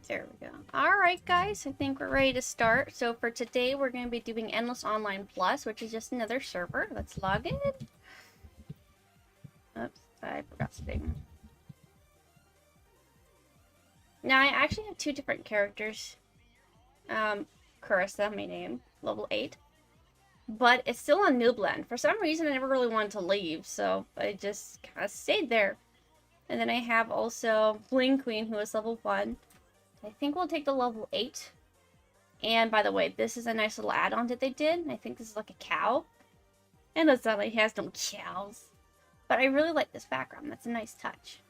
There we go. Alright guys, I think we're ready to start. So for today, we're going to be doing Endless Online Plus, which is just another server. Let's log in. Oops, I forgot something. Now, I actually have two different characters. Carissa, my name, level 8. But it's still on Newblend. For some reason, I never really wanted to leave, so I just kind of stayed there. And then I have also Bling Queen, who is level 1. I think we'll take the level 8. And by the way, this is a nice little add-on that they did. I think this is like a cow. And it's not like it has no cows. But I really like this background. That's a nice touch.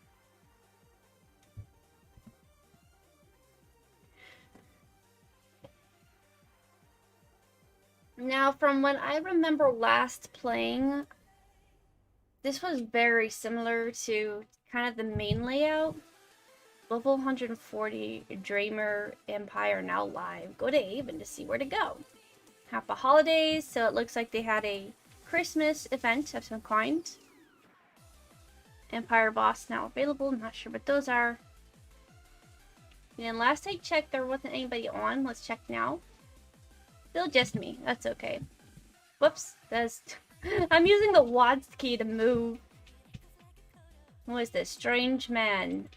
Now, from when I remember last playing, this was very similar to kind of the main layout. Level 140, Dreamer Empire now live. Go to Avon to see where to go. Happy holidays, so it looks like they had a Christmas event of some kind. Empire boss now available, not sure what those are. And last I checked, there wasn't anybody on. Let's check now. Still just me, that's okay. Whoops, that's... I'm using the WASD key to move. What is this? Strange Man.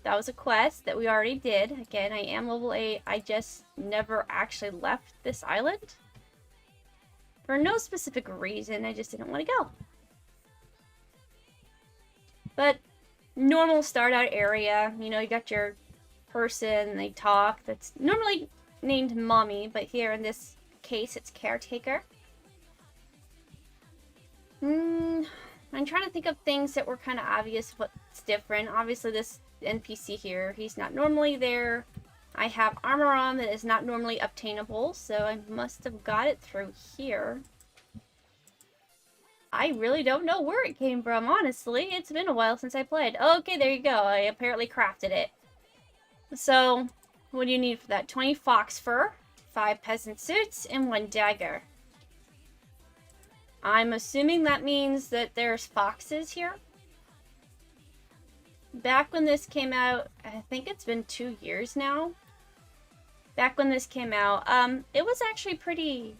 That was a quest that we already did. Again, I am level 8. I just never actually left this island. For no specific reason, I just didn't want to go. But, normal start out area. You know, you got your person, they talk. That's normally named Mommy, but here in this case, it's Caretaker. I'm trying to think of things that were kind of obvious what's different. Obviously, this NPC here, he's not normally there. I have armor on that is not normally obtainable, so I must have got it through here. I really don't know where it came from, honestly. It's been a while since I played. Okay, there you go. I apparently crafted it. So, what do you need for that? 20 fox fur, 5 peasant suits, and 1 dagger. I'm assuming that means that there's foxes here. Back when this came out, I think it's been 2 years now. Back when this came out, it was actually pretty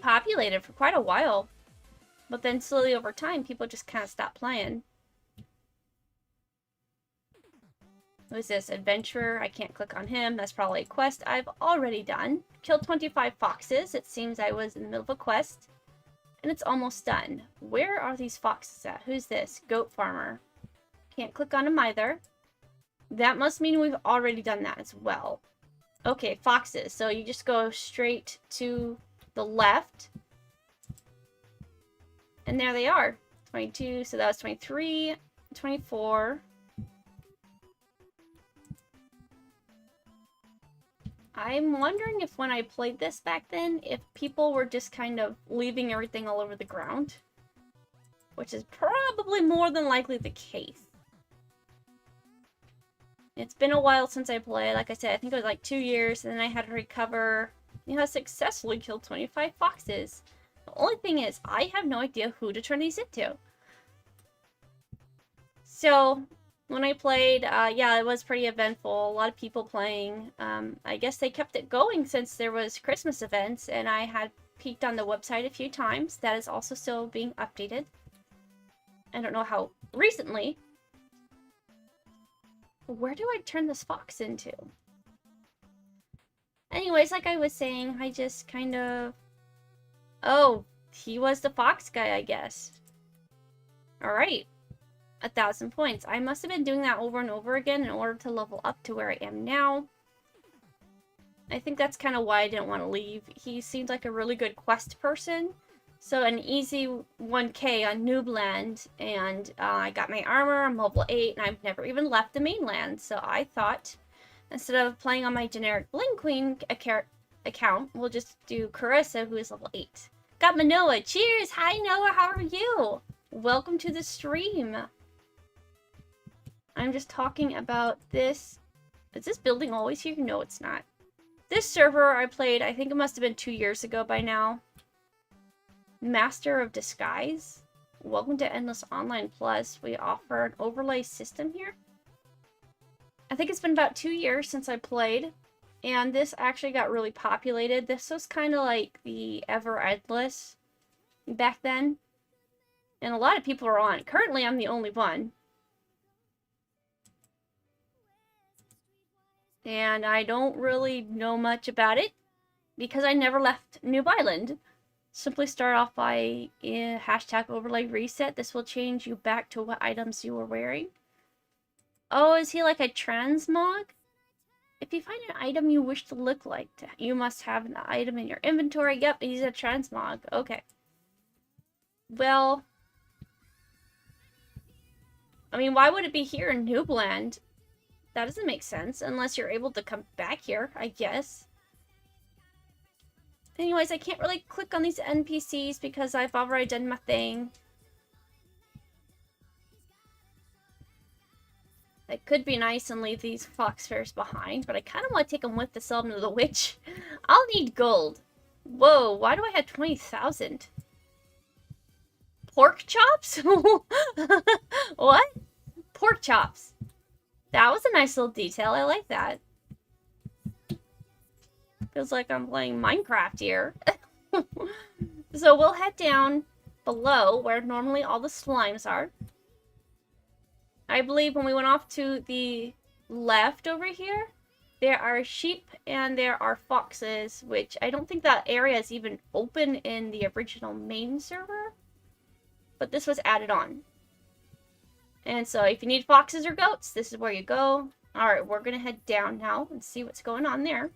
populated for quite a while. But then slowly over time, people just kind of stopped playing. Who is this? Adventurer. I can't click on him. That's probably a quest I've already done. Killed 25 foxes. It seems I was in the middle of a quest. And it's almost done. Where are these foxes at? Who's this? Goat farmer. Can't click on him either. That must mean we've already done that as well. Okay, foxes. So you just go straight to the left. And there they are. 22, so that was 23, 24. I'm wondering if when I played this back then, if people were just kind of leaving everything all over the ground. Which is probably more than likely the case. It's been a while since I played. Like I said, I think it was like 2 years, and then I had to recover. You know, I successfully killed 25 foxes. The only thing is, I have no idea who to turn these into. So... when I played, yeah, it was pretty eventful. A lot of people playing. I guess they kept it going since there was Christmas events, and I had peeked on the website a few times. That is also still being updated. I don't know how recently. Where do I turn this fox into? Anyways, like I was saying, I just kind of... Oh, he was the fox guy, I guess. Alright. 1,000 points. I must have been doing that over and over again in order to level up to where I am now. I think that's kind of why I didn't want to leave. He seemed like a really good quest person. So an easy 1k on Newblend, and I got my armor, I'm level 8, and I've never even left the mainland. So I thought, instead of playing on my generic Bling Queen account, we'll just do Carissa, who is level 8. Got Manoa. Cheers! Hi Noah, how are you? Welcome to the stream. I'm just talking about this. Is this building always here? No, it's not. This server I played, I think it must have been 2 years ago by now. Master of Disguise. Welcome to Endless Online Plus. We offer an overlay system here. I think it's been about 2 years since I played, and this actually got really populated. This was kind of like the Ever Endless back then, and a lot of people are on it. Currently, I'm the only one. And I don't really know much about it, because I never left Noob Island. Simply start off by hashtag overlay reset. This will change you back to what items you were wearing. Oh, is he like a transmog? If you find an item you wish to look like, you must have an item in your inventory. Yep, he's a transmog. Okay. Well, I mean, why would it be here in Noobland? That doesn't make sense, unless you're able to come back here, I guess. Anyways, I can't really click on these NPCs because I've already done my thing. I could be nice and leave these fox fairs behind, but I kind of want to take them with to sell them to the witch. I'll need gold. Whoa, why do I have 20,000? Pork chops? What? Pork chops. That was a nice little detail. I like that. Feels like I'm playing Minecraft here. So we'll head down below where normally all the slimes are. I believe when we went off to the left over here, there are sheep and there are foxes, which I don't think that area is even open in the original main server. But this was added on. And so if you need foxes or goats, this is where you go. Alright, we're going to head down now and see what's going on there.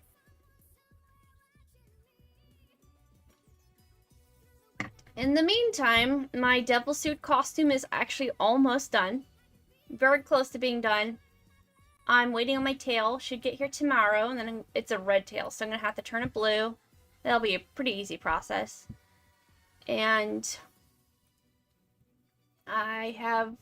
In the meantime, my devil suit costume is actually almost done. Very close to being done. I'm waiting on my tail. Should get here tomorrow, and then it's a red tail, so I'm going to have to turn it blue. That'll be a pretty easy process. And I have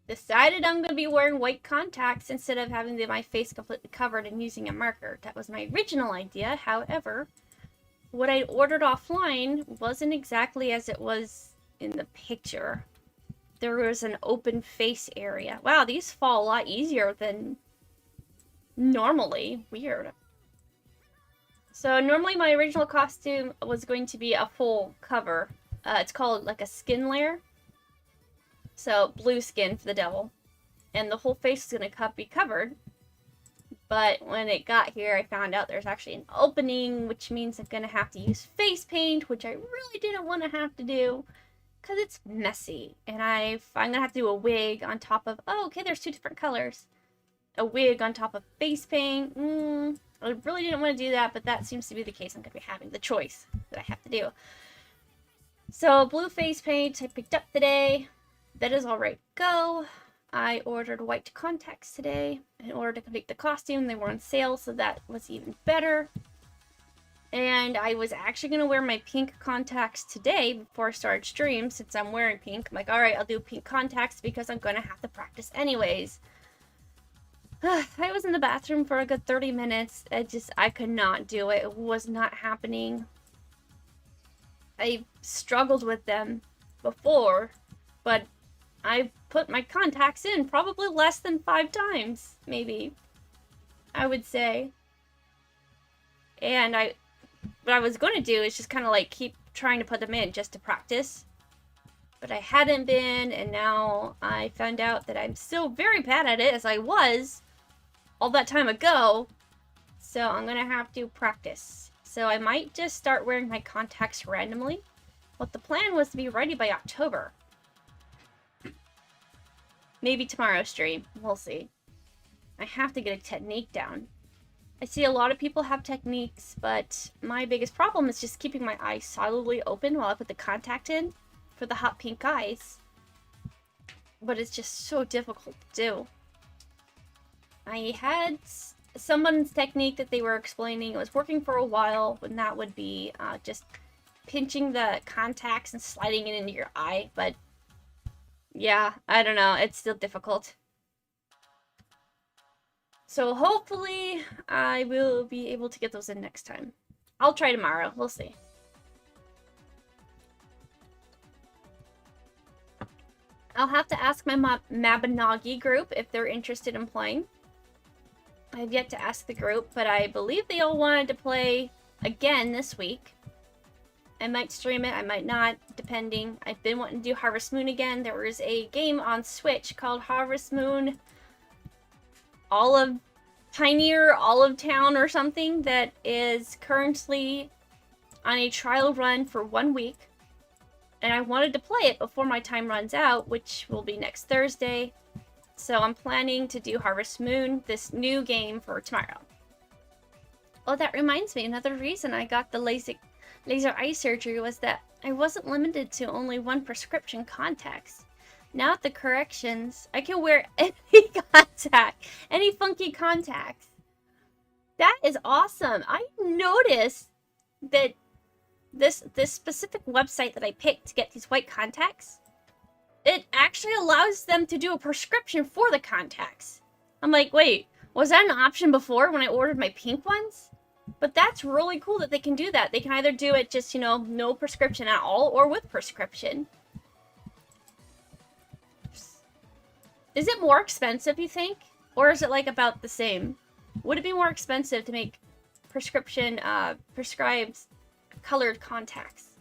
decided I'm going to be wearing white contacts instead of having my face completely covered and using a marker. That was my original idea. However, what I ordered offline wasn't exactly as it was in the picture. There was an open face area. Wow, these fall a lot easier than normally. Weird. So normally my original costume was going to be a full cover. It's called like a skin layer. So blue skin for the devil. And the whole face is going to be covered. But when it got here, I found out there's actually an opening, which means I'm going to have to use face paint, which I really didn't want to have to do. Because it's messy. And I'm going to have to do a wig on top of... Oh, okay, there's 2 different colors. A wig on top of face paint. I really didn't want to do that, but that seems to be the case. I'm going to be having the choice that I have to do. So, blue face paint I picked up today. That is all right to go. I ordered white contacts today in order to complete the costume. They were on sale, so that was even better. And I was actually going to wear my pink contacts today before I started stream, since I'm wearing pink. I'm like, alright, I'll do pink contacts because I'm going to have to practice anyways. I was in the bathroom for a good 30 minutes. I could not do it. It was not happening. I struggled with them before, but I put my contacts in probably less than 5 times, maybe, I would say. And what I was going to do is just kind of like keep trying to put them in just to practice. But I hadn't been, and now I found out that I'm still very bad at it, as I was all that time ago. So I'm going to have to practice. So I might just start wearing my contacts randomly. But the plan was to be ready by October. Maybe tomorrow's stream. We'll see. I have to get a technique down. I see a lot of people have techniques, but my biggest problem is just keeping my eyes solidly open while I put the contact in for the hot pink eyes. But it's just so difficult to do. I had someone's technique that they were explaining. It was working for a while, and that would be just pinching the contacts and sliding it into your eye, but yeah, I don't know. It's still difficult. So hopefully I will be able to get those in next time. I'll try tomorrow. We'll see. I'll have to ask my Mabinogi group if they're interested in playing. I've yet to ask the group, but I believe they all wanted to play again this week. I might stream it, I might not, depending. I've been wanting to do Harvest Moon again. There was a game on Switch called Harvest Moon Pioneer Olive Town or something that is currently on a trial run for 1 week. And I wanted to play it before my time runs out, which will be next Thursday. So I'm planning to do Harvest Moon, this new game, for tomorrow. Oh, that reminds me, another reason I got the laser eye surgery was that I wasn't limited to only 1 prescription contacts. Now at the corrections, I can wear any funky contacts. That is awesome. I noticed that this specific website that I picked to get these white contacts, it actually allows them to do a prescription for the contacts. I'm like, wait, was that an option before when I ordered my pink ones? But that's really cool that they can do that. They can either do it just, you know, no prescription at all, or with prescription. Is it more expensive, you think? Or is it, like, about the same? Would it be more expensive to make prescription, prescribed colored contacts?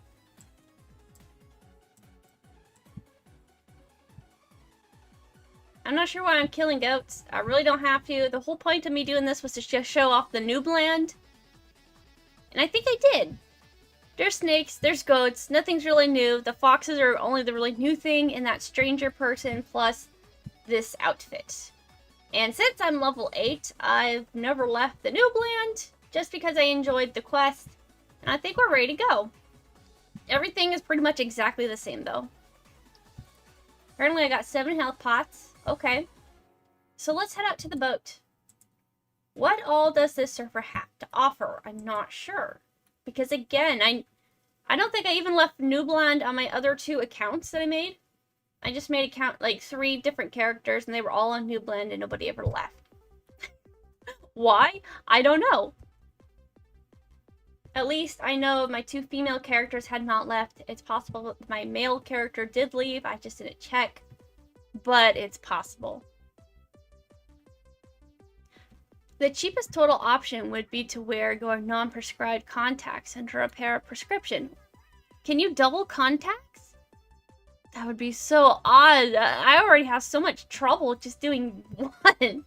I'm not sure why I'm killing goats. I really don't have to. The whole point of me doing this was to just show off the noob land. And I think I did. There's snakes, there's goats, nothing's really new. The foxes are only the really new thing in that stranger person plus this outfit. And since I'm level 8, I've never left the noob land just because I enjoyed the quest. And I think we're ready to go. Everything is pretty much exactly the same though. Apparently I got 7 health pots. Okay. So let's head out to the boat. What all does this server have to offer? I'm not sure. Because again, I don't think I even left Noobland on my other 2 accounts that I made. I just made like 3 different characters and they were all on Noobland and nobody ever left. Why? I don't know. At least I know my 2 female characters had not left. It's possible that my male character did leave. I just didn't check. But it's possible. The cheapest total option would be to wear your non-prescribed contacts and to repair a prescription. Can you double contacts? That would be so odd. I already have so much trouble just doing 1.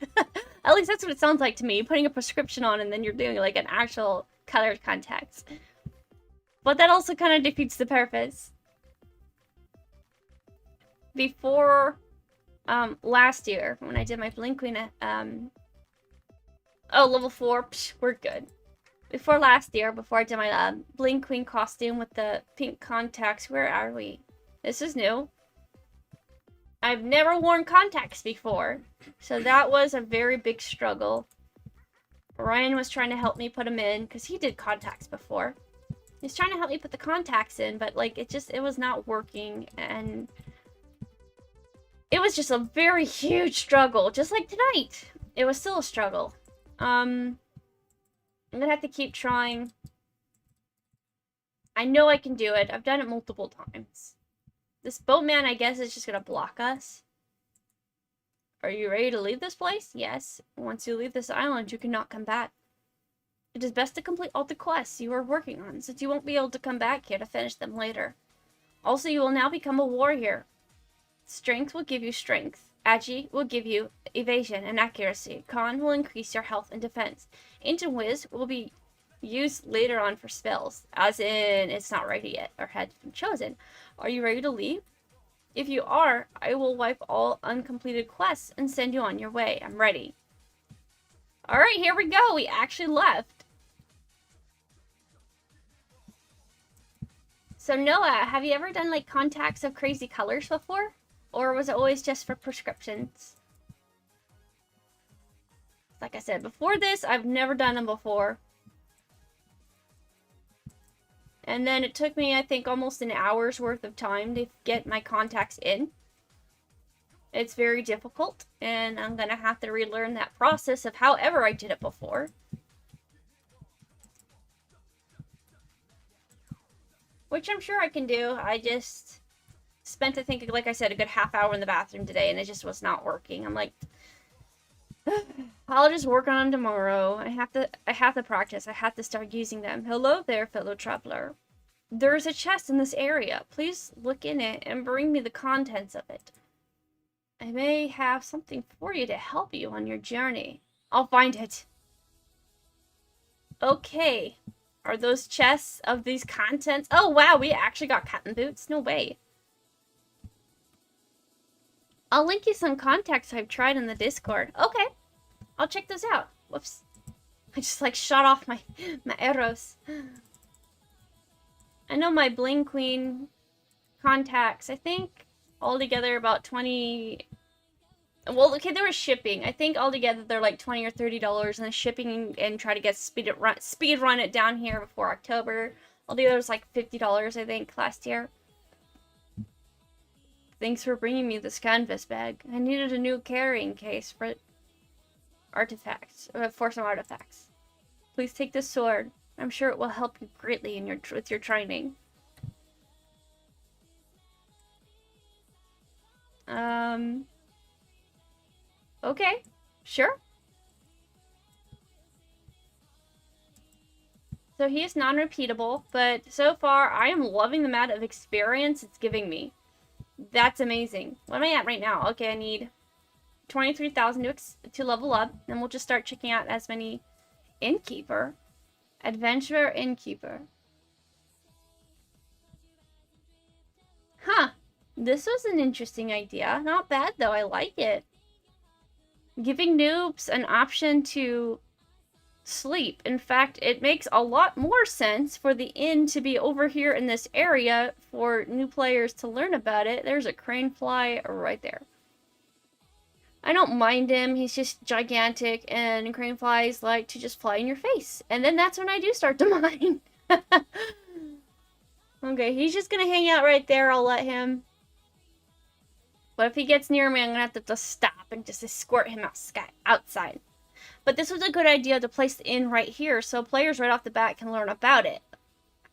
At least that's what it sounds like to me. Putting a prescription on and then you're doing like an actual colored contacts. But that also kind of defeats the purpose. Before last year, when I did my Blink Queen, oh, level 4, psh, we're good. Before last year, before I did my Blink Queen costume with the pink contacts, where are we? This is new. I've never worn contacts before, so that was a very big struggle. Ryan was trying to help me put them in, because he did contacts before. He's trying to help me put the contacts in, but like it was not working, and it was just a very huge struggle, just like tonight. It was still a struggle. I'm gonna have to keep trying. I know I can do it. I've done it multiple times. This boatman, I guess, is just gonna block us. Are you ready to leave this place? Yes. Once you leave this island, you cannot come back. It is best to complete all the quests you are working on, since you won't be able to come back here to finish them later. Also, you will now become a warrior. Strength will give you strength. Agi will give you evasion and accuracy. Con will increase your health and defense. Ancient Wiz will be used later on for spells, as in it's not ready yet or had been chosen. Are you ready to leave? If you are, I will wipe all uncompleted quests and send you on your way. I'm ready. Alright, here we go. We actually left. So Noah, have you ever done like contacts of crazy colors before? Or was it always just for prescriptions? Like I said, before this, I've never done them before. And then it took me, I think, almost an hour's worth of time to get my contacts in. It's very difficult, and I'm going to have to relearn that process of however I did it before. Which I'm sure I can do. I just spent, I think, like I said, a good half hour in the bathroom today, and it just was not working. I'm like, I'll just work on them tomorrow. I have to practice. I have to start using them. Hello there, fellow traveler. There is a chest in this area. Please look in it and bring me the contents of it. I may have something for you to help you on your journey. I'll find it. Okay. Are those chests of these contents? Oh, wow, we actually got cotton boots? No way. I'll link you some contacts I've tried in the Discord. Okay. I'll check those out. Whoops. I just, like, shot off my arrows. I know my Bling Queen contacts, I think, altogether about 20... Well, okay, there was shipping. I think altogether they're like $20 or $30, and shipping and try to get speed run it down here before October. Altogether was like $50, I think, last year. Thanks for bringing me this canvas bag. I needed a new carrying case for artifacts, for some artifacts. Please take this sword. I'm sure it will help you greatly in with your training. Okay, sure. So he is non-repeatable, but so far I am loving the amount of experience it's giving me. That's amazing. What am I at right now? Okay, I need 23,000 to level up, and we'll just start checking out as many innkeeper. Adventurer innkeeper. Huh. This was an interesting idea. Not bad though, I like it. Giving noobs an option to sleep. In fact, it makes a lot more sense for the inn to be over here in this area for new players to learn about it. There's a crane fly right there. I don't mind him, he's just gigantic, and crane flies like to just fly in your face. And then that's when I do start to mind. Okay, he's just gonna hang out right there, I'll let him. But if he gets near me, I'm gonna have to just stop and just escort him outside. But this was a good idea to place the inn right here, so players right off the bat can learn about it.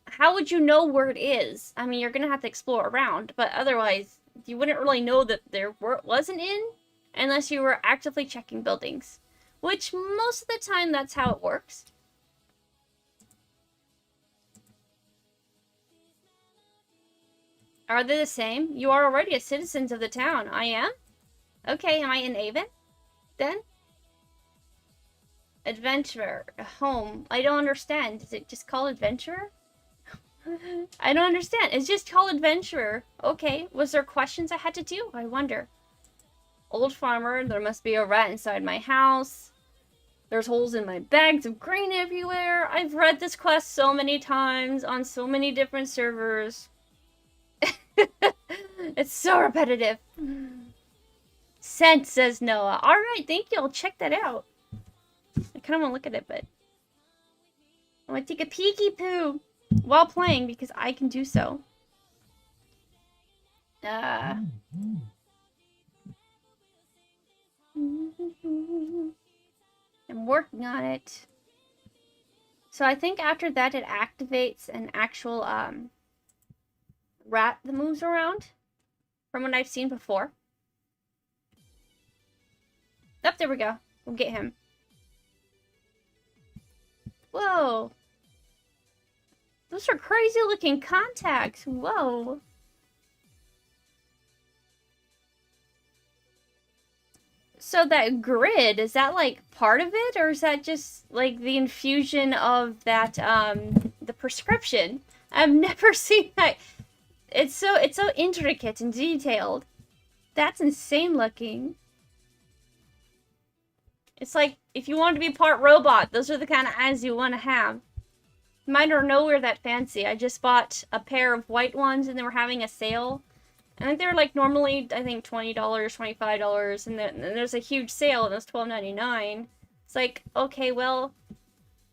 How would you know where it is? I mean, you're gonna have to explore around, but otherwise, you wouldn't really know that there was an inn unless you were actively checking buildings. Which, most of the time, that's how it works. Are they the same? You are already a citizen of the town. I am? Okay, am I in Avon? Then? Adventurer. Home. I don't understand. Is it just called Adventurer? I don't understand. It's just called Adventurer. Okay, was there questions I had to do? I wonder. Old farmer. There must be a rat inside my house. There's holes in my bags of grain everywhere. I've read this quest so many times on so many different servers. It's so repetitive. Scent, says Noah. Alright, thank you. I'll check that out. I kind of want to look at it, but I want to take a peeky poo while playing because I can do so. I'm working on it. So I think after that it activates an actual rat that moves around from what I've seen before. Oh, there we go. We'll get him. Whoa. Those are crazy looking contacts. Whoa. So that grid, is that like part of it, or is that just like the infusion of that the prescription? I've never seen that. It's so intricate and detailed. That's insane looking. It's like if you want to be part robot, those are the kind of eyes you want to have. Mine are nowhere that fancy. I just bought a pair of white ones and they were having a sale. I think they were like normally, I think $20, $25, and then there's a huge sale and it was $12.99. It's like, okay, well,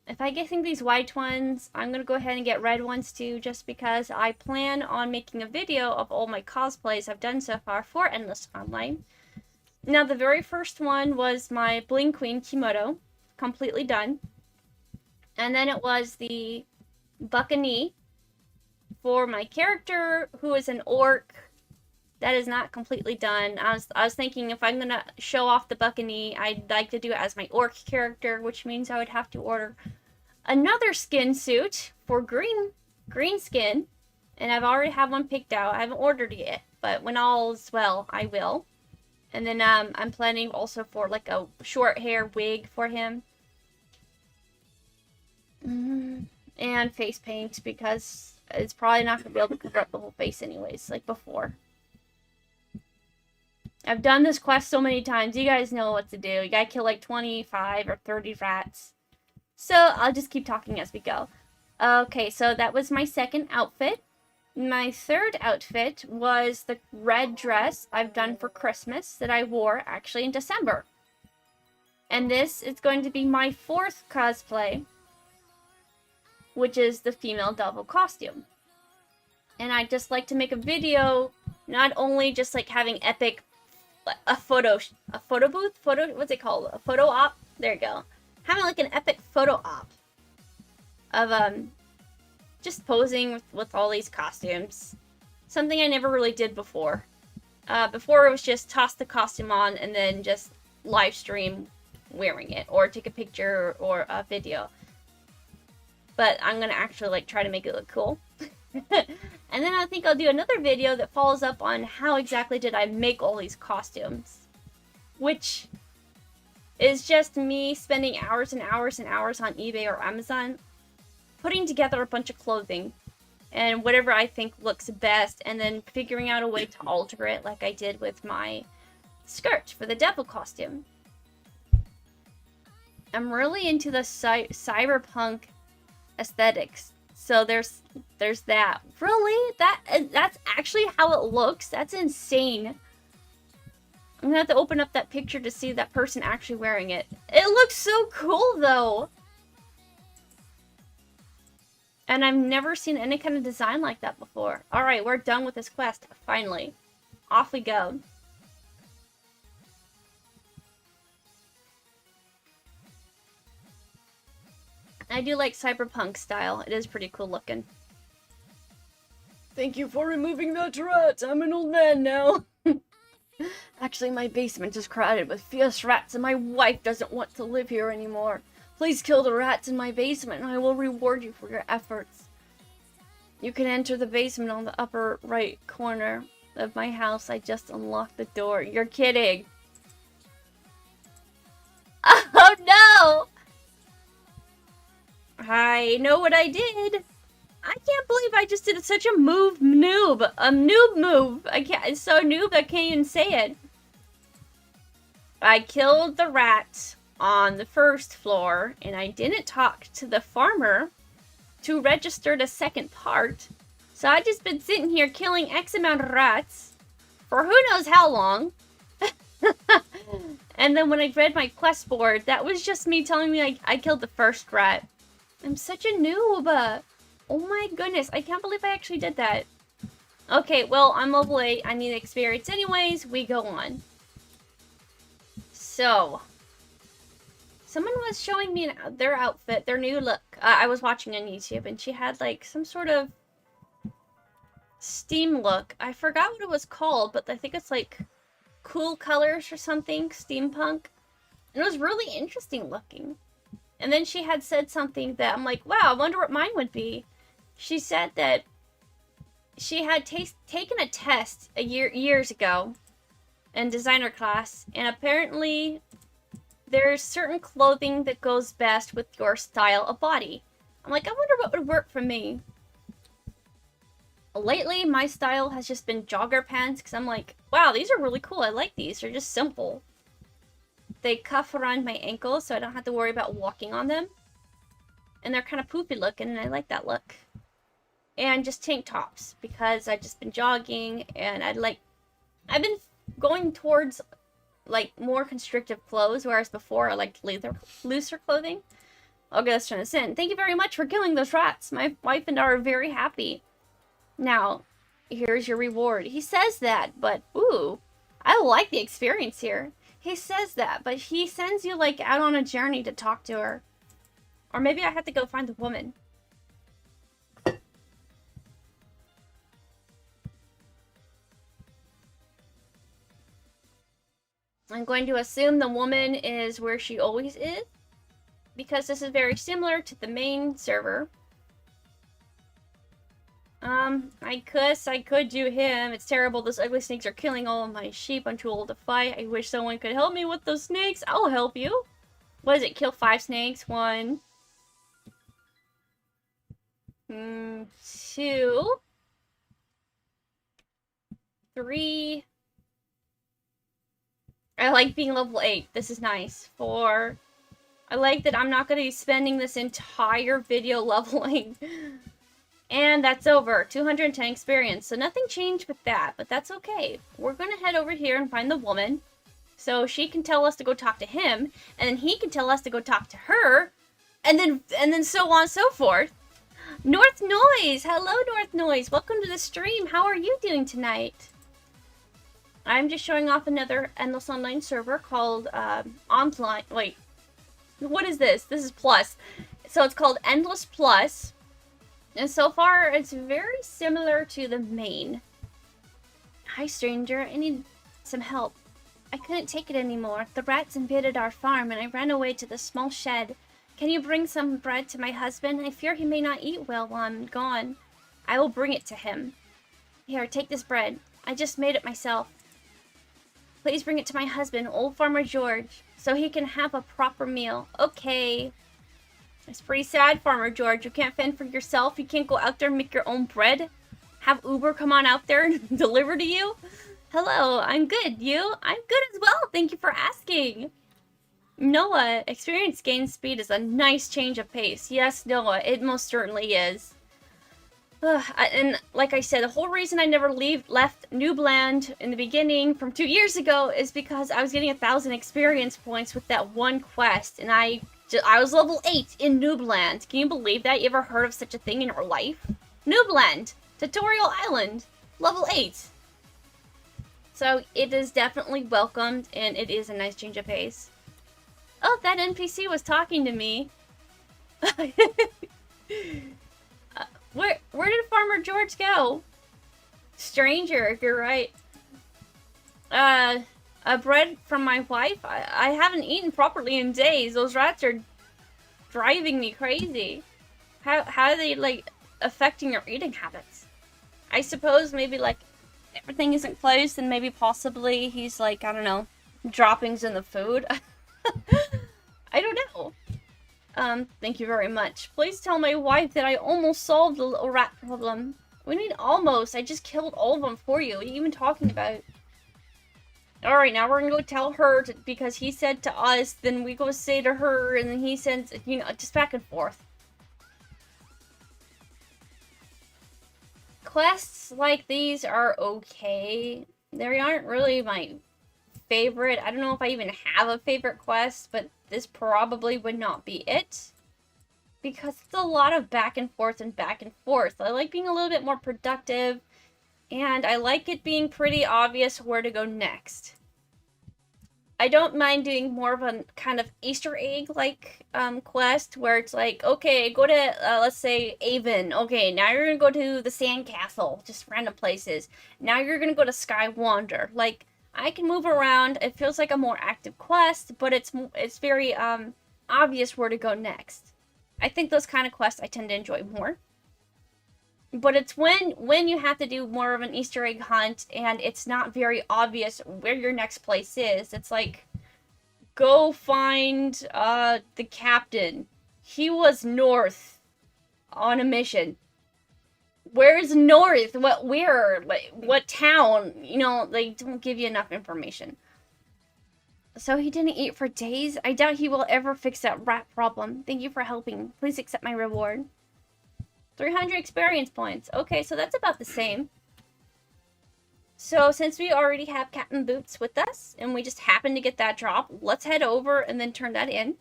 if I think these white ones, I'm gonna go ahead and get red ones too, just because I plan on making a video of all my cosplays I've done so far for Endless Online. Now, the very first one was my Bling Queen Kimono, completely done. And then it was the Buccaneer for my character, who is an orc That is not completely done. I was thinking if I'm gonna show off the Buccaneer, I'd like to do it as my orc character, which means I would have to order another skin suit for green skin, and I've already have one picked out. I haven't ordered it yet, but when all's well, I will. And then I'm planning also for like a short hair wig for him. And face paint, because it's probably not going to be able to cover up the whole face anyways, like before. I've done this quest so many times. You guys know what to do. You gotta kill like 25 or 30 rats. So I'll just keep talking as we go. Okay, so that was my second outfit. My third outfit was the red dress I've done for Christmas that I wore actually in December. And this is going to be my fourth cosplay, which is the female devil costume. And I'd just like to make a video, not only just like having epic, a photo booth? What's it called? A photo op? There you go. Having like an epic photo op of, just posing with all these costumes. Something I never really did before. Before it was just toss the costume on and then just live stream wearing it, or take a picture or a video. But I'm gonna actually like try to make it look cool. And then I think I'll do another video that follows up on how exactly did I make all these costumes, which is just me spending hours and hours and hours on eBay or Amazon putting together a bunch of clothing and whatever I think looks best, and then figuring out a way to alter it like I did with my skirt for the devil costume. I'm really into the cyberpunk aesthetics, so there's that. Really? That's actually how it looks? That's insane. I'm gonna have to open up that picture to see that person actually wearing it. It looks so cool though! And I've never seen any kind of design like that before. Alright, we're done with this quest, finally. Off we go. I do like cyberpunk style. It is pretty cool looking. Thank you for removing that rat. I'm an old man now. Actually, my basement is crowded with fierce rats and my wife doesn't want to live here anymore. Please kill the rats in my basement and I will reward you for your efforts. You can enter the basement on the upper right corner of my house. I just unlocked the door. You're kidding. Oh no! I know what I did. I can't believe I just did such a noob move. It's so noob I can't even say it. I killed the rat on the first floor, and I didn't talk to the farmer to register the second part. So I just been sitting here killing X amount of rats for who knows how long. And then when I read my quest board, that was just me telling me I killed the first rat. I'm such a noob. Oh my goodness, I can't believe I actually did that. Okay, well, I'm level 8. I need experience anyways. We go on. So, someone was showing me their outfit, their new look. I was watching on YouTube, and she had like some sort of steam look. I forgot what it was called, but I think it's like cool colors or something, steampunk. And it was really interesting looking. And then she had said something that I'm like, wow, I wonder what mine would be. She said that she had taken a test years ago in designer class, and apparently there's certain clothing that goes best with your style of body. I'm like, I wonder what would work for me. Lately, my style has just been jogger pants, because I'm like, wow, these are really cool. I like these. They're just simple. They cuff around my ankles, so I don't have to worry about walking on them. And they're kind of poofy looking, and I like that look. And just tank tops, because I've just been jogging, and I've been going towards like more constrictive clothes, whereas before I liked looser clothing. Okay, let's turn this in. Thank you very much for killing those rats. My wife and I are very happy. Now, here's your reward. He says that, but ooh, I like the experience here. He says that, but he sends you like out on a journey to talk to her. Or maybe I have to go find the woman. I'm going to assume the woman is where she always is, because this is very similar to the main server. I could do him. It's terrible. Those ugly snakes are killing all of my sheep. I'm too old to fight. I wish someone could help me with those snakes. I'll help you. What is it? Kill 5 snakes. 1, 2, 3. I like being level 8. This is nice. 4. I like that I'm not going to be spending this entire video leveling. And that's over. 210 experience. So nothing changed with that, but that's okay. We're going to head over here and find the woman. So she can tell us to go talk to him, and then he can tell us to go talk to her, and then so on and so forth. North Noise! Hello, North Noise! Welcome to the stream. How are you doing tonight? I'm just showing off another Endless Online server called, Online... Wait. What is this? This is Plus. So it's called Endless Plus. And so far, it's very similar to the main. Hi, stranger. I need some help. I couldn't take it anymore. The rats invaded our farm, and I ran away to the small shed. Can you bring some bread to my husband? I fear he may not eat well while I'm gone. I will bring it to him. Here, take this bread. I just made it myself. Please bring it to my husband, old Farmer George, so he can have a proper meal. Okay. It's pretty sad, Farmer George. You can't fend for yourself. You can't go out there and make your own bread. Have Uber come on out there and deliver to you. Hello, I'm good. You? I'm good as well. Thank you for asking. Noah, experience gain speed is a nice change of pace. Yes, Noah, it most certainly is. And like I said, the whole reason I never left Noobland in the beginning from 2 years ago is because I was getting 1,000 experience points with that one quest, and I was level 8 in Noobland. Can you believe that? You ever heard of such a thing in your life? Noobland! Tutorial Island! Level 8! So it is definitely welcomed, and it is a nice change of pace. Oh, that NPC was talking to me. Where did Farmer George go? Stranger, you're right. A bread from my wife? I haven't eaten properly in days. Those rats are driving me crazy. How are they, like, affecting your eating habits? I suppose maybe, like, everything isn't closed and maybe possibly he's, like, I don't know, droppings in the food. I don't know. Thank you very much. Please tell my wife that I almost solved the little rat problem. What do you mean almost? I just killed all of them for you. What are you even talking about? Alright, now we're gonna go tell her because he said to us, then we go say to her, and then he sends, you know, just back and forth. Quests like these are okay. They aren't really my favorite. I don't know if I even have a favorite quest, but this probably would not be it. Because it's a lot of back and forth and back and forth. I like being a little bit more productive, and I like it being pretty obvious where to go next. I don't mind doing more of a kind of Easter egg-like quest, where it's like, okay, go to, let's say, Avon. Okay, now you're gonna go to the Sandcastle, just random places. Now you're gonna go to Sky Wander. Like, I can move around. It feels like a more active quest, but it's very obvious where to go next. I think those kind of quests I tend to enjoy more. But it's when you have to do more of an Easter egg hunt and it's not very obvious where your next place is. It's like, go find the captain. He was north on a mission. Where's north? Where? Like, what town? You know, they don't give you enough information. So he didn't eat for days? I doubt he will ever fix that rat problem. Thank you for helping. Please accept my reward. 300 experience points. Okay, so that's about the same. So since we already have Captain Boots with us, and we just happened to get that drop, let's head over and then turn that in.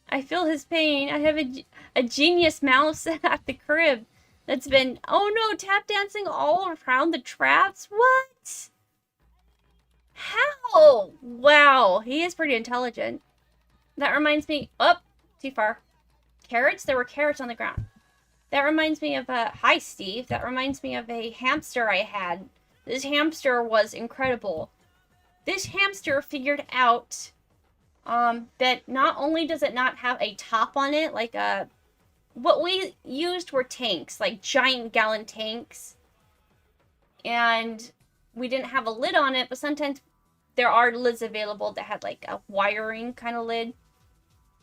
I feel his pain. I have a genius mouse at the crib that's been, oh no, tap dancing all around the traps? What? How? Wow, he is pretty intelligent. That reminds me, oh, too far. Carrots? There were carrots on the ground. That reminds me of a, hi Steve, that reminds me of a hamster I had. This hamster was incredible. this hamster figured out that not only does it not have a top on it, like what we used were tanks, like giant gallon tanks, and we didn't have a lid on it, but sometimes there are lids available that had like a wiring kind of lid.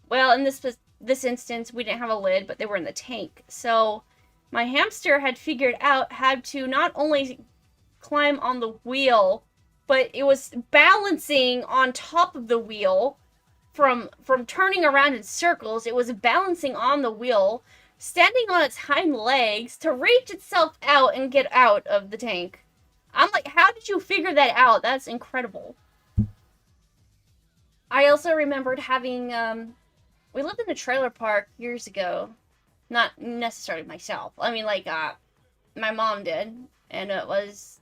Well, in this instance, we didn't have a lid, but they were in the tank. So my hamster had figured out how to not only climb on the wheel, but it was balancing on top of the wheel from turning around in circles. It was balancing on the wheel, standing on its hind legs to reach itself out and get out of the tank. I'm like, how did you figure that out? That's incredible. I also remembered having, we lived in a trailer park years ago. Not necessarily myself. I mean, like, my mom did. And it was,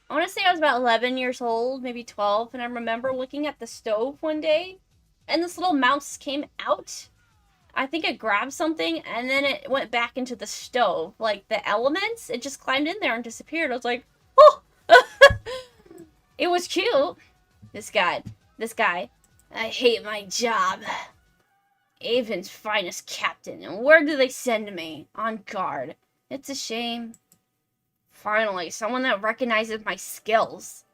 I want to say I was about 11 years old, maybe 12. And I remember looking at the stove one day, and this little mouse came out. I think it grabbed something, and then it went back into the stove. Like, the elements, it just climbed in there and disappeared. I was like, oh! It was cute. This guy. I hate my job. Avon's finest captain, and where do they send me? On guard. It's a shame. Finally, someone that recognizes my skills.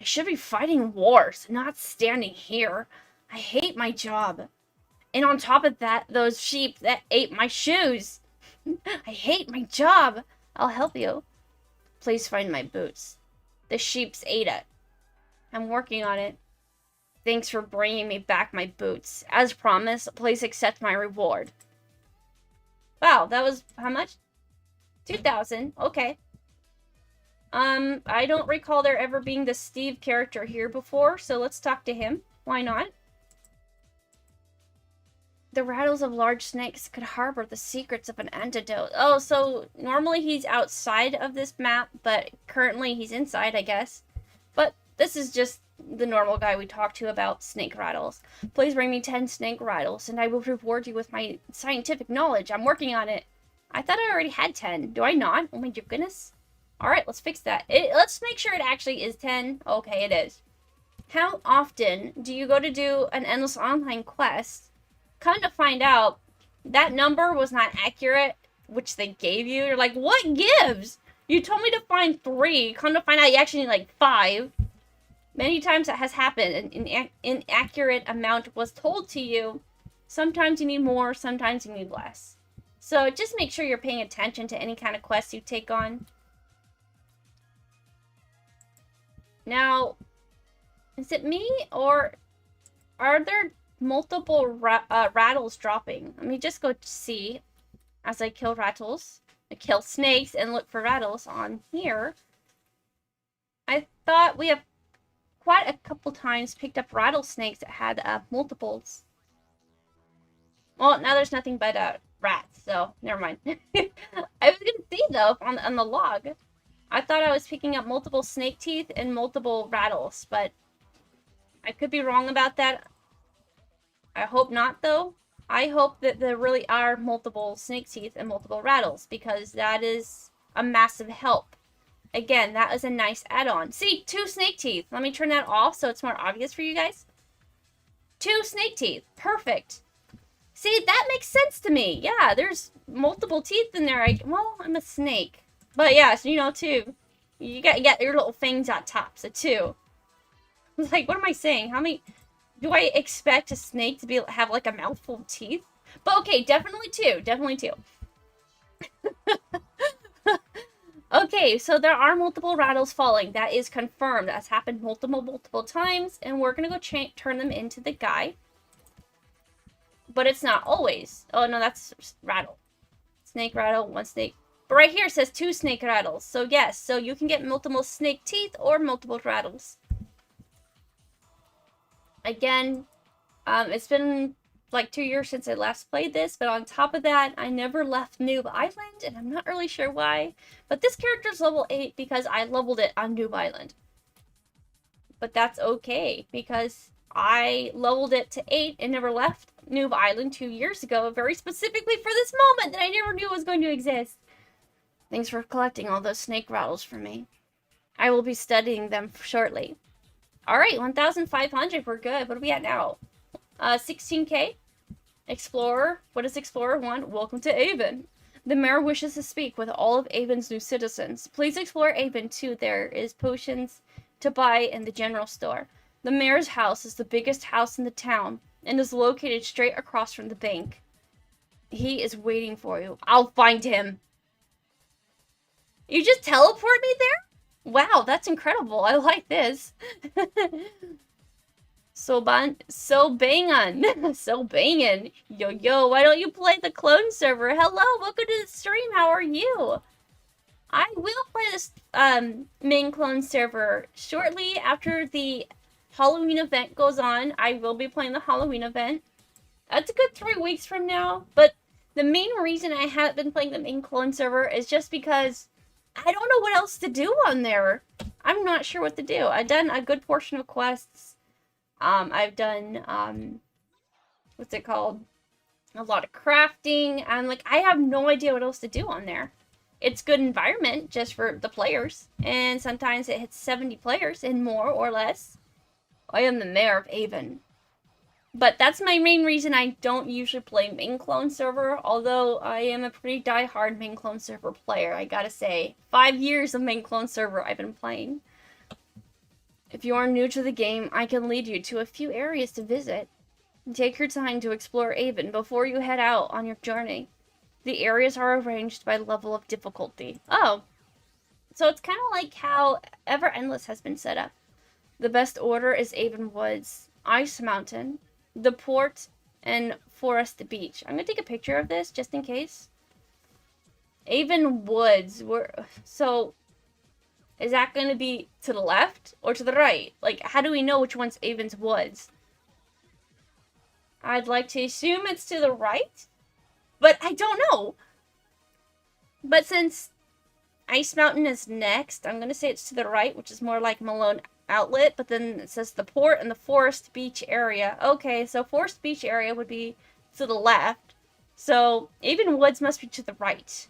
I should be fighting wars, not standing here. I hate my job. And on top of that, those sheep that ate my shoes. I hate my job. I'll help you. Please find my boots. The sheeps ate it. I'm working on it. Thanks for bringing me back my boots. As promised, please accept my reward. Wow, that was how much? 2,000. Okay. I don't recall there ever being the Steve character here before, so let's talk to him. Why not? The rattles of large snakes could harbor the secrets of an antidote. Oh, so normally he's outside of this map, but currently he's inside, I guess. But this is just the normal guy we talked to about snake rattles. Please bring me 10 snake rattles, and I will reward you with my scientific knowledge. I'm working on it. I thought I already had 10. Do I not? Oh my goodness. Alright, let's fix that. Let's make sure it actually is 10. Okay, it is. How often do you go to do an endless online quest? Come to find out, that number was not accurate, which they gave you. You're like, what gives? You told me to find 3. Come to find out you actually need like 5. Many times that has happened. An inaccurate amount was told to you. Sometimes you need more, sometimes you need less. So just make sure you're paying attention to any kind of quest you take on. Now, is it me, or are there multiple rattles dropping? Let me just go see as I kill rattles. I kill snakes and look for rattles on here. I thought we have quite a couple times picked up rattlesnakes that had multiples. Well, now there's nothing but rats, so never mind. I was gonna see though on the log. I thought I was picking up multiple snake teeth and multiple rattles, but I could be wrong about that. I hope not, though. I hope that there really are multiple snake teeth and multiple rattles, because that is a massive help. Again, that is a nice add-on. See, 2 snake teeth. Let me turn that off so it's more obvious for you guys. 2 snake teeth. Perfect. See, that makes sense to me. Yeah, there's multiple teeth in there. Well, I'm a snake. But yeah, so, you know, 2. You got your little fangs on top, so 2. Like, what am I saying? How many... Do I expect a snake to have like a mouthful of teeth? But okay, definitely 2. Definitely 2. Okay, so there are multiple rattles falling. That is confirmed. That's happened multiple times. And we're going to go turn them into the guy. But it's not always. Oh, no, that's rattle. Snake rattle, 1 snake. But right here it says 2 snake rattles. So yes, so you can get multiple snake teeth or multiple rattles. Again, it's been like 2 years since I last played this, but on top of that, I never left Noob Island, and I'm not really sure why. But this character's level 8 because I leveled it on Noob Island. But that's okay, because I leveled it to 8 and never left Noob Island 2 years ago, very specifically for this moment that I never knew was going to exist. Thanks for collecting all those snake rattles for me. I will be studying them shortly. Alright, 1,500. We're good. What are we at now? 16k? Explorer. What does Explorer want? Welcome to Avon. The mayor wishes to speak with all of Avon's new citizens. Please explore Avon too. There is potions to buy in the general store. The mayor's house is the biggest house in the town and is located straight across from the bank. He is waiting for you. I'll find him. You just teleport me there? Wow, that's incredible. I like this. So bangin'. So bangin'. Yo, why don't you play the clone server? Hello, welcome to the stream. How are you? I will play this main clone server shortly after the Halloween event goes on. I will be playing the Halloween event. That's a good 3 weeks from now, but the main reason I haven't been playing the main clone server is just because I don't know what else to do on there. I'm not sure what to do. I've done a good portion of quests. I've done, what's it called? A lot of crafting. And, like, I have no idea what else to do on there. It's good environment just for the players. And sometimes it hits 70 players and more or less. I am the mayor of Avon. But that's my main reason I don't usually play main clone server, although I am a pretty die-hard main clone server player, I gotta say. 5 years of main clone server I've been playing. If you are new to the game, I can lead you to a few areas to visit. Take your time to explore Avon before you head out on your journey. The areas are arranged by level of difficulty. Oh, so it's kind of like how Ever Endless has been set up. The best order is Avon Woods, Ice Mountain, the Port, and Forest Beach. I'm going to take a picture of this just in case. Avon Woods. So, is that going to be to the left or to the right? Like, how do we know which one's Avon's Woods? I'd like to assume it's to the right, but I don't know. But since Ice Mountain is next, I'm going to say it's to the right, which is more like Malone Outlet, but then it says the Port and the Forest Beach area. Okay, so Forest Beach area would be to the left. So Avon Woods must be to the right,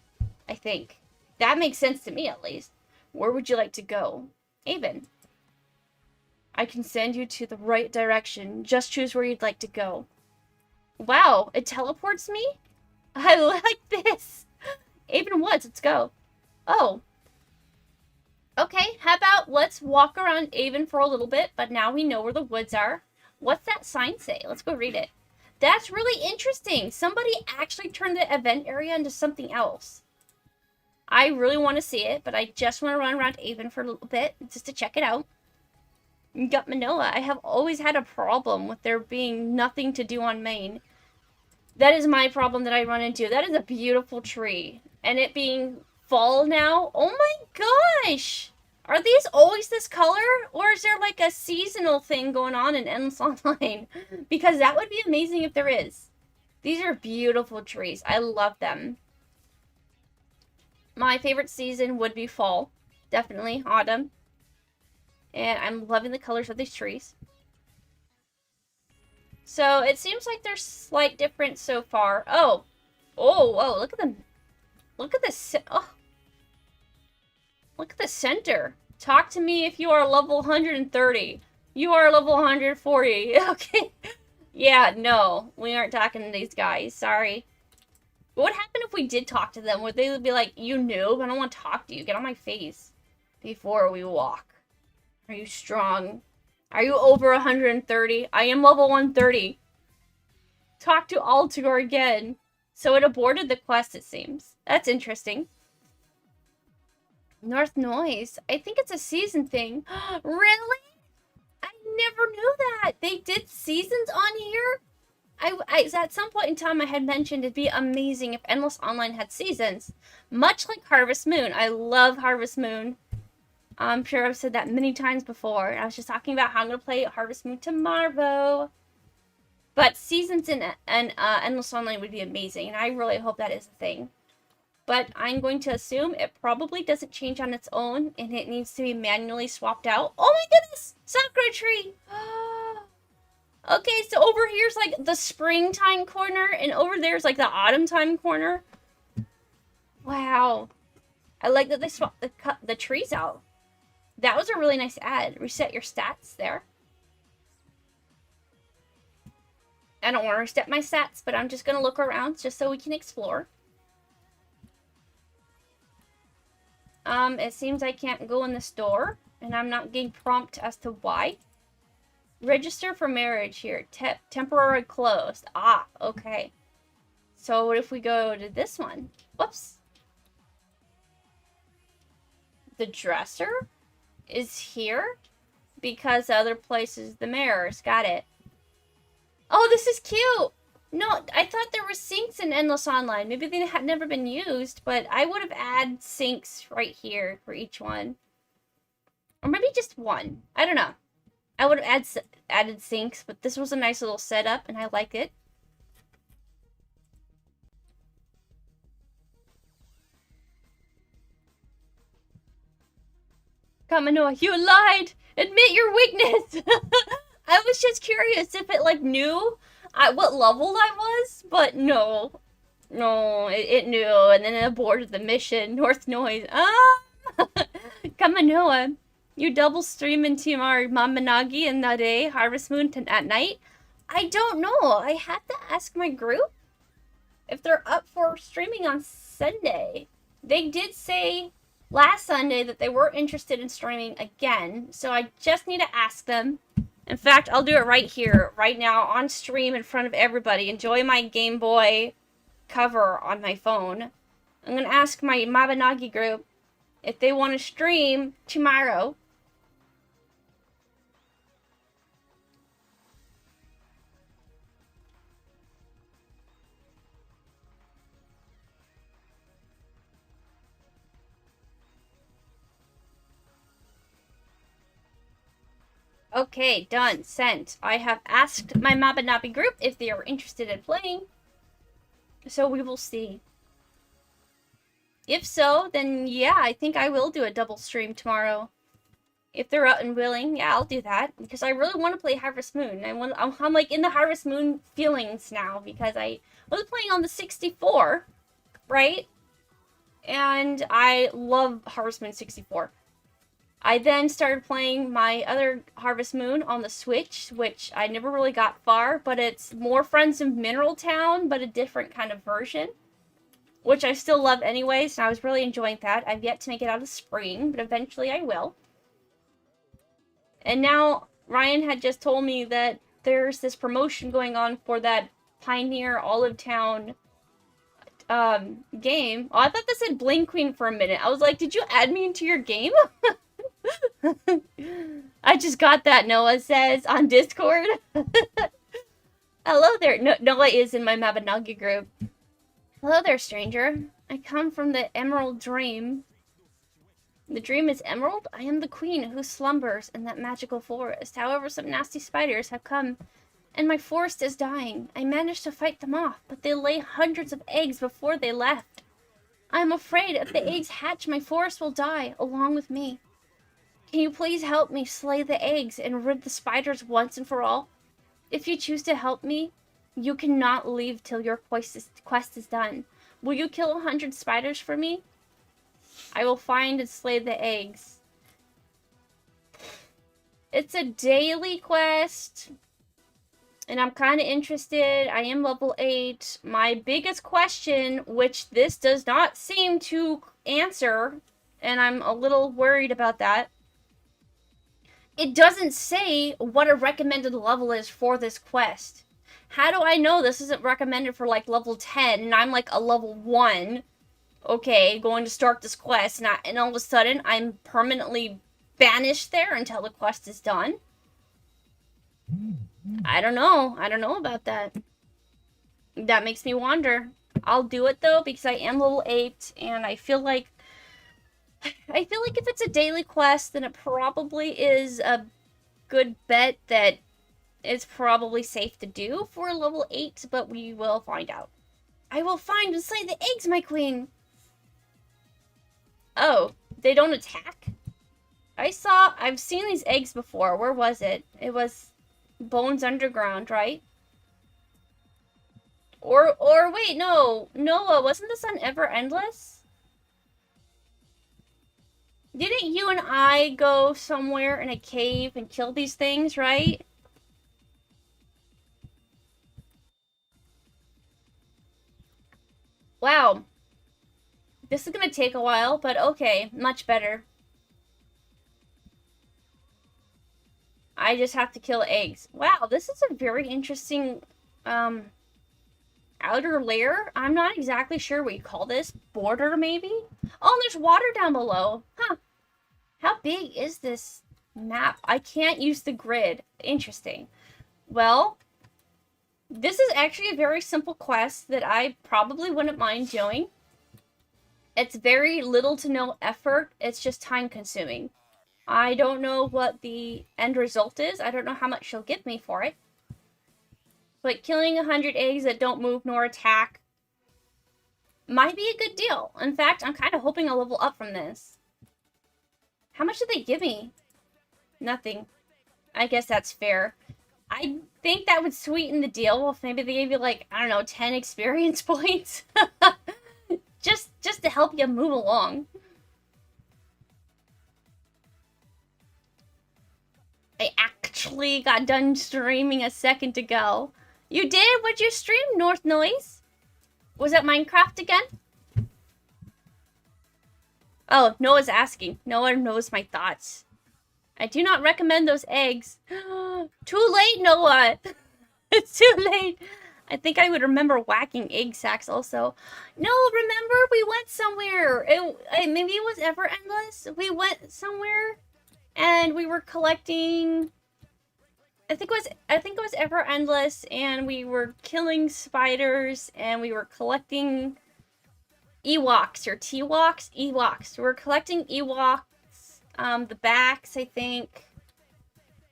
I think. That makes sense to me, at least. Where would you like to go? Avon. I can send you to the right direction. Just choose where you'd like to go. Wow, it teleports me? I like this. Avon Woods, let's go. Oh. Okay, how about let's walk around Avon for a little bit, but now we know where the woods are. What's that sign say? Let's go read it. That's really interesting. Somebody actually turned the event area into something else. I really want to see it, but I just want to run around Avon for a little bit just to check it out. You got Manoa. I have always had a problem with there being nothing to do on Maine. That is my problem that I run into. That is a beautiful tree. And it being fall now. Oh my gosh! Are these always this color? Or is there like a seasonal thing going on in Endless Online? Because that would be amazing if there is. These are beautiful trees. I love them. My favorite season would be fall. Definitely autumn. And I'm loving the colors of these trees. So it seems like there's slight difference so far. Oh, look at them. Look at this. Oh. Look at the center. Talk to me if you are level 130. You are level 140. Okay. Yeah, no. We aren't talking to these guys. Sorry. What would happen if we did talk to them? Would they be like, you noob? I don't want to talk to you. Get on my face. Before we walk. Are you strong? Are you over 130? I am level 130. Talk to Altor again. So it aborted the quest, it seems. That's interesting. North Noise. I think it's a season thing. Really? I never knew that. They did seasons on here? At some point in time, I had mentioned it'd be amazing if Endless Online had seasons. Much like Harvest Moon. I love Harvest Moon. I'm sure I've said that many times before. I was just talking about how I'm going to play Harvest Moon tomorrow. But seasons in Endless Online would be amazing, and I really hope that is a thing. But I'm going to assume it probably doesn't change on its own, and it needs to be manually swapped out. Oh my goodness! Sakura tree! Okay, so over here's like the springtime corner, and over there's like the autumn time corner. Wow. I like that they swapped the trees out. That was a really nice ad. Reset your stats there. I don't want to reset my stats, but I'm just going to look around just so we can explore. It seems I can't go in the store, and I'm not getting prompt as to why. Register for marriage here. Temporary closed. Ah, okay. So what if we go to this one? Whoops. The dresser is here because the other place is the mirrors. Got it. Oh, this is cute. No, I thought there were sinks in Endless Online. Maybe they had never been used, but I would have added sinks right here for each one. Or maybe just one. I don't know. I would have added sinks, but this was a nice little setup, and I like it. Kamanoa, you lied! Admit your weakness! I was just curious if it, like, knew what level I was, but no. No, it knew, and then it aborted the mission. North Noise. Ah! Kamanoa, you double stream into our Mamanagi in the day, Harvest Moon at night? I don't know. I have to ask my group if they're up for streaming on Sunday. They did say last Sunday that they were interested in streaming again, so I just need to ask them. In fact, I'll do it right here, right now, on stream in front of everybody. Enjoy my Game Boy cover on my phone. I'm going to ask my Mabinagi group if they want to stream tomorrow. Okay, done. Sent. I have asked my Mabanabi group if they are interested in playing. So we will see. If so, then yeah, I think I will do a double stream tomorrow. If they're out and willing, yeah, I'll do that. Because I really want to play Harvest Moon. I'm like in the Harvest Moon feelings now. Because I was playing on the 64, right? And I love Harvest Moon 64. I then started playing my other Harvest Moon on the Switch, which I never really got far, but it's more Friends of Mineral Town, but a different kind of version, which I still love anyways, and I was really enjoying that. I've yet to make it out of Spring, but eventually I will. And now, Ryan had just told me that there's this promotion going on for that Pioneer Olive Town game. Oh, I thought this said Bling Queen for a minute. I was like, did you add me into your game? I just got that, Noah says on Discord. Hello there. Noah is in my Mabinagi group. Hello there, stranger. I come from the Emerald Dream. The dream is emerald? I am the queen who slumbers in that magical forest. However, some nasty spiders have come, and my forest is dying. I managed to fight them off, but they lay hundreds of eggs before they left. I am afraid if the eggs hatch, my forest will die, along with me. Can you please help me slay the eggs and rid the spiders once and for all? If you choose to help me, you cannot leave till your quest is done. Will you kill 100 spiders for me? I will find and slay the eggs. It's a daily quest, and I'm kind of interested. I am level 8. My biggest question, which this does not seem to answer, and I'm a little worried about that, it doesn't say what a recommended level is for this quest. How do I know this isn't recommended for, like, level 10, and I'm, like, a level 1? Okay, going to start this quest, and all of a sudden, I'm permanently banished there until the quest is done? I don't know. I don't know about that. That makes me wonder. I'll do it, though, because I am level 8, and I feel like if it's a daily quest, then it probably is a good bet that it's probably safe to do for level 8, but we will find out. I will find and slay the eggs, my queen! Oh, they don't attack? I've seen these eggs before. Where was it? It was Bones Underground, right? Or wait, no. Noah, wasn't this on Ever Endless? Didn't you and I go somewhere in a cave and kill these things, right? Wow. This is gonna take a while, but okay, much better. I just have to kill eggs. Wow, this is a very interesting, outer layer. I'm not exactly sure what you call this. Border, maybe? Oh, and there's water down below. Huh. How big is this map? I can't use the grid. Interesting. Well, this is actually a very simple quest that I probably wouldn't mind doing. It's very little to no effort. It's just time consuming. I don't know what the end result is. I don't know how much she'll give me for it. But killing 100 eggs that don't move nor attack might be a good deal. In fact, I'm kind of hoping I'll level up from this. How much did they give me? Nothing. I guess that's fair. I think that would sweeten the deal if maybe they gave you, like, I don't know, 10 experience points. just to help you move along. I actually got done streaming a second ago. You did? What'd you stream, North Noise? Was that Minecraft again? Oh, Noah's asking. Noah knows my thoughts. I do not recommend those eggs. Too late, Noah! It's too late. I think I would remember whacking egg sacks also. No, remember? We went somewhere. Maybe it was Ever Endless. We went somewhere and we were collecting... I think it was Ever Endless, and we were killing spiders, and we were collecting Ewoks, or T-Woks? Ewoks. We were collecting Ewoks, the backs, I think,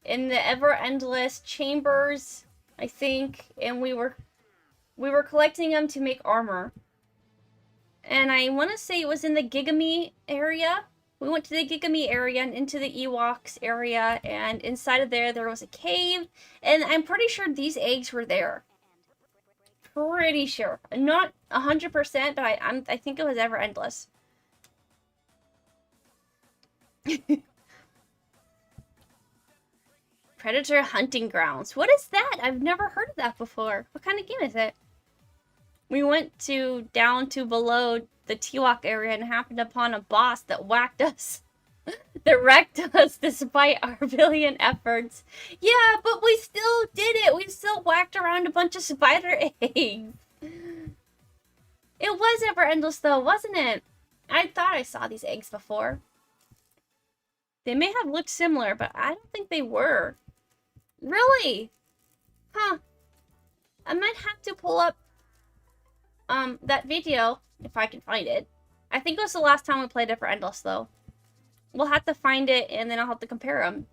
in the Ever Endless chambers, I think, and we were collecting them to make armor. And I want to say it was in the Gigami area. We went to the Gigami area and into the Ewoks area, and inside of there was a cave, and I'm pretty sure these eggs were there. Pretty sure. Not 100%, but I think it was Ever Endless. Predator Hunting Grounds. What is that? I've never heard of that before. What kind of game is it? We went down to below the T-Wok area and happened upon a boss that whacked us. That wrecked us despite our billion efforts. Yeah, but we still did it. We still whacked around a bunch of spider eggs. It was Ever Endless though, wasn't it? I thought I saw these eggs before. They may have looked similar, but I don't think they were. Really? Huh. I might have to pull up that video, if I can find it. I think it was the last time we played Ever Endless, though. We'll have to find it, and then I'll have to compare them.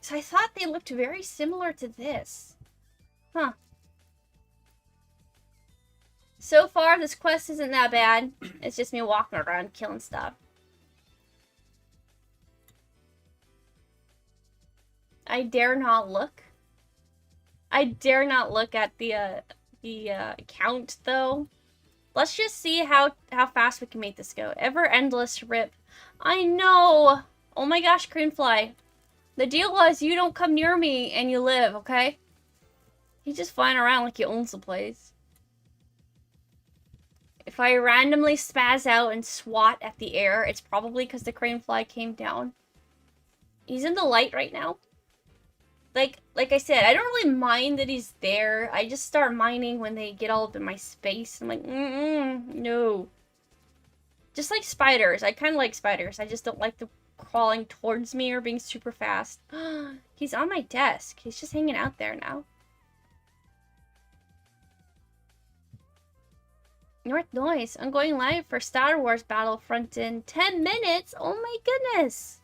So I thought they looked very similar to this. Huh. So far, this quest isn't that bad. It's just me walking around killing stuff. I dare not look. I dare not look at the count, though. Let's just see how fast we can make this go. Ever Endless rip. I know! Oh my gosh, Creamfly. The deal was you don't come near me and you live, okay? He's just flying around like he owns the place. If I randomly spaz out and swat at the air, it's probably because the Creamfly came down. He's in the light right now. Like I said, I don't really mind that he's there. I just start mining when they get all up in my space. I'm like, no. Just like spiders. I kind of like spiders. I just don't like them crawling towards me or being super fast. He's on my desk. He's just hanging out there now. North Noise. I'm going live for Star Wars Battlefront in 10 minutes. Oh my goodness.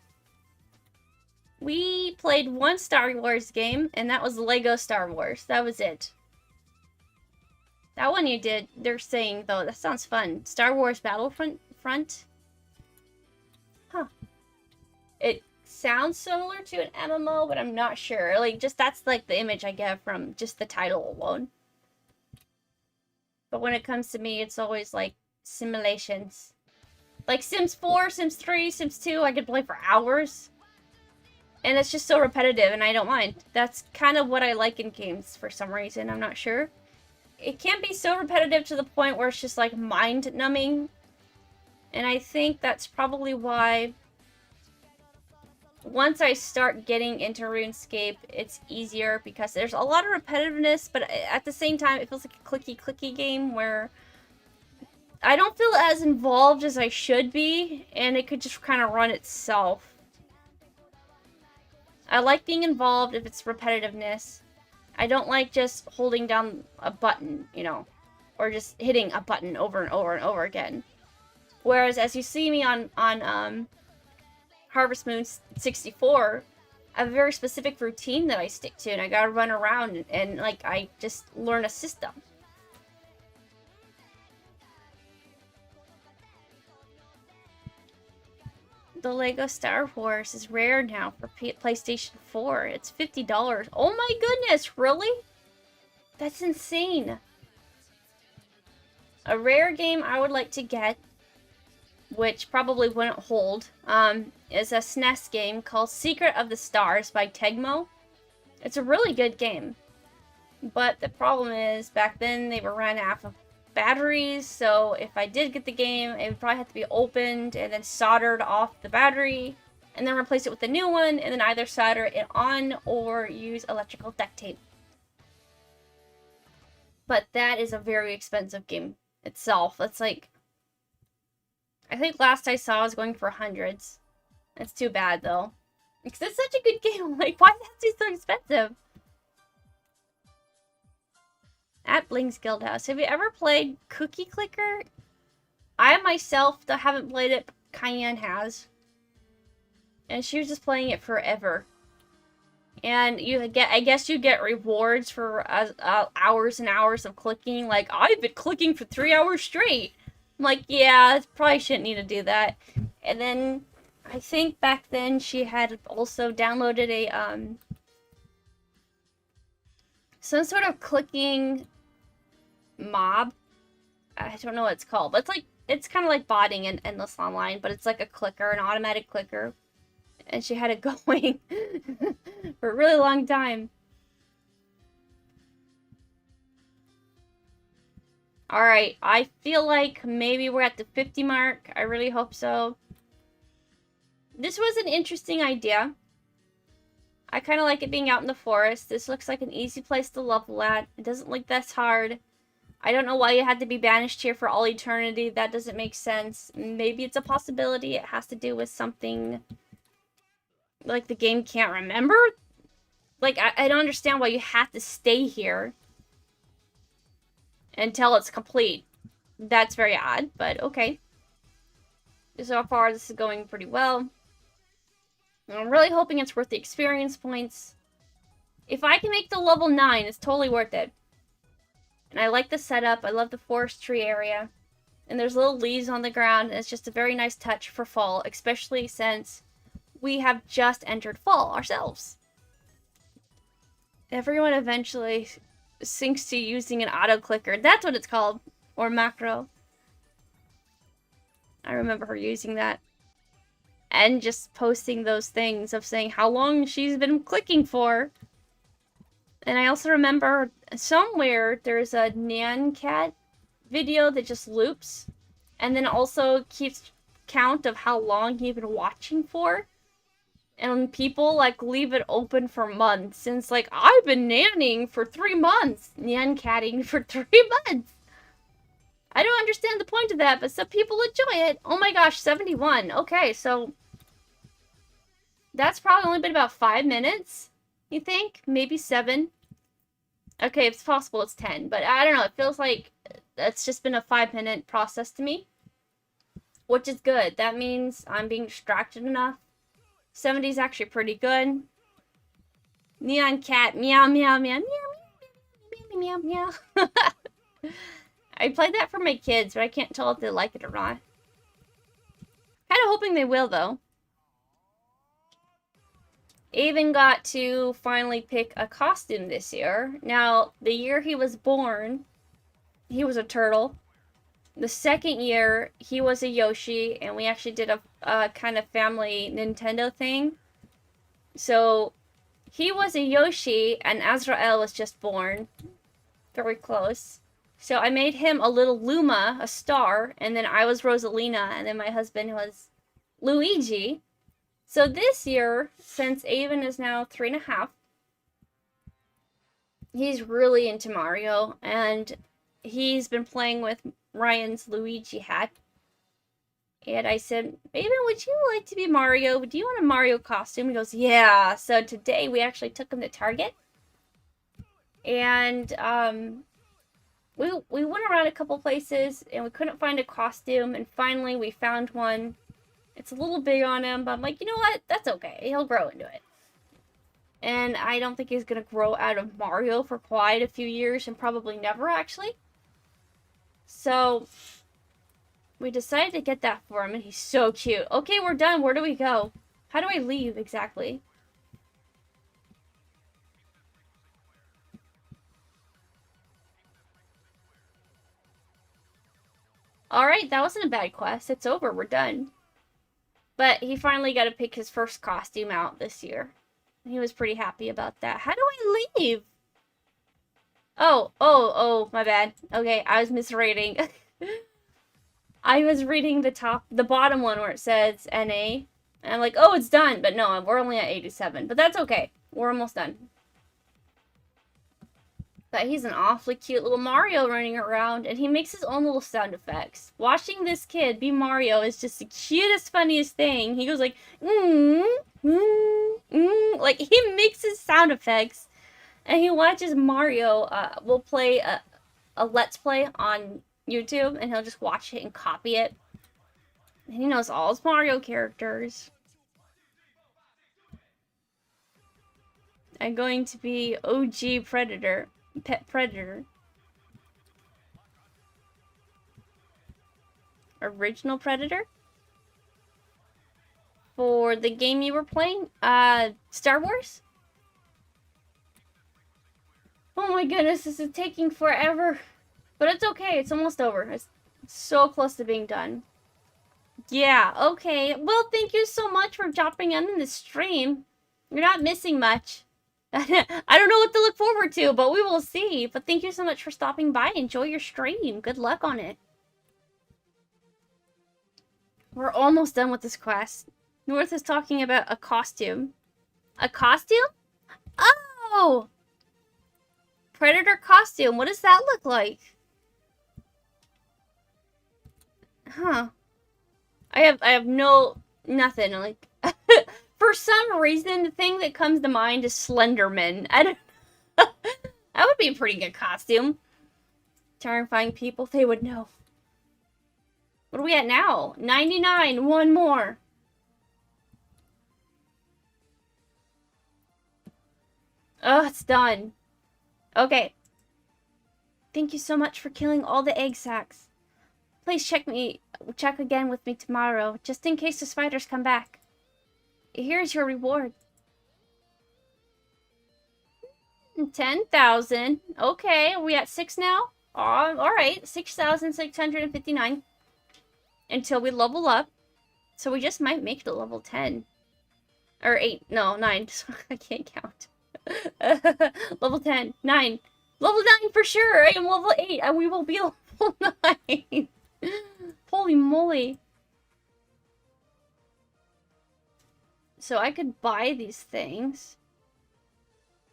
We played one Star Wars game, and that was Lego Star Wars. That was it. That one you did, they're saying, though. That sounds fun. Star Wars Battlefront? Huh. It sounds similar to an MMO, but I'm not sure. Like, just that's, like, the image I get from just the title alone. But when it comes to me, it's always, like, simulations. Like Sims 4, Sims 3, Sims 2, I could play for hours. And it's just so repetitive, and I don't mind. That's kind of what I like in games for some reason, I'm not sure. It can be so repetitive to the point where it's just like mind-numbing. And I think that's probably why once I start getting into RuneScape, it's easier because there's a lot of repetitiveness, but at the same time, it feels like a clicky game where I don't feel as involved as I should be, and it could just kind of run itself. I like being involved if it's repetitiveness. I don't like just holding down a button, you know, or just hitting a button over and over and over again. Whereas as you see me on Harvest Moon 64, I have a very specific routine that I stick to, and I gotta run around and like, I just learn a system. The Lego Star Wars is rare now for PlayStation 4. It's $50. Oh my goodness, really? That's insane. A rare game I would like to get, which probably wouldn't hold, is a SNES game called Secret of the Stars by Tegmo. It's a really good game. But the problem is, back then they were ran out of batteries, so if I did get the game, it would probably have to be opened and then soldered off the battery, and then replace it with a new one, and then either solder it on or use electrical duct tape. But that is a very expensive game itself. It's like, I think last I saw was going for hundreds. It's too bad though, because it's such a good game. Like, why does it have to be so expensive? At Blings Guildhouse, have you ever played Cookie Clicker? I myself haven't played it, but Cayenne has. And she was just playing it forever. And I guess you get rewards for hours and hours of clicking. Like, I've been clicking for 3 hours straight. I'm like, yeah, I probably shouldn't need to do that. And then, I think back then she had also downloaded a, some sort of clicking mob. I don't know what it's called, but it's kind of like botting in Endless Online, but it's like a clicker, an automatic clicker. And she had it going for a really long time. Alright, I feel like maybe we're at the 50 mark. I really hope so. This was an interesting idea. I kind of like it being out in the forest. This looks like an easy place to level at. It doesn't look that hard. I don't know why you had to be banished here for all eternity. That doesn't make sense. Maybe it's a possibility. It has to do with something like the game can't remember. Like, I don't understand why you have to stay here until it's complete. That's very odd, but okay. So far, this is going pretty well. I'm really hoping it's worth the experience points. If I can make the level 9, it's totally worth it. And I like the setup. I love the forestry area. And there's little leaves on the ground. And it's just a very nice touch for fall, especially since we have just entered fall ourselves. Everyone eventually sinks to using an auto clicker. That's what it's called. Or macro. I remember her using that. And just posting those things of saying how long she's been clicking for. And I also remember somewhere there's a Nyan Cat video that just loops. And then also keeps count of how long you've been watching for. And people, like, leave it open for months. And it's like, I've been nannying for 3 months. Nyan catting for 3 months. I don't understand the point of that, but some people enjoy it. Oh my gosh, 71. Okay, so that's probably only been about 5 minutes, you think? Maybe 7. Okay, if it's possible, it's 10. But I don't know, it feels like it's just been a 5-minute process to me. Which is good. That means I'm being distracted enough. 70 is actually pretty good. Neon cat, meow, meow, meow, meow, meow, meow, meow, meow. I played that for my kids, but I can't tell if they like it or not. Kind of hoping they will, though. Avon got to finally pick a costume this year. Now, the year he was born, he was a turtle. the second year, he was a Yoshi, and we actually did a kind of family Nintendo thing. So, he was a Yoshi, and Azrael was just born. Very close. So I made him a little Luma, a star, and then I was Rosalina, and then my husband was Luigi. So this year, since Avon is now 3.5, he's really into Mario, and he's been playing with Ryan's Luigi hat. And I said, Avon, would you like to be Mario? Do you want a Mario costume? He goes, yeah. So today we actually took him to Target. And we went around a couple places and we couldn't find a costume, and finally we found one. It's a little big on him, but I'm like, you know what? That's okay. He'll grow into it. And I don't think he's gonna grow out of Mario for quite a few years, and probably never actually. So we decided to get that for him, and he's so cute. Okay, we're done. Where do we go? How do I leave exactly? Alright, that wasn't a bad quest. It's over. We're done. But he finally got to pick his first costume out this year. He was pretty happy about that. How do I leave? Oh, my bad. Okay, I was misreading. I was reading the bottom one where it says NA. And I'm like, oh, it's done. But no, we're only at 87. But that's okay. We're almost done. But he's an awfully cute little Mario running around, and he makes his own little sound effects. Watching this kid be Mario is just the cutest, funniest thing. He goes like, like he makes his sound effects, and he watches Mario. We'll play a Let's Play on YouTube, and he'll just watch it and copy it. And he knows all his Mario characters. I'm going to be OG Predator. Pet Predator. Original Predator? For the game you were playing? Star Wars? Oh my goodness, this is taking forever. But it's okay, it's almost over. It's so close to being done. Yeah, okay. Well, thank you so much for dropping in the stream. You're not missing much. I don't know what to look forward to, but we will see. But thank you so much for stopping by. Enjoy your stream. Good luck on it. We're almost done with this quest. North is talking about a costume. A costume? Oh! Predator costume. What does that look like? Huh. I have nothing. Like... For some reason, the thing that comes to mind is Slenderman. I don't... That would be a pretty good costume. Terrifying people, they would know. What are we at now? 99, one more. Oh, it's done. Okay. Thank you so much for killing all the egg sacs. Please check again with me tomorrow, just in case the spiders come back. Here's your reward. 10,000. Okay, are we at 6 now? Alright, 6,659. Until we level up. So we just might make it to level 10. Or 8. No, 9. I can't count. Level 10. 9. Level 9 for sure. I am level 8. And we will be level 9. Holy moly. So I could buy these things.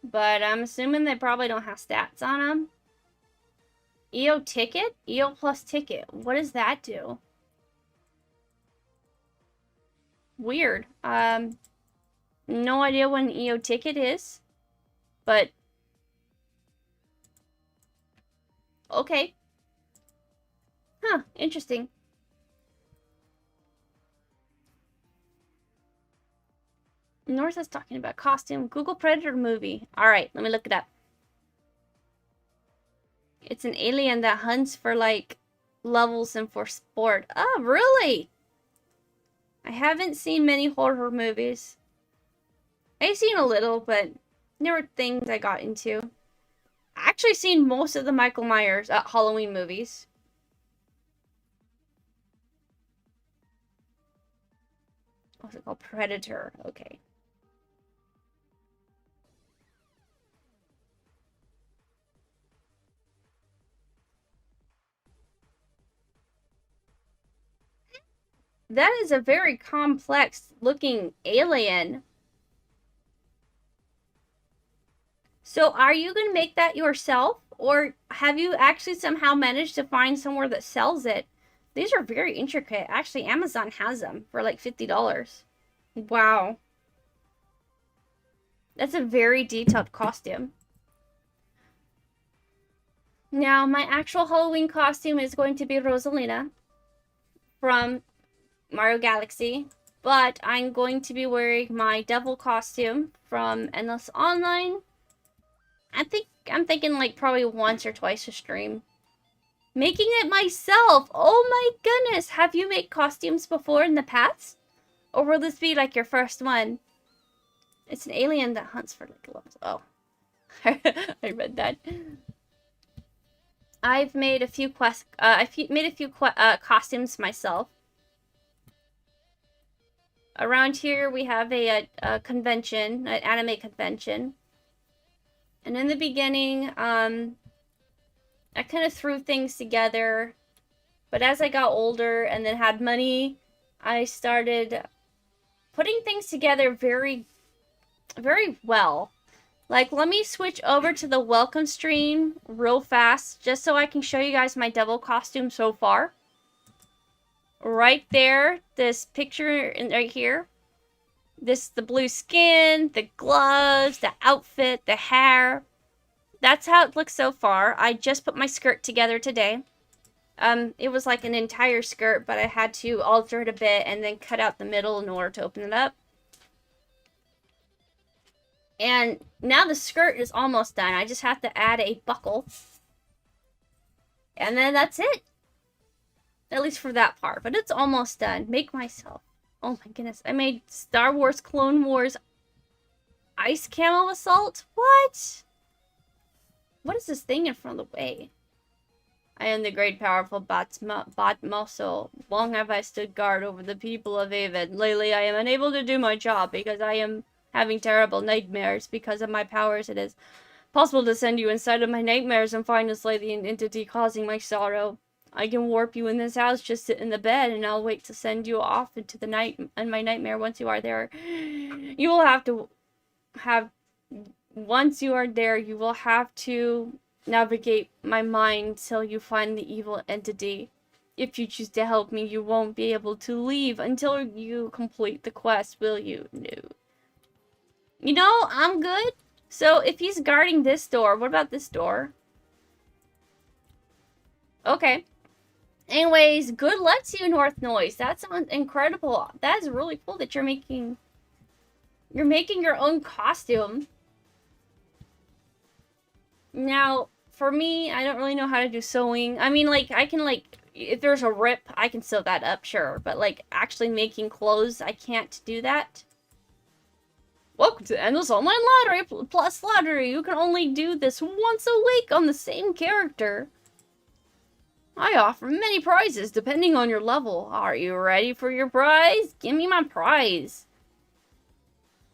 But I'm assuming they probably don't have stats on them. EO ticket? EO plus ticket. What does that do? Weird. No idea what an EO ticket is. But... okay. Huh, interesting. North is talking about costume. Google Predator movie. Alright, let me look it up. It's an alien that hunts for, like, levels and for sport. Oh, really? I haven't seen many horror movies. I've seen a little, but there were things I got into. I actually seen most of the Michael Myers Halloween movies. What's it called? Predator. Okay. That is a very complex looking alien. So are you going to make that yourself? Or have you actually somehow managed to find somewhere that sells it? These are very intricate. Actually, Amazon has them for like $50. Wow. That's a very detailed costume. Now, my actual Halloween costume is going to be Rosalina from Mario Galaxy. But I'm going to be wearing my devil costume from Endless Online. I'm thinking like probably once or twice a stream. Making it myself. Oh my goodness. Have you made costumes before in the past? Or will this be like your first one? It's an alien that hunts for like levels. Oh. I read that. I've made a few costumes myself. Around here we have a convention, an anime convention. And in the beginning, I kind of threw things together. But as I got older and then had money, I started putting things together very, very well. Like, let me switch over to the welcome stream real fast, just so I can show you guys my devil costume so far. Right there, this picture right here. This, the blue skin, the gloves, the outfit, the hair. That's how it looks so far. I just put my skirt together today. It was like an entire skirt, but I had to alter it a bit and then cut out the middle in order to open it up. And now the skirt is almost done. I just have to add a buckle. And then that's it. At least for that part. But it's almost done. Make myself. Oh my goodness. I made Star Wars Clone Wars Ice Camel Assault? What? What is this thing in front of the way? I am the great powerful Batmoso. Long have I stood guard over the people of Avid. Lately I am unable to do my job because I am having terrible nightmares. Because of my powers, it is possible to send you inside of my nightmares and find and slay the entity causing my sorrow. I can warp you in this house, just sit in the bed, and I'll wait to send you off into the night and my nightmare once you are there. You will have to once you are there, you will have to navigate my mind till you find the evil entity. If you choose to help me, you won't be able to leave until you complete the quest, will you? No. You know, I'm good. So, if he's guarding this door, what about this door? Okay. Anyways, good luck to you, North Noise. That sounds incredible. That is really cool that you're making your own costume. Now, for me, I don't really know how to do sewing. I mean, like, I can, like, if there's a rip, I can sew that up, sure. But, like, actually making clothes, I can't do that. Welcome to Endless Online Lottery Plus Lottery. You can only do this once a week on the same character. I offer many prizes depending on your level. Are you ready for your prize? Give me my prize.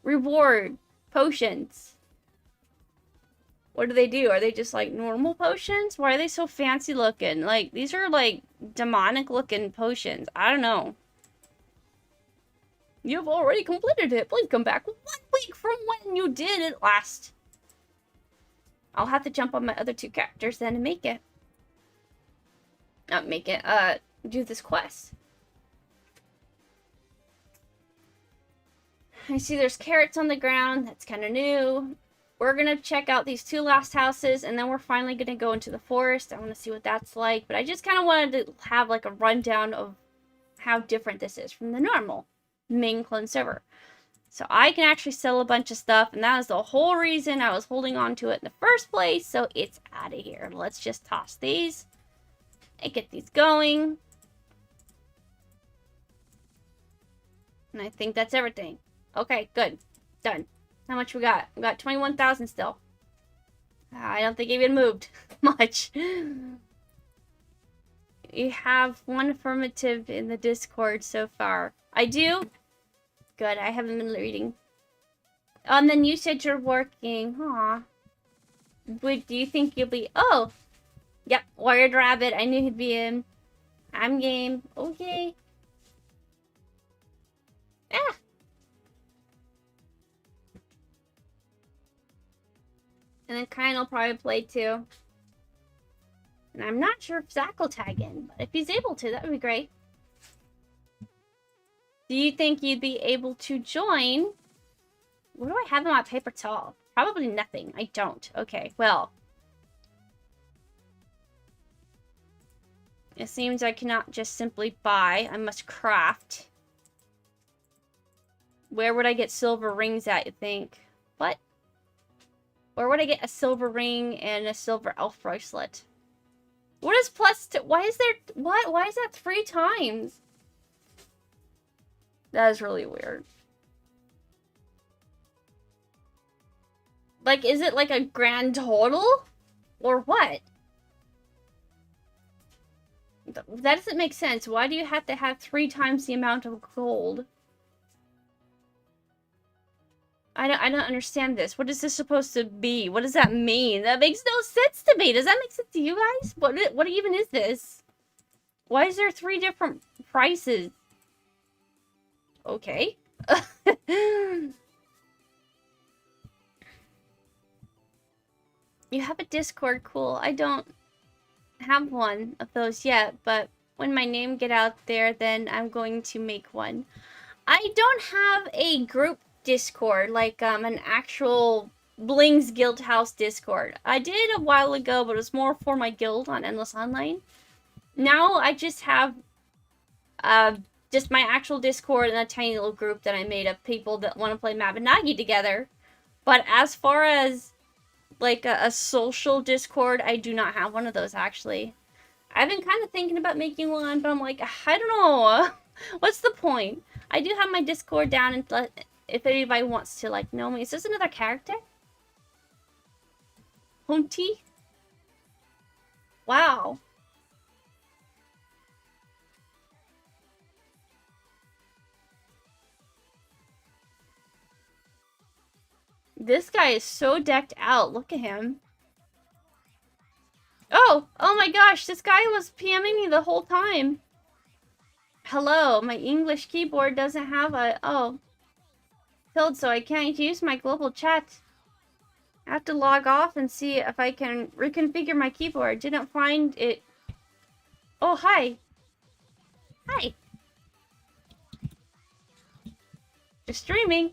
Reward. Potions. What do they do? Are they just like normal potions? Why are they so fancy looking? Like, these are like demonic looking potions. I don't know. You've already completed it. Please come back 1 week from when you did it last. I'll have to jump on my other 2 characters then to make it. Not make it, do this quest. I see there's carrots on the ground. That's kind of new. We're going to check out these 2 last houses, and then we're finally going to go into the forest. I want to see what that's like. But I just kind of wanted to have, like, a rundown of how different this is from the normal main clone server. So I can actually sell a bunch of stuff, and that is the whole reason I was holding on to it in the first place. So it's out of here. Let's just toss these and get these going. And I think that's everything. Okay, good. Done. How much we got? We got 21,000 still. I don't think it even moved much. You have 1 affirmative in the Discord so far. I do. Good, I haven't been reading. And then you said you're working. Aw. Do you think you'll be... Oh! Yep, Wired Rabbit. I knew he'd be in. I'm game. Okay. Ah! And then Kyan will probably play too. And I'm not sure if Zach will tag in, but if he's able to, that would be great. Do you think you'd be able to join? What do I have in my paper towel? Probably nothing. I don't. Okay, well. It seems I cannot just simply buy. I must craft. Where would I get silver rings at, you think? What? Where would I get a silver ring and a silver elf bracelet? What is plus two? Why is there... What? Why is that 3 times? That is really weird. Like, is it like a grand total? Or what? That doesn't make sense. Why do you have to have 3 times the amount of gold? I don't understand this. What is this supposed to be? What does that mean? That makes no sense to me. Does that make sense to you guys? What even is this? Why is there 3 different prices? Okay. You have a Discord, cool. I don't have one of those yet, but when my name get out there, then I'm going to make one. I don't have a group Discord, like an actual Blings Guild House Discord. I did a while ago, but it was more for my guild on Endless Online. Now I just have just my actual Discord and a tiny little group that I made of people that want to play Mabinagi together. But as far as like a social Discord, I do not have one of those actually. I've been kind of thinking about making one, but I'm like, I don't know. What's the point? I do have my Discord down, and if anybody wants to like know me. Is this another character? Hunty? Wow. This guy is so decked out. Look at him. Oh my gosh, this guy was PMing me the whole time. Hello, my English keyboard doesn't have a... Filled, so I can't use my global chat. I have to log off and see if I can reconfigure my keyboard. Didn't find it. Oh, hi. Hi. You're streaming.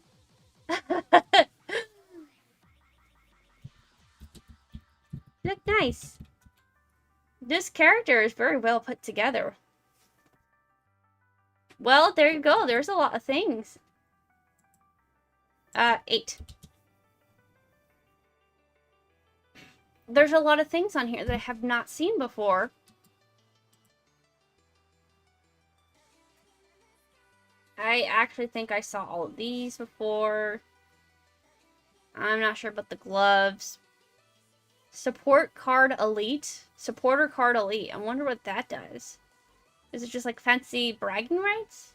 Look nice. This character is very well put together. Well, there you go. There's a lot of things. 8. There's a lot of things on here that I have not seen before. I actually think I saw all of these before. I'm not sure about the gloves. Support card elite. Supporter card elite. I wonder what that does. Is it just like fancy bragging rights?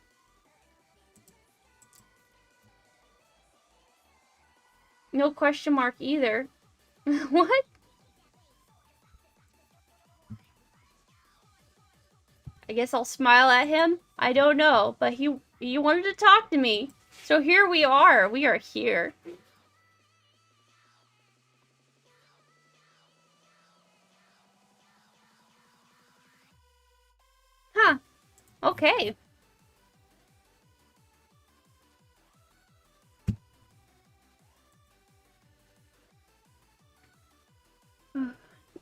No question mark either. What? I guess I'll smile at him. I don't know, but he wanted to talk to me. So here we are. We are here. Huh. Okay.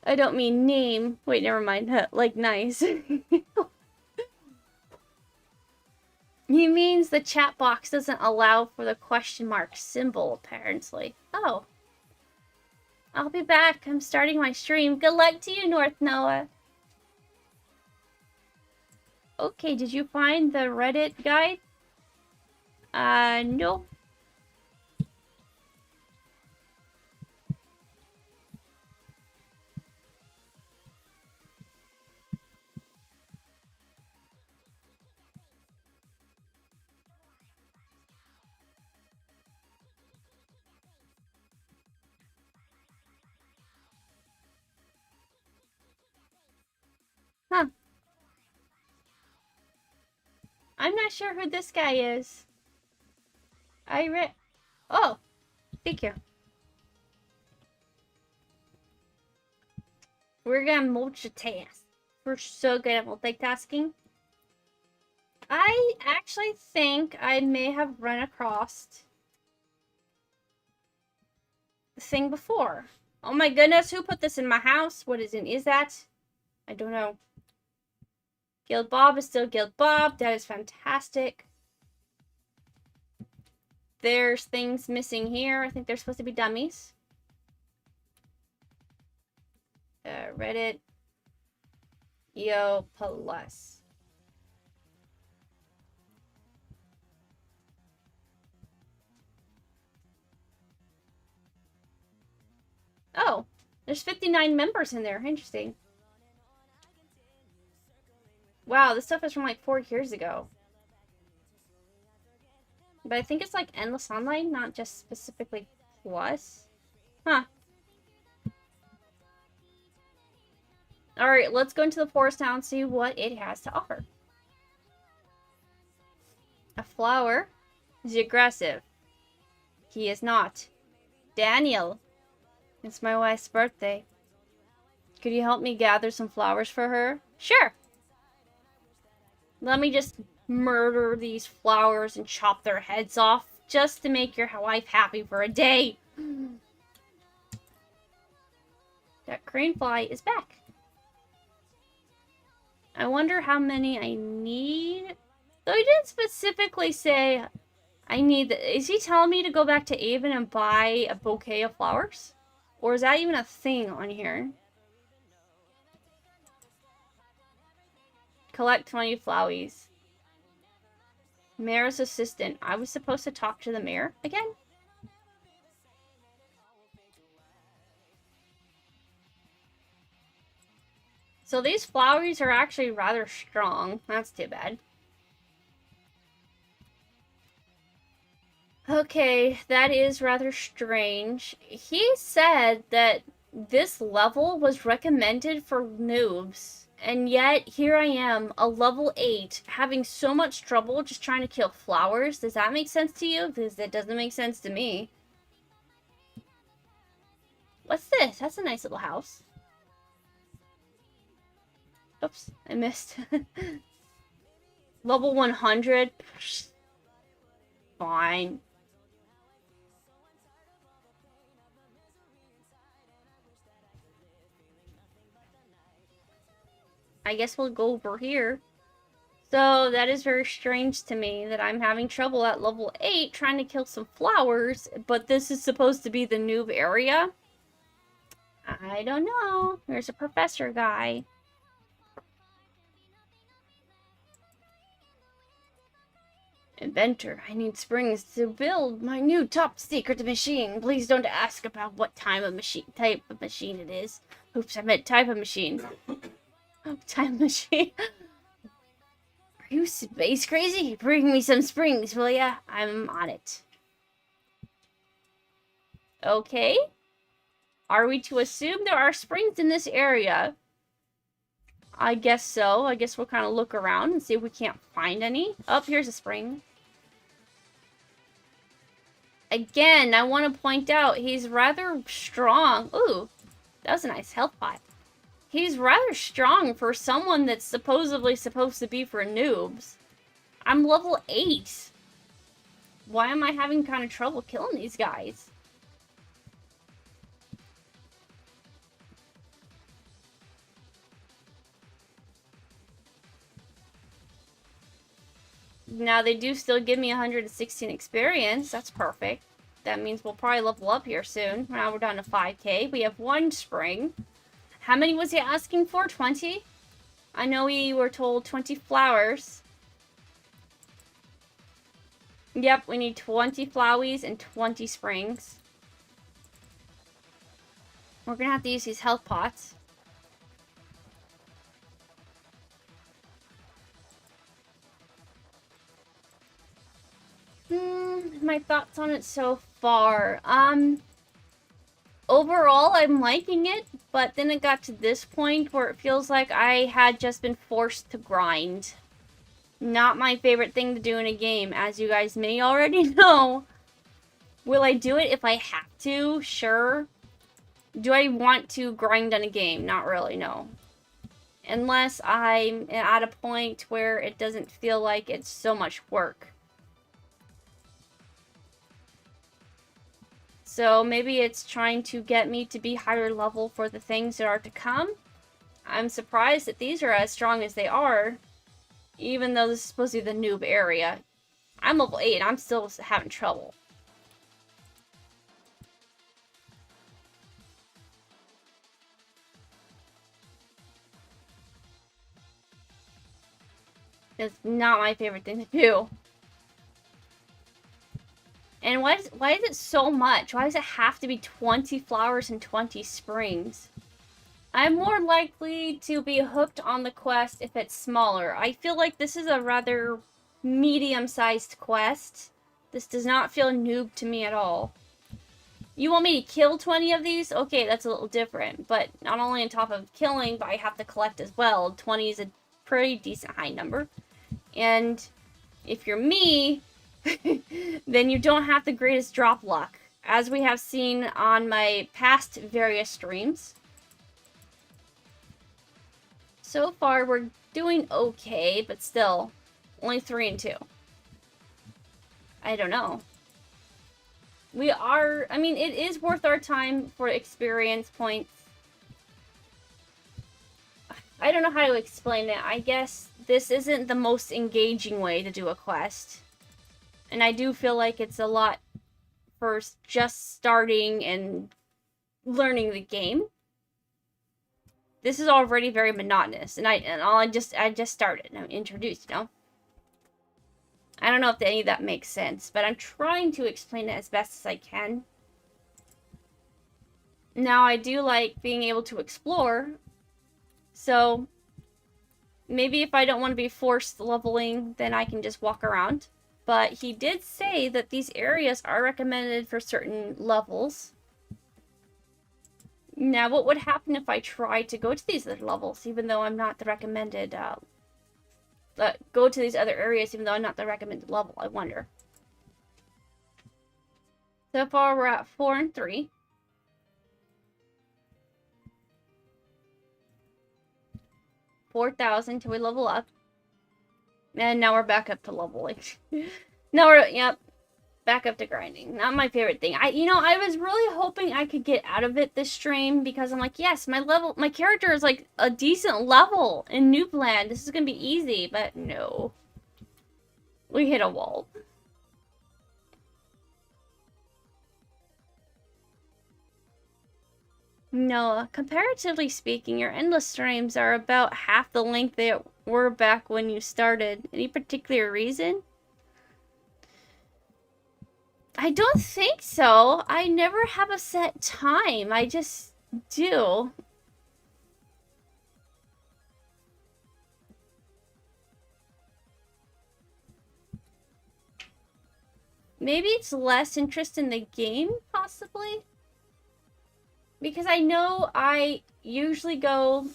I don't mean name. Wait, never mind. Like nice. He means the chat box doesn't allow for the question mark symbol, apparently. Oh. I'll be back. I'm starting my stream. Good luck to you, North Noah. Okay, did you find the Reddit guide? No. I'm not sure who this guy is. Oh, thank you. We're gonna multitask. We're so good at multitasking. I actually think I may have run across the thing before. Oh my goodness, who put this in my house? What is it? Is that? I don't know. Guild Bob is still Guild Bob. That is fantastic. There's things missing here. I think they're supposed to be dummies. Reddit. Yo, plus. Oh, there's 59 members in there. Interesting. Wow, this stuff is from like 4 years ago. But I think it's like endless online, not just specifically plus. Huh. Alright, let's go into the forest now and see what it has to offer. A flower? Is he aggressive? He is not. Daniel. It's my wife's birthday. Could you help me gather some flowers for her? Sure. Let me just murder these flowers and chop their heads off just to make your wife happy for a day. That crane fly is back. I wonder how many I need. Though he didn't specifically say I need. Is he telling me to go back to Avon and buy a bouquet of flowers? Or is that even a thing on here? Collect 20 flowies. Mayor's assistant. I was supposed to talk to the mayor again? So these floweries are actually rather strong. That's too bad. Okay, that is rather strange. He said that this level was recommended for noobs. And yet, here I am, a level 8, having so much trouble just trying to kill flowers. Does that make sense to you? Because it doesn't make sense to me. What's this? That's a nice little house. Oops, I missed. Level 100? Fine. I guess we'll go over here. So that is very strange to me that I'm having trouble at level 8 trying to kill some flowers, but this is supposed to be the noob area? I don't know. There's a professor guy. Inventor, I need springs to build my new top secret machine. Please don't ask about what type of machine it is. Oops, I meant type of machine. Time machine. Are you space crazy? Bring me some springs, will ya? I'm on it. Okay. Are we to assume there are springs in this area? I guess so. I guess we'll kind of look around and see if we can't find any. Oh, here's a spring. Again, I want to point out he's rather strong. Ooh, that was a nice health pot. He's rather strong for someone that's supposedly supposed to be for noobs. I'm level 8. Why am I having kind of trouble killing these guys? Now, they do still give me 116 experience. That's perfect. That means we'll probably level up here soon. Now we're down to 5k. We have 1 spring. How many was he asking for? 20? I know we were told 20 flowers. Yep, we need 20 flowies and 20 springs. We're gonna have to use these health pots. My thoughts on it so far. Overall, I'm liking it, but then it got to this point where it feels like I had just been forced to grind. Not my favorite thing to do in a game, as you guys may already know. Will I do it if I have to? Sure. Do I want to grind on a game? Not really, no. Unless I'm at a point where it doesn't feel like it's so much work. So maybe it's trying to get me to be higher level for the things that are to come. I'm surprised that these are as strong as they are, even though this is supposed to be the noob area. I'm level 8 and I'm still having trouble. It's not my favorite thing to do. And why is it so much? Why does it have to be 20 flowers and 20 springs? I'm more likely to be hooked on the quest if it's smaller. I feel like this is a rather medium-sized quest. This does not feel noob to me at all. You want me to kill 20 of these? Okay, that's a little different. But not only on top of killing, but I have to collect as well. 20 is a pretty decent high number. And if you're me, then you don't have the greatest drop luck, as we have seen on my past various streams. So far, we're doing okay, but still, only 3 and 2. I don't know. We are, I mean, it is worth our time for experience points. I don't know how to explain it. I guess this isn't the most engaging way to do a quest. And I do feel like it's a lot for just starting and learning the game. This is already very monotonous, and I just started and I'm introduced, you know? I don't know if any of that makes sense, but I'm trying to explain it as best as I can. Now, I do like being able to explore, so maybe if I don't want to be forced leveling, then I can just walk around. But he did say that these areas are recommended for certain levels. Now, what would happen if I tried to go to these other levels, even though I'm not the recommended, go to these other areas, even though I'm not the recommended level, I wonder. So far, we're at 4 and 3. $4,000 till we level up. And now we're back up to leveling. Now we're, yep, back up to grinding. Not my favorite thing. I was really hoping I could get out of it this stream, because I'm like, yes, my character is like a decent level in Noobland. This is gonna be easy, but no. We hit a wall. No, comparatively speaking, your endless streams are about half the length they were back when you started. Any particular reason? I don't think so. I never have a set time. I just do. Maybe it's less interest in the game, possibly? Because I know I usually go...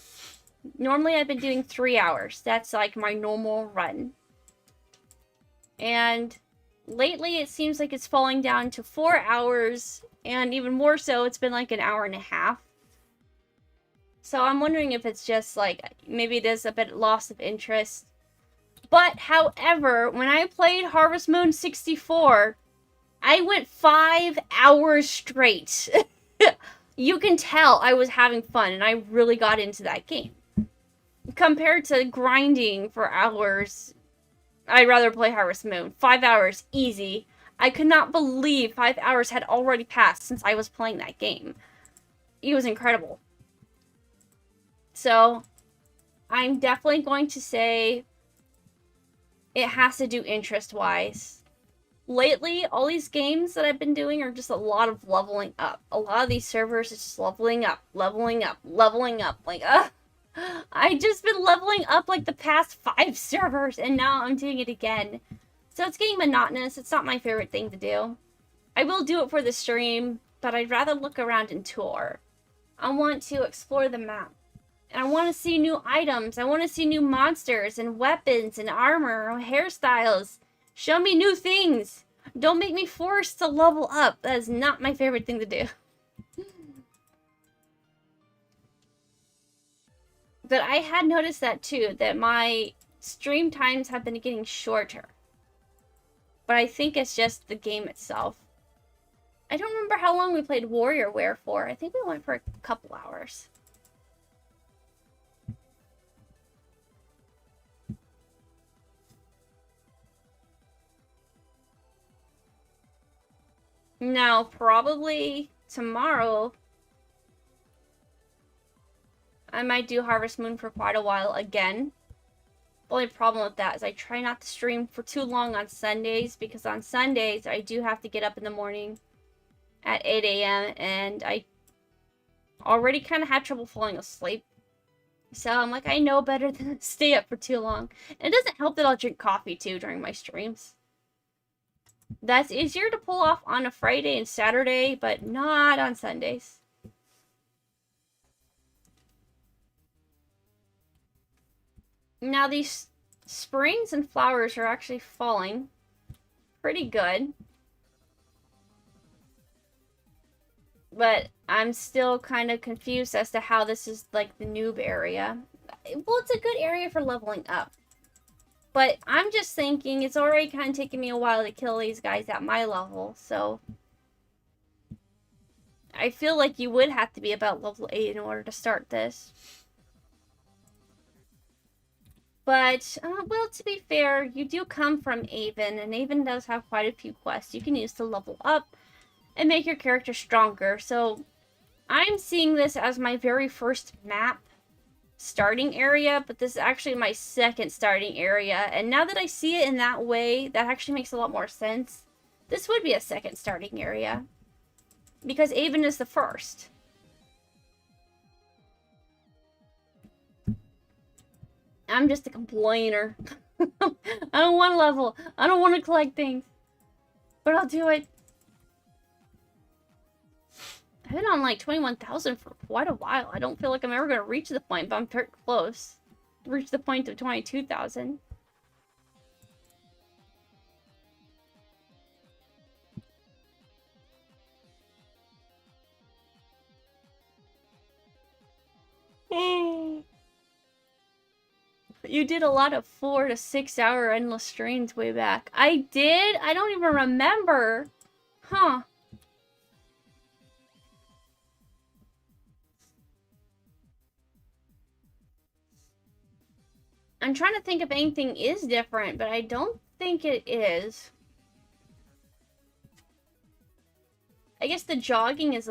Normally I've been doing 3 hours. That's like my normal run. And lately it seems like it's falling down to 4 hours. And even more so, it's been like an hour and a half. So I'm wondering if it's just like, maybe it is a bit loss of interest. But, however, when I played Harvest Moon 64, I went 5 hours straight. You can tell I was having fun, and I really got into that game. Compared to grinding for hours, I'd rather play Harvest Moon. 5 hours, easy. I could not believe 5 hours had already passed since I was playing that game. It was incredible. So, I'm definitely going to say it has to do interest-wise. Lately, all these games that I've been doing are just a lot of leveling up. A lot of these servers is just leveling up, leveling up, leveling up. Like, I've just been leveling up like the past 5 servers, and now I'm doing it again. So it's getting monotonous. It's not my favorite thing to do. I will do it for the stream, but I'd rather look around and tour. I want to explore the map And I want to see new items. I want to see new monsters and weapons and armor or hairstyles. Show me new things. Don't make me forced to level up. That is not my favorite thing to do. But I had noticed that too, that my stream times have been getting shorter. But I think it's just the game itself. I don't remember how long we played Warrior Wear for. I think we went for a couple hours. Now, probably tomorrow, I might do Harvest Moon for quite a while again. The only problem with that is I try not to stream for too long on Sundays, because on Sundays I do have to get up in the morning at 8 a.m. and I already kind of had trouble falling asleep. So I'm like, I know better than to stay up for too long. And it doesn't help that I'll drink coffee too during my streams. That's easier to pull off on a Friday and Saturday, but not on Sundays. Now these springs and flowers are actually falling pretty good. But I'm still kind of confused as to how this is like the noob area. Well, it's a good area for leveling up. But I'm just thinking it's already kind of taking me a while to kill these guys at my level, so I feel like you would have to be about level 8 in order to start this. But, well, to be fair, you do come from Avon, and Avon does have quite a few quests you can use to level up and make your character stronger. So I'm seeing this as my very first map starting area, but this is actually my second starting area. And now that I see it in that way, that actually makes a lot more sense. This would be a second starting area, because Avon is the first. I'm just a complainer. I don't want to level. I don't want to collect things. But I'll do it. I've been on like 21,000 for quite a while. I don't feel like I'm ever going to reach the point, but I'm very close. Reach the point of 22,000. You did a lot of 4 to 6 hour endless streams way back. I did? I don't even remember. Huh. I'm trying to think if anything is different, but I don't think it is. I guess the jogging is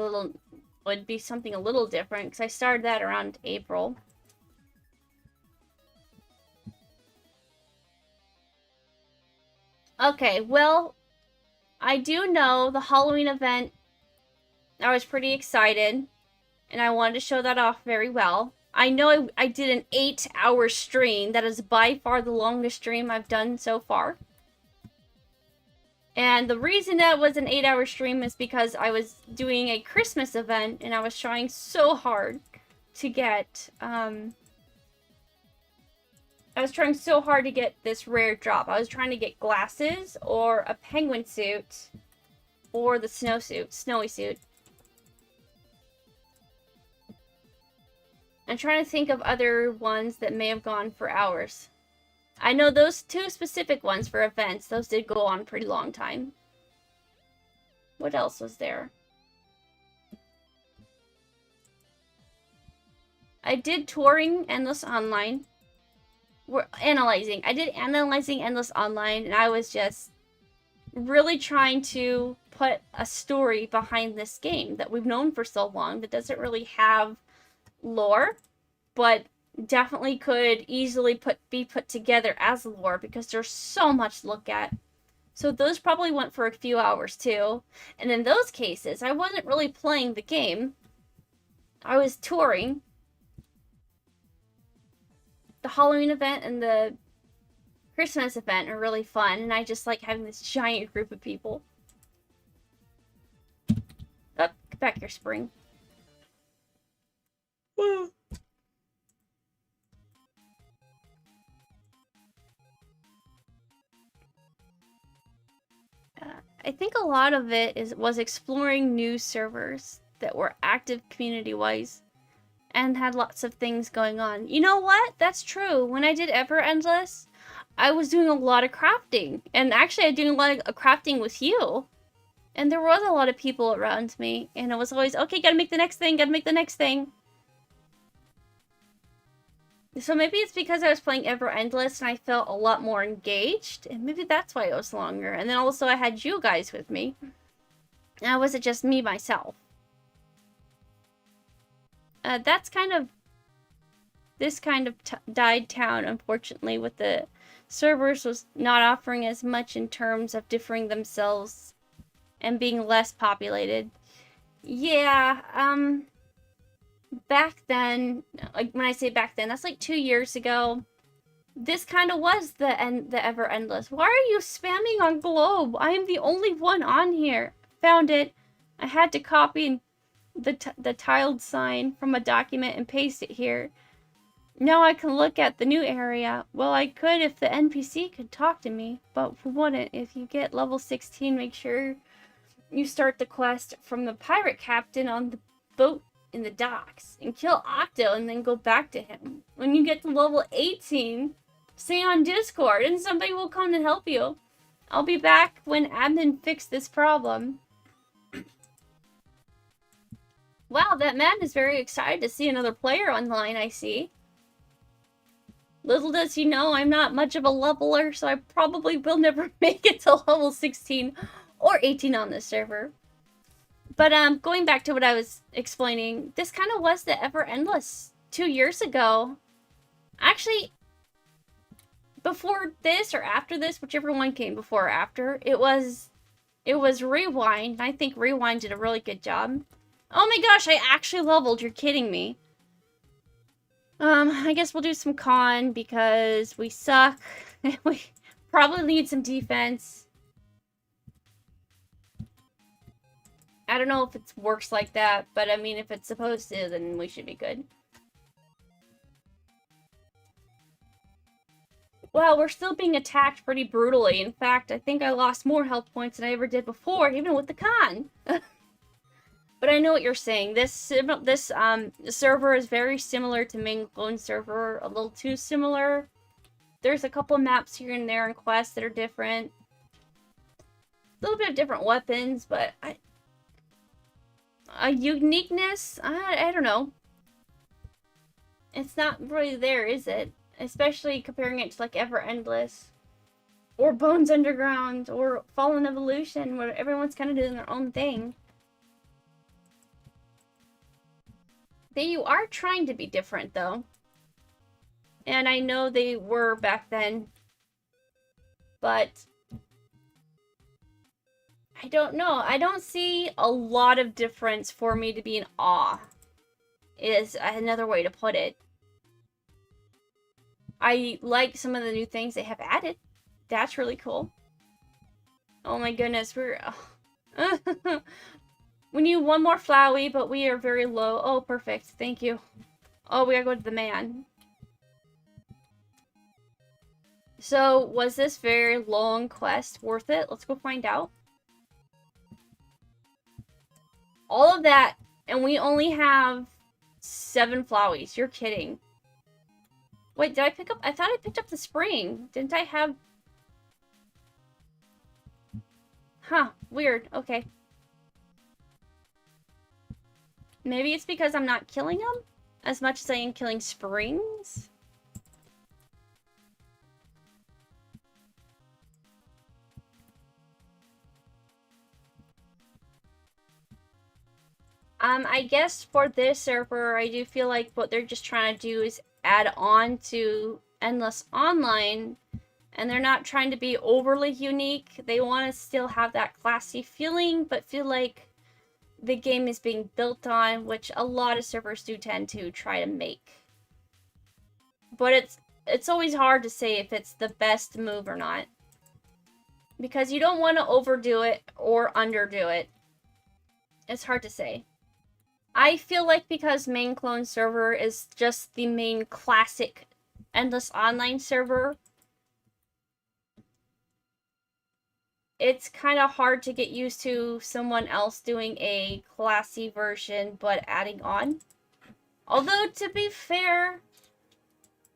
would be something a little different, because I started that around April. Okay, well, I do know the Halloween event, I was pretty excited, and I wanted to show that off very well. I know I did an 8-hour stream. That is by far the longest stream I've done so far. And the reason that was an 8-hour stream is because I was doing a Christmas event, and I was trying so hard to get, this rare drop. I was trying to get glasses, or a penguin suit, or the snowy suit. I'm trying to think of other ones that may have gone for hours. I know those 2 specific ones for events, those did go on a pretty long time. What else was there? I did touring Endless Online. I did analyzing Endless Online, and I was just really trying to put a story behind this game that we've known for so long that doesn't really have lore, but definitely could easily be put together as lore, because there's so much to look at. So those probably went for a few hours too. And in those cases, I wasn't really playing the game. I was touring. The Halloween event and the Christmas event are really fun, and I just like having this giant group of people. Oh, get back here, Spring. I think a lot of it was exploring new servers that were active community-wise and had lots of things going on. You know what? That's true. When I did Ever Endless, I was doing a lot of crafting. And actually, I was doing a lot of crafting with you. And there was a lot of people around me. And it was always, okay, gotta make the next thing, gotta make the next thing. So maybe it's because I was playing Ever Endless and I felt a lot more engaged. And maybe that's why it was longer. And then also I had you guys with me. And I wasn't just me, myself. That's kind of... This kind of died down, unfortunately, with the servers was not offering as much in terms of differing themselves and being less populated. Yeah, back then, like when I say back then, that's like 2 years ago. This kind of was the Ever Endless. Why are you spamming on Globe? I am the only one on here. Found it. I had to copy the tiled sign from a document and paste it here. Now I can look at the new area. Well, I could if the NPC could talk to me, but who wouldn't? If you get level 16, make sure you start the quest from the pirate captain on the boat in the docks and kill Octo and then go back to him. When you get to level 18, stay on Discord and somebody will come to help you. I'll be back when admin fixed this problem. Wow, that man is very excited to see another player online, I see. Little does he know, I'm not much of a leveler, so I probably will never make it to level 16 or 18 on this server. But going back to what I was explaining, this kind of was the Ever Endless 2 years ago. Actually, before this or after this, whichever one came before or after, it was Rewind. I think Rewind did a really good job. Oh my gosh, I actually leveled. You're kidding me. I guess we'll do some con because we suck. We probably need some defense. I don't know if it works like that, but I mean, if it's supposed to, then we should be good. Well, we're still being attacked pretty brutally. In fact, I think I lost more health points than I ever did before, even with the con. But I know what you're saying. This server is very similar to main clone server, a little too similar. There's a couple maps here and there and quests that are different. A little bit of different weapons, but a uniqueness, I don't know. It's not really there, is it? Especially comparing it to like Ever Endless or Bones Underground or Fallen Evolution, where everyone's kind of doing their own thing. They are trying to be different, though. And I know they were back then. But I don't know. I don't see a lot of difference for me to be in awe, is another way to put it. I like some of the new things they have added. That's really cool. Oh my goodness, we're... We need one more Flowey, but we are very low. Oh, perfect. Thank you. Oh, we gotta go to the man. So, was this very long quest worth it? Let's go find out. All of that, and we only have 7 Flowies. You're kidding. Wait, did I pick up? I thought I picked up the spring. Didn't I have... Huh, weird. Okay. Maybe it's because I'm not killing them as much as I am killing springs. I guess for this server, I do feel like what they're just trying to do is add on to Endless Online, and they're not trying to be overly unique. They want to still have that classy feeling, but feel like the game is being built on, which a lot of servers do tend to try to make. But it's always hard to say if it's the best move or not, because you don't want to overdo it or underdo it. It's hard to say. I feel like because main clone server is just the main classic Endless Online server, it's kind of hard to get used to someone else doing a classy version but adding on. Although, to be fair,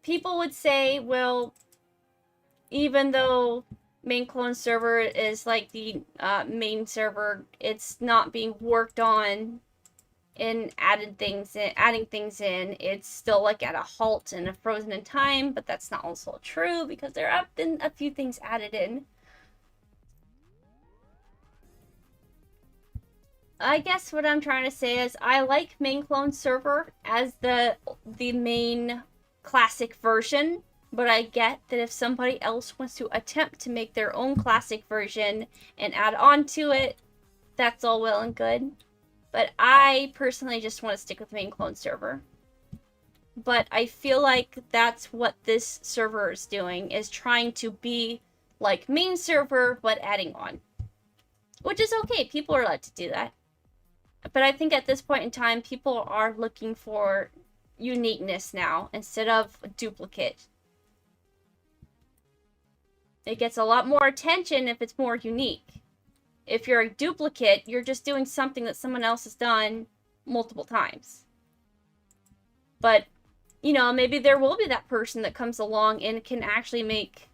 people would say, well, even though main clone server is like the main server, it's not being worked on and adding things in. It's still like at a halt and a frozen in time, but that's not also true because there have been a few things added in. I guess what I'm trying to say is I like main clone server as the main classic version, but I get that if somebody else wants to attempt to make their own classic version and add on to it, that's all well and good. But I personally just want to stick with main clone server. But I feel like that's what this server is doing, is trying to be like main server, but adding on. Which is okay, people are allowed to do that. But I think at this point in time, people are looking for uniqueness now, instead of a duplicate. It gets a lot more attention if it's more unique. If you're a duplicate, you're just doing something that someone else has done multiple times. But, you know, maybe there will be that person that comes along and can actually make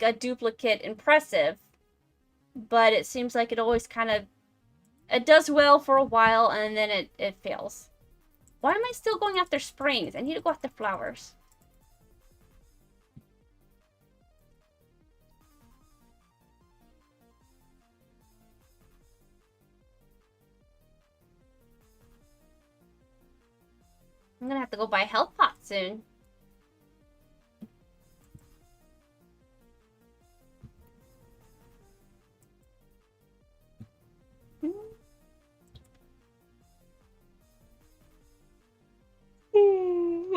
a duplicate impressive. But it seems like it always kind of, it does well for a while and then it fails. Why am I still going after springs? I need to go after flowers. I'm gonna have to go buy a health pot soon.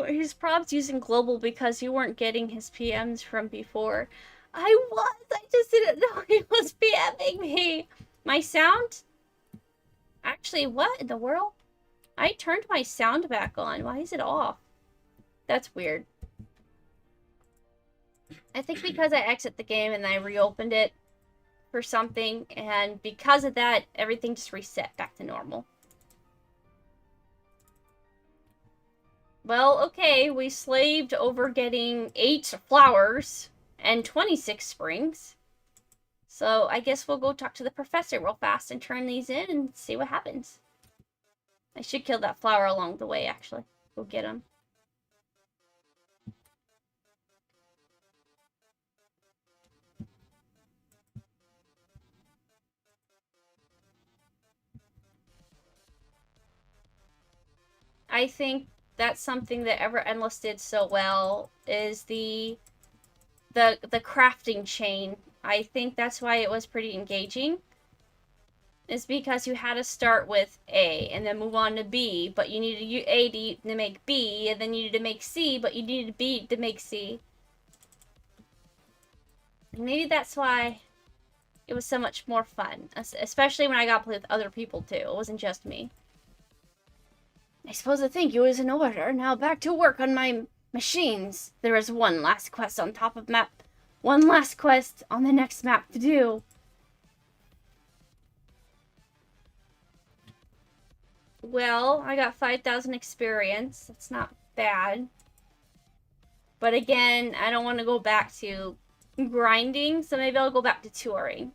His prob's using global because you weren't getting his PMs from before. I just didn't know he was PMing me. My sound? Actually, what in the world? I turned my sound back on. Why is it off? That's weird. I think because I exit the game and I reopened it for something, and because of that, everything just reset back to normal. Well, okay, we slaved over getting 8 flowers and 26 springs. So I guess we'll go talk to the professor real fast and turn these in and see what happens. I should kill that flower along the way, actually. Go get him. I think that's something that Ever Endless did so well, is the crafting chain. I think that's why it was pretty engaging. Is because you had to start with A and then move on to B, but you needed A to make B, and then you needed to make C, but you needed B to make C. And maybe that's why it was so much more fun, especially when I got to play with other people too. It wasn't just me. I suppose I think you was in order. Now back to work on my machines. There is one last quest on top of map. One last quest on the next map to do. Well, I got 5,000 experience. That's not bad. But again, I don't want to go back to grinding, so maybe I'll go back to touring.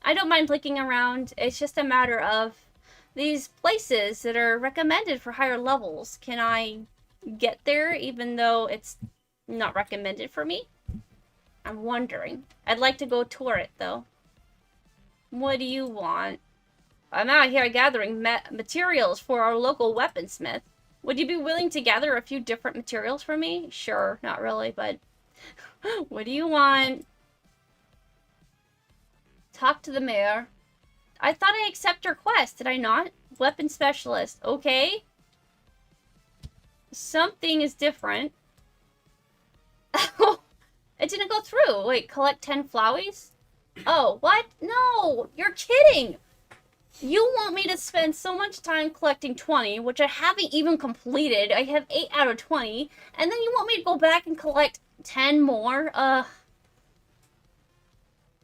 I don't mind clicking around. It's just a matter of these places that are recommended for higher levels. Can I get there even though it's not recommended for me? I'm wondering. I'd like to go tour it, though. What do you want? I'm out here gathering materials for our local weaponsmith. Would you be willing to gather a few different materials for me? Sure, not really, but... What do you want? Talk to the mayor. I thought I accept your quest, did I not? Weapon specialist. Okay. Something is different. It didn't go through. Wait, collect 10 flowies? Oh, what? No, you're kidding. You want me to spend so much time collecting 20, which I haven't even completed. I have 8 out of 20. And then you want me to go back and collect 10 more?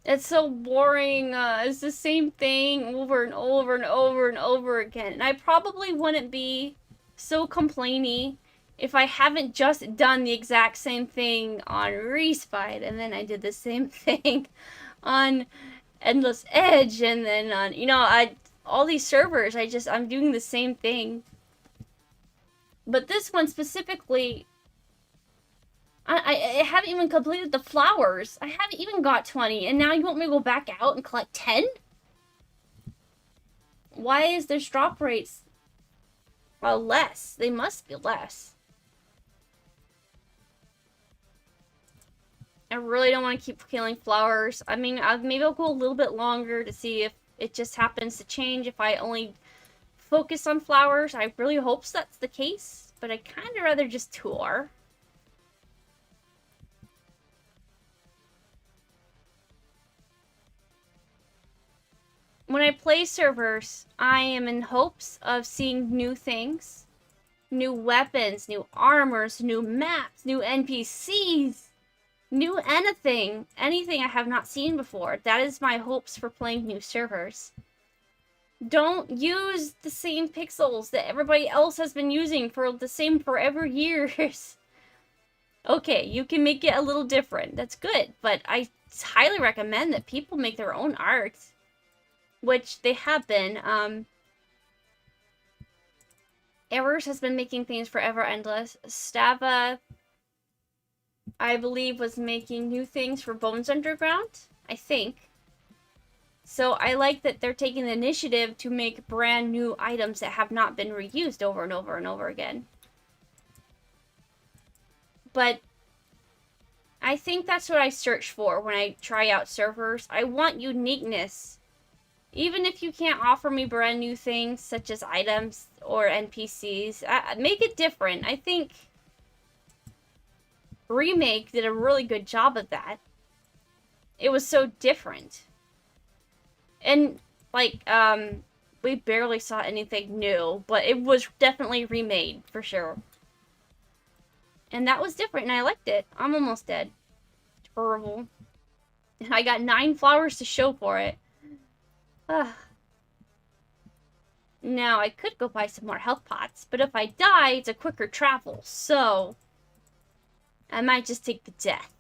It's so boring. It's the same thing over and over and over and over again. And I probably wouldn't be so complainy if I haven't just done the exact same thing on Respite, and then I did the same thing on Endless Edge, and then on, all these servers, I'm doing the same thing. But this one specifically, I haven't even completed the flowers. I haven't even got 20, and now you want me to go back out and collect 10? Why is their drop rates less? They must be less. I really don't want to keep killing flowers. I mean, maybe I'll go a little bit longer to see if it just happens to change if I only focus on flowers. I really hope that's the case, but I kind of rather just tour. When I play servers, I am in hopes of seeing new things, new weapons, new armors, new maps, new NPCs, new anything I have not seen before. That is my hopes for playing new servers. Don't use the same pixels that everybody else has been using for the same forever years. Okay, you can make it a little different. That's good, but I highly recommend that people make their own art. Which they have been. Errors has been making things forever endless. Stava, I believe, was making new things for Bones Underground, I think. So I like that they're taking the initiative to make brand new items that have not been reused over and over and over again. But I think that's what I search for when I try out servers. I want uniqueness. Even if you can't offer me brand new things, such as items or NPCs, make it different. I think Remake did a really good job of that. It was so different. And, we barely saw anything new, but it was definitely remade, for sure. And that was different, and I liked it. I'm almost dead. Terrible. And I got 9 flowers to show for it. Now, I could go buy some more health pots, but if I die, it's a quicker travel, so I might just take the death.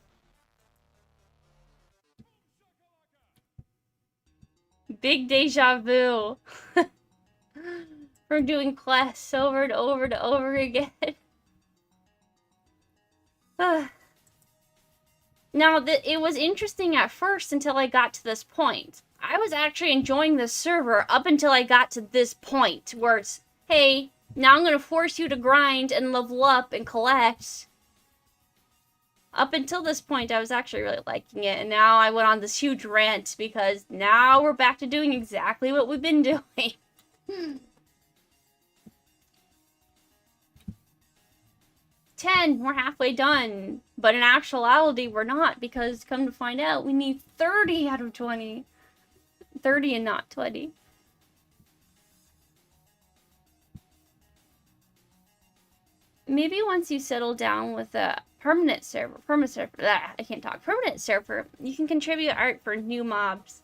Big deja vu. From doing quests over and over and over again. Now, it was interesting at first until I got to this point. I was actually enjoying this server up until I got to this point where it's, hey, now I'm going to force you to grind and level up and collect. Up until this point, I was actually really liking it, and now I went on this huge rant because now we're back to doing exactly what we've been doing. 10, we're halfway done. But in actuality, we're not, because come to find out, we need 30 out of 20. 30 and not 20. Maybe once you settle down with a permanent server, I can't talk, permanent server, you can contribute art for new mobs.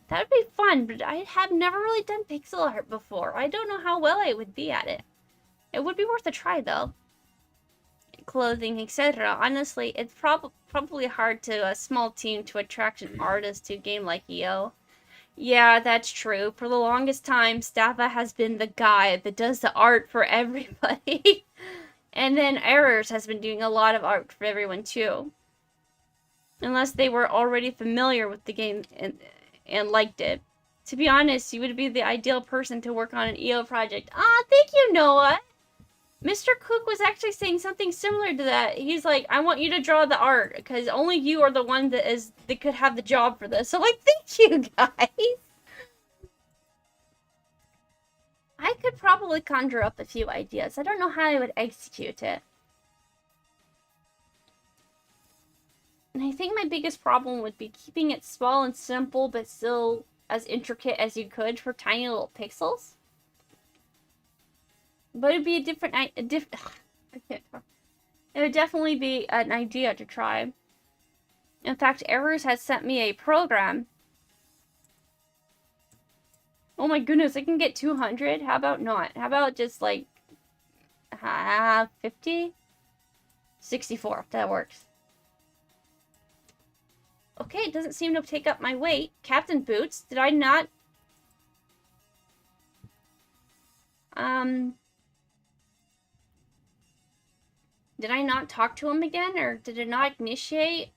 That would be fun, but I have never really done pixel art before. I don't know how well I would be at it. It would be worth a try, though. Clothing, etc. Honestly, it's probably hard to a small team to attract an artist to a game like EO. Yeah, that's true. For the longest time, Staffa has been the guy that does the art for everybody. And then Errors has been doing a lot of art for everyone, too. Unless they were already familiar with the game and liked it. To be honest, you would be the ideal person to work on an EO project. Ah, thank you, Noah! Mr. Cook was actually saying something similar to that. He's like, I want you to draw the art, because only you are the one that could have the job for this. So, thank you, guys! I could probably conjure up a few ideas. I don't know how I would execute it. And I think my biggest problem would be keeping it small and simple, but still as intricate as you could for tiny little pixels. But it'd be I can't talk. It would definitely be an idea to try. In fact, Errors has sent me a program. Oh my goodness, I can get 200? How about not? How about just like 50? 64, that works. Okay, it doesn't seem to take up my weight. Captain Boots, did I not... Did I not talk to him again, or did it not initiate?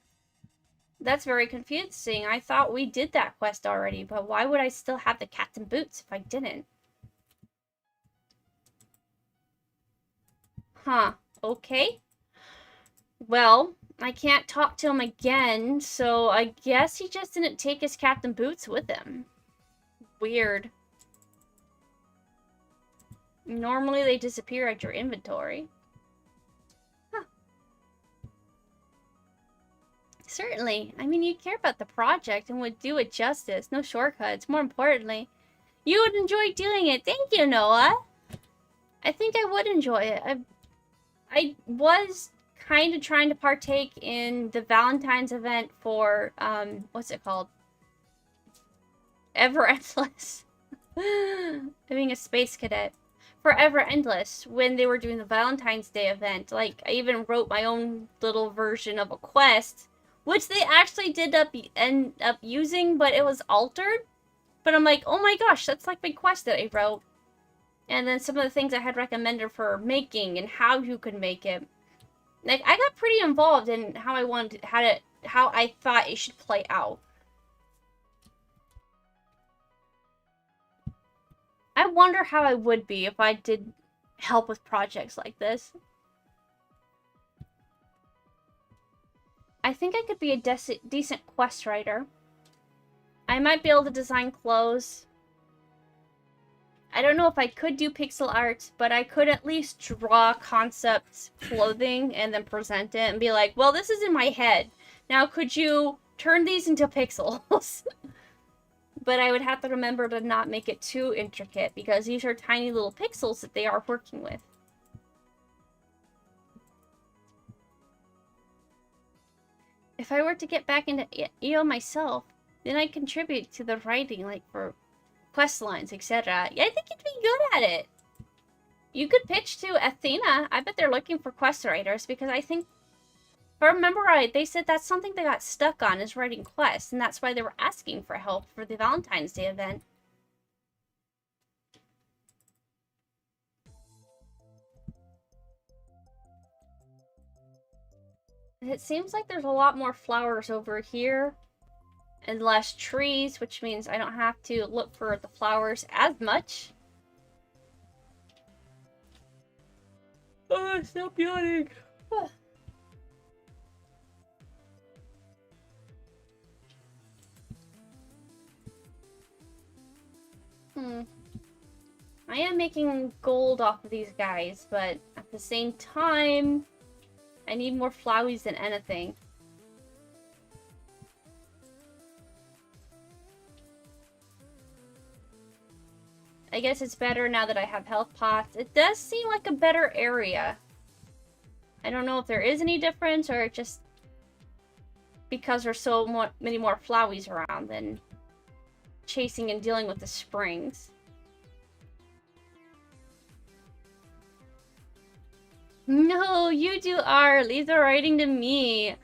That's very confusing. I thought we did that quest already, but why would I still have the Captain Boots if I didn't? Huh. Okay. Well, I can't talk to him again, so I guess he just didn't take his Captain Boots with him. Weird. Normally they disappear at your inventory. Huh. Certainly. I mean, you care about the project and would do it justice. No shortcuts. More importantly, you would enjoy doing it. Thank you, Noah. I think I would enjoy it. I was kind of trying to partake in the Valentine's event for, what's it called? Ever Endless. Being a space cadet. Forever Endless, when they were doing the Valentine's Day event. Like, I even wrote my own little version of a quest, which they actually did end up using, but it was altered. But I'm like, oh my gosh, that's like my quest that I wrote. And then some of the things I had recommended for making and how you could make it. Like, I got pretty involved in how I wanted, how I thought it should play out. I wonder how I would be if I did help with projects like this. I think I could be a decent quest writer. I might be able to design clothes. I don't know if I could do pixel art, but I could at least draw concept clothing and then present it and be like, well, this is in my head. Now, could you turn these into pixels? But I would have to remember to not make it too intricate, because these are tiny little pixels that they are working with. If I were to get back into EO myself, then I'd contribute to the writing, like for quest lines, etc. Yeah, I think you'd be good at it. You could pitch to Athena. I bet they're looking for quest writers, because I think, if I remember right, they said that's something they got stuck on, is writing quests, and that's why they were asking for help for the Valentine's Day event. It seems like there's a lot more flowers over here, and less trees, which means I don't have to look for the flowers as much. Oh, stop yawning. I am making gold off of these guys, but at the same time, I need more flowies than anything. I guess it's better now that I have health pots. It does seem like a better area. I don't know if there is any difference, or just because there's so many more flowies around than chasing and dealing with the springs. No, you do art. Leave the writing to me.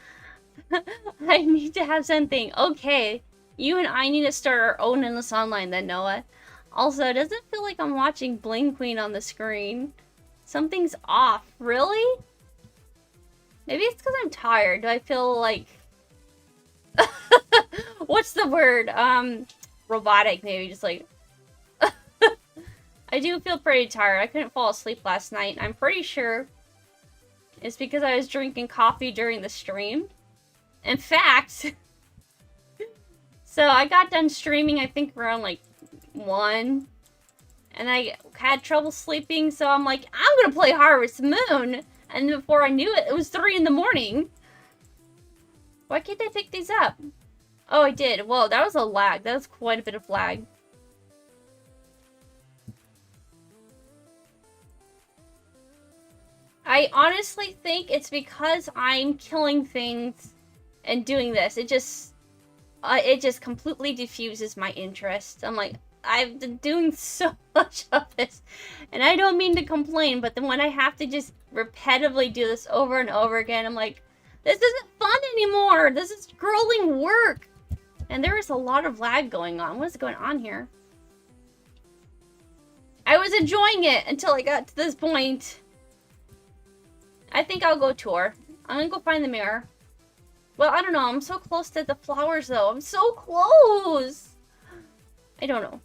I need to have something. Okay, you and I need to start our own Endless Online then, Noah. Also, it doesn't feel like I'm watching Bling Queen on the screen. Something's off. Really? Maybe it's because I'm tired. Do I feel like... What's the word? Robotic, maybe. Just like... I do feel pretty tired. I couldn't fall asleep last night. I'm pretty sure it's because I was drinking coffee during the stream. In fact... So I got done streaming, I think, around, like, 1. And I had trouble sleeping, so I'm like, I'm gonna play Harvest Moon! And before I knew it, it was 3 in the morning. Why can't I pick these up? Oh, I did. Whoa, that was a lag. That was quite a bit of lag. I honestly think it's because I'm killing things and doing this. It just completely diffuses my interest. I'm like, I've been doing so much of this, and I don't mean to complain, but then when I have to just repetitively do this over and over again, I'm like, this isn't fun anymore. This is grueling work. And there is a lot of lag going on. What is going on here? I was enjoying it until I got to this point. I think I'll go tour. I'm gonna go find the mirror. Well, I don't know. I'm so close to the flowers, though. I'm so close. I don't know.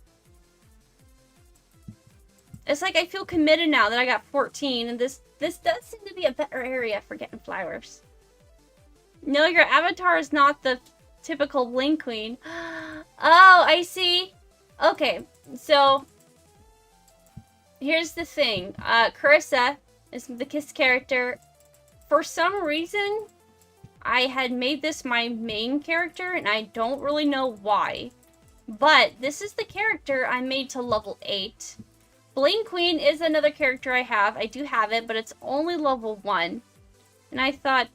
It's like I feel committed now that I got 14, and this does seem to be a better area for getting flowers. No, your avatar is not the typical Bling Queen. Oh, I see. Okay, so here's the thing. Carissa is the Kiss character. For some reason, I had made this my main character, and I don't really know why. But this is the character I made to level 8. Bling Queen is another character I have. I do have it, but it's only level 1. And I thought,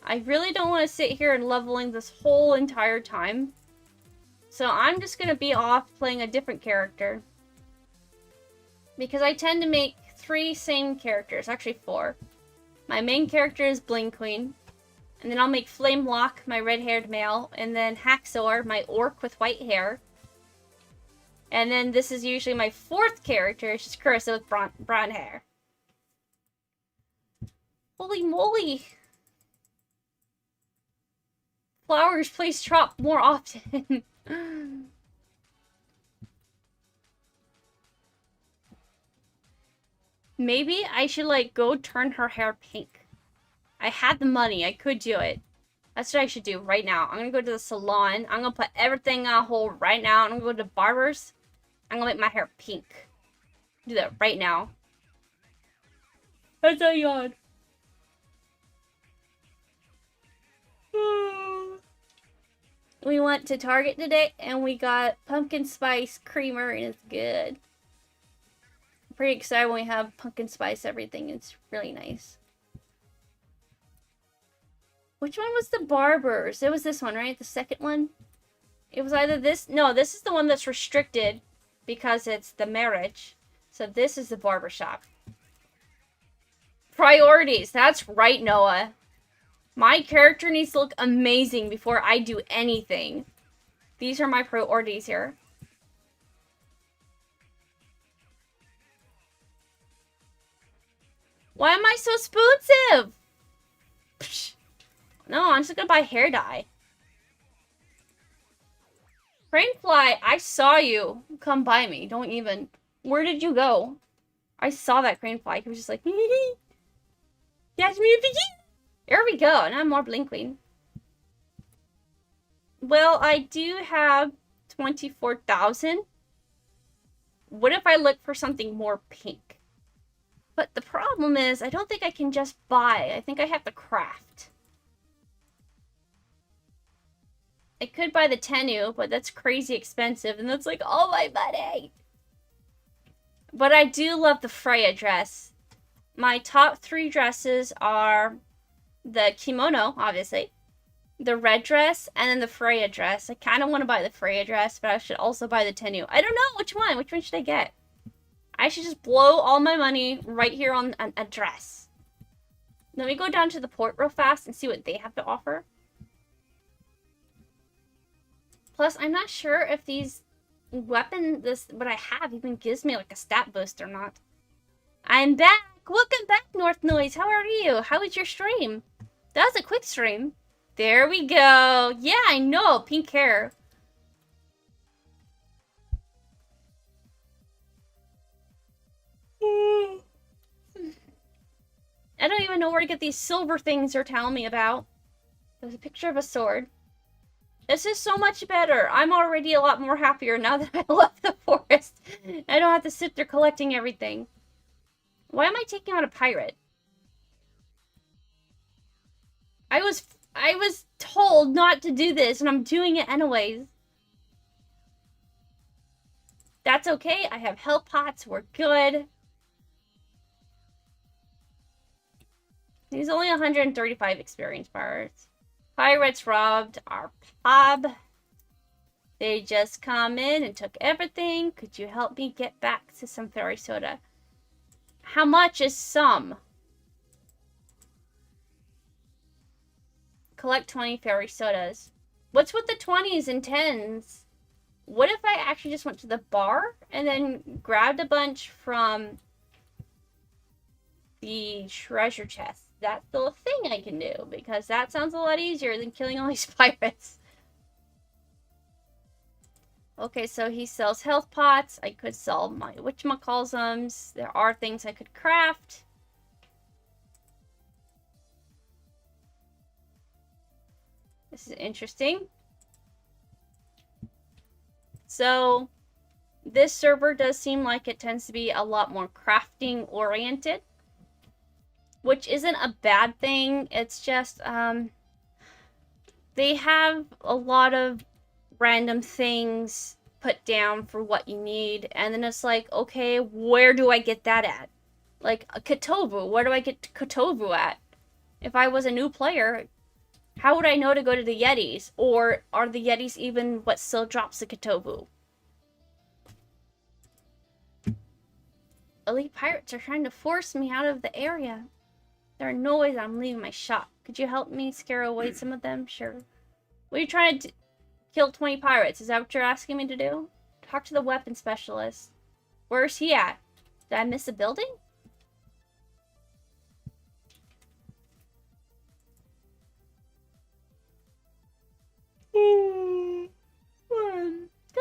I really don't want to sit here and leveling this whole entire time. So I'm just going to be off playing a different character. Because I tend to make 3 same characters. Actually 4. My main character is Bling Queen. And then I'll make Flamelock, my red-haired male. And then Haxor, my orc with white hair. And then this is usually my 4th character. She's Carissa with brown hair. Holy moly. Flowers, please drop more often. Maybe I should, like, go turn her hair pink. I had the money. I could do it. That's what I should do right now. I'm gonna go to the salon. I'm gonna put everything on hold right now. I'm gonna go to barbers. I'm gonna make my hair pink. Do that right now. That's a yawn. We went to Target today and we got pumpkin spice creamer and it's good. I'm pretty excited when we have pumpkin spice everything. It's really nice. Which one was the barbers? It was this one, right? The second one? It was either this. No, this is the one that's restricted because it's the marriage. So this is the barber shop. Priorities. That's right, Noah. My character needs to look amazing before I do anything. These are my priorities here. Why am I so expensive? Psh. No, I'm just gonna buy hair dye. Cranefly, I saw you come by me. Don't even. Where did you go? I saw that cranefly. He was just like, that's me. There we go. Now I'm more Bling Queen. Well, I do have 24,000. What if I look for something more pink? But the problem is, I don't think I can just buy. I think I have to craft. I could buy the Tenu, but that's crazy expensive, and that's like all my money. But I do love the Freya dress. My top 3 dresses are the kimono, obviously, the red dress, and then the Freya dress. I kind of want to buy the Freya dress, but I should also buy the Tenu. I don't know which one. Which one should I get? I should just blow all my money right here on a dress. Let me go down to the port real fast and see what they have to offer. Plus, I'm not sure if these what I have even gives me like a stat boost or not. I'm back! Welcome back, North Noise! How are you? How was your stream? That was a quick stream. There we go. Yeah, I know. Pink hair. I don't even know where to get these silver things you're telling me about. There's a picture of a sword. This is so much better. I'm already a lot more happier now that I left the forest. I don't have to sit there collecting everything. Why am I taking out a pirate? I was told not to do this, and I'm doing it anyways. That's okay. I have health pots. We're good. He's only 135 experience bars. Pirates robbed our pub. They just come in and took everything. Could you help me get back to some fairy soda? How much is some? Collect 20 fairy sodas. What's with the 20s and 10s? What if I actually just went to the bar and then grabbed a bunch from the treasure chest? That's the thing I can do, because that sounds a lot easier than killing all these pirates. Okay, so he sells health pots. I could sell my whatchamacallsums. There are things I could craft. This is interesting. So, this server does seem like it tends to be a lot more crafting oriented, which isn't a bad thing. It's just, they have a lot of random things put down for what you need, and then it's like, okay, where do I get that at? Like, a Kotovu, where do I get Kotovu at? If I was a new player, how would I know to go to the Yetis? Or are the Yetis even what still drops the Kotovu? Elite pirates are trying to force me out of the area. There are no ways I'm leaving my shop. Could you help me scare away some of them? Sure. What are you trying to kill 20 pirates? Is that what you're asking me to do? Talk to the weapon specialist. Where's he at? Did I miss a building?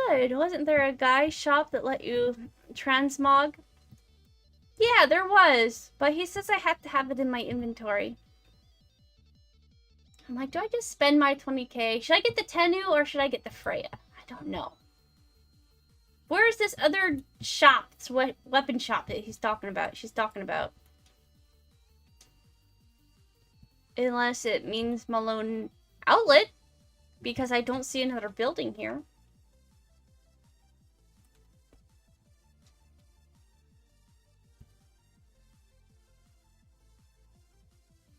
Good. Wasn't there a guy's shop that let you transmog? Yeah, there was. But he says I have to have it in my inventory. I'm like, do I just spend my 20k? Should I get the Tenu or should I get the Freya? I don't know. Where's this other shop? This weapon shop that he's talking about. She's talking about. Unless it means Malone Outlet. Because I don't see another building here.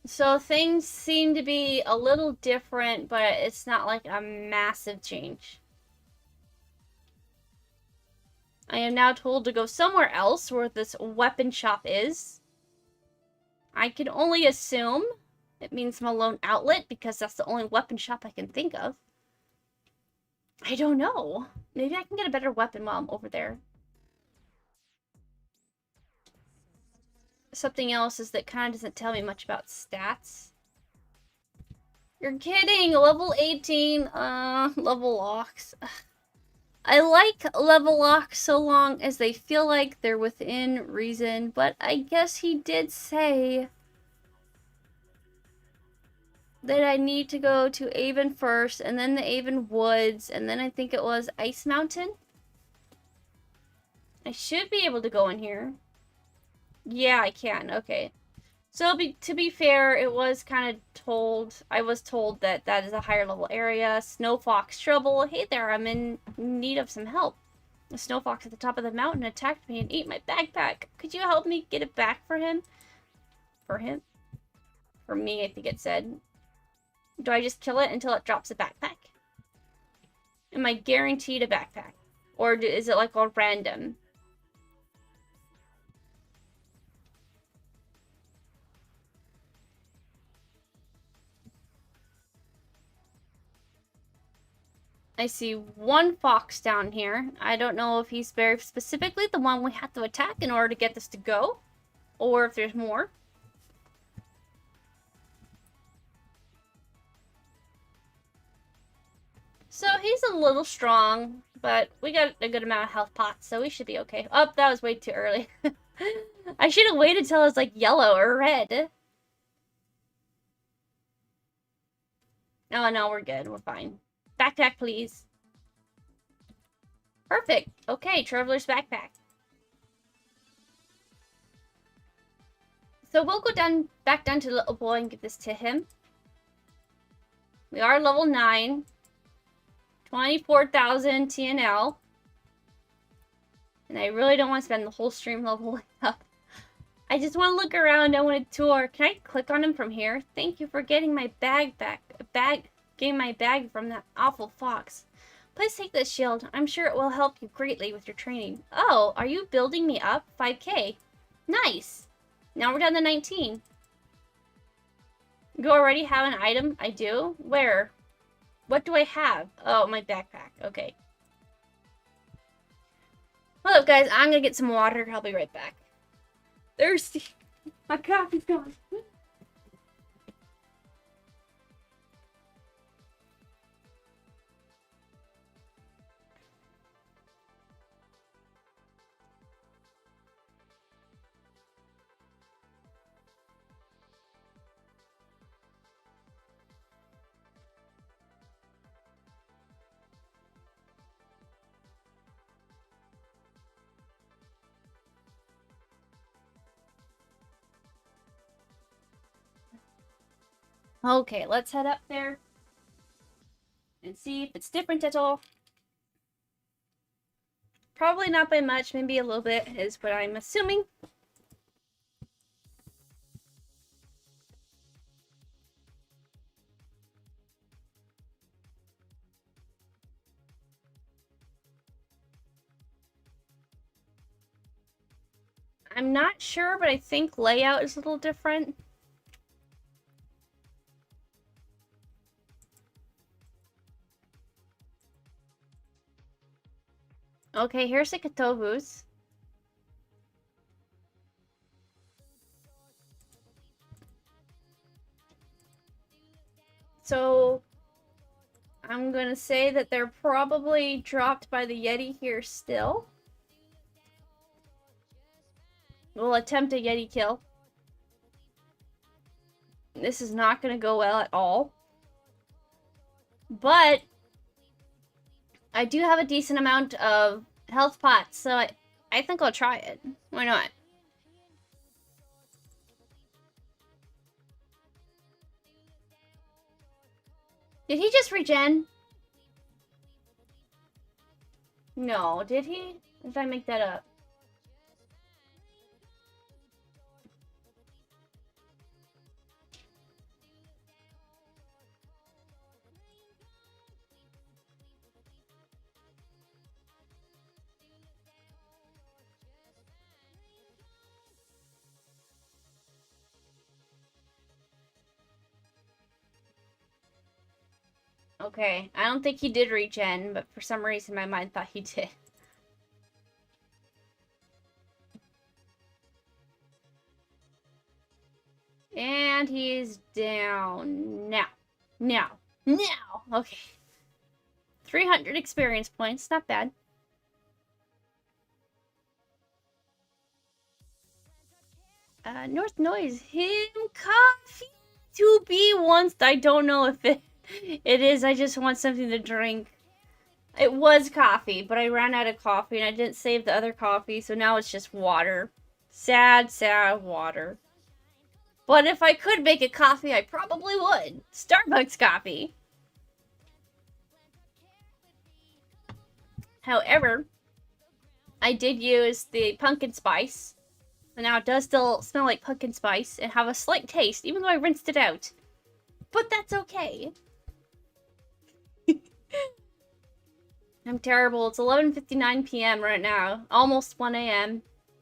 So things seem to be a little different, but it's not like a massive change. I am now told to go somewhere else where this weapon shop is. I can only assume it means Malone Outlet because that's the only weapon shop I can think of. I don't know. Maybe I can get a better weapon while I'm over there. Something else is that kind of doesn't tell me much about stats. You're kidding! Level 18, level locks. I like level locks so long as they feel like they're within reason, but I guess he did say that I need to go to Avon first, and then the Avon Woods, and then I think it was Ice Mountain. I should be able to go in here. Yeah, I can. Okay. So, to be fair, it was kind of told... I was told that that is a higher level area. Snow Fox trouble. Hey there, I'm in need of some help. The Snow Fox at the top of the mountain attacked me and ate my backpack. Could you help me get it back for him? For him? For me, I think it said. Do I just kill it until it drops a backpack? Am I guaranteed a backpack? Or is it like all random? I see one fox down here. I don't know if he's very specifically the one we have to attack in order to get this to go. Or if there's more. So he's a little strong, but we got a good amount of health pots, so we should be okay. Oh, that was way too early. I should have waited till it was like yellow or red. Oh, no, we're good. We're fine. Backpack, please. Perfect. Okay, Traveler's Backpack. So we'll go back down to the little boy and give this to him. We are level 9. 24,000 TNL. And I really don't want to spend the whole stream leveling up. I just want to look around. I want to tour. Can I click on him from here? Thank you for getting my bag back. getting my bag from that awful fox. Please take this shield. I'm sure it will help you greatly with your training. Oh, are you building me up? 5k. Nice. Now we're down to 19. You already have an item? I do? Where? What do I have? Oh, my backpack. Okay. Hold up, guys. I'm gonna get some water. I'll be right back. Thirsty. My coffee's gone. Okay, let's head up there and see if it's different at all. Probably not by much, maybe a little bit is what I'm assuming. I'm not sure, but I think layout is a little different. Okay, here's the Katobus. So, I'm gonna say that they're probably dropped by the Yeti here still. We'll attempt a Yeti kill. This is not gonna go well at all. But I do have a decent amount of health pots, so I think I'll try it. Why not? Did he just regen? No, did he? Or did I make that up? Okay, I don't think he did regen, but for some reason my mind thought he did. And he's down now. Now. Okay. 300 experience points, not bad. North Noise, him coffee to be once. I don't know if it is. I just want something to drink. It was coffee, but I ran out of coffee and I didn't save the other coffee, so now it's just water. Sad, sad water. But if I could make a coffee, I probably would. Starbucks coffee. However, I did use the pumpkin spice. And now it does still smell like pumpkin spice and have a slight taste, even though I rinsed it out. But that's okay. I'm terrible. It's 11:59 p.m. right now. Almost 1 a.m.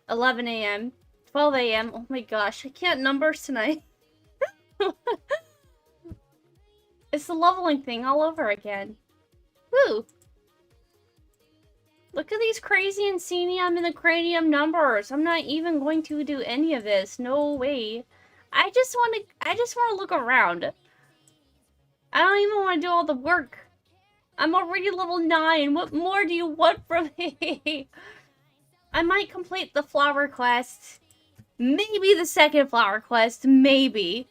11 a.m. 12 a.m. Oh my gosh, I can't numbers tonight. It's the leveling thing all over again. Woo! Look at these crazy insanium and the cranium numbers. I'm not even going to do any of this. No way. I just want to look around. I don't even want to do all the work. I'm already level 9. What more do you want from me? I might complete the flower quest. Maybe the second flower quest. Maybe.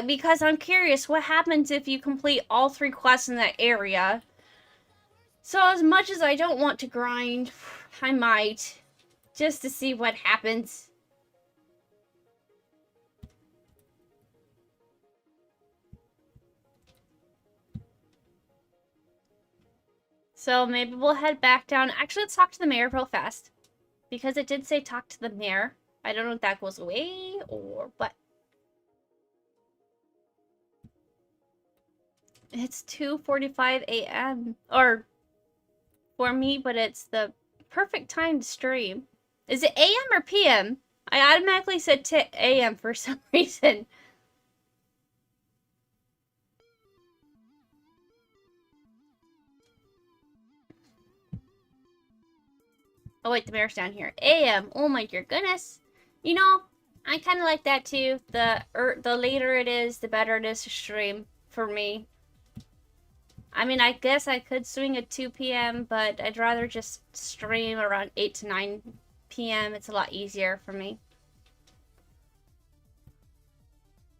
Because I'm curious, what happens if you complete all 3 quests in that area? So as much as I don't want to grind, I might. Just to see what happens. So maybe we'll head back down. Actually, let's talk to the mayor real fast. Because it did say talk to the mayor. I don't know if that goes away or what. It's 2:45 a.m. Or for me, but it's the perfect time to stream. Is it a.m. or p.m.? I automatically said a.m. for some reason. Oh wait, the mayor's down here. a.m. Oh my dear goodness. You know, I kind of like that too. The later it is, the better it is to stream for me. I mean, I guess I could swing at 2 p.m., but I'd rather just stream around 8 to 9 p.m. It's a lot easier for me.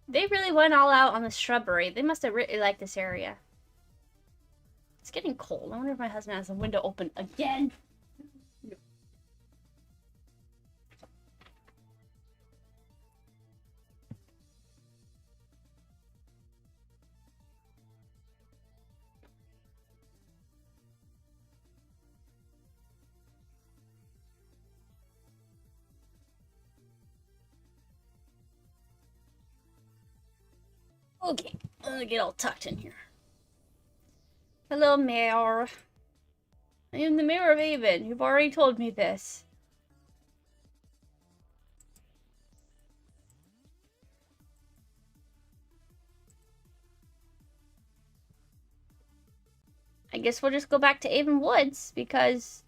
They really went all out on the shrubbery. They must have really liked this area. It's getting cold. I wonder if my husband has the window open again. Okay, I'm gonna get all tucked in here. Hello, Mayor. I am the Mayor of Avon. You've already told me this. I guess we'll just go back to Avon Woods, because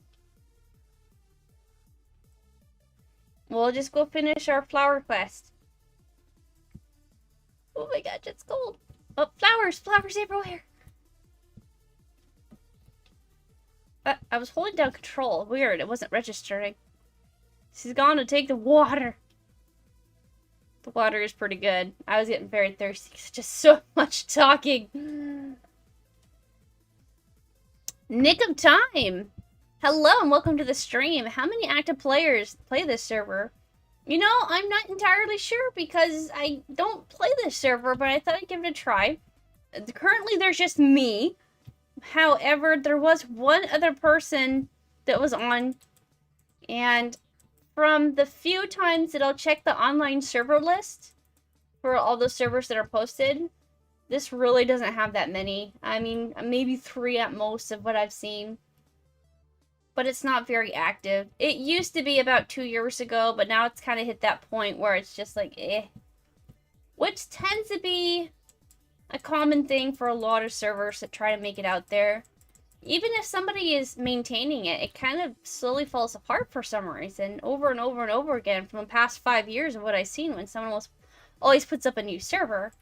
we'll just go finish our flower quest. Oh my gosh, it's cold. Oh, flowers! Flowers everywhere! I was holding down control. Weird, it wasn't registering. She's gone to take the water. The water is pretty good. I was getting very thirsty because just so much talking. Nick of time! Hello and welcome to the stream. How many active players play this server? You know, I'm not entirely sure because I don't play this server, but I thought I'd give it a try. Currently, there's just me. However, there was one other person that was on, and from the few times that I'll check the online server list for all those servers that are posted, this really doesn't have that many. I mean, maybe 3 at most of what I've seen. But it's not very active. It used to be about 2 years ago, but now it's kind of hit that point where it's just like, eh. Which tends to be a common thing for a lot of servers that try to make it out there. Even if somebody is maintaining it, it kind of slowly falls apart for some reason. Over and over and over again from the past 5 years of what I've seen when someone always puts up a new server.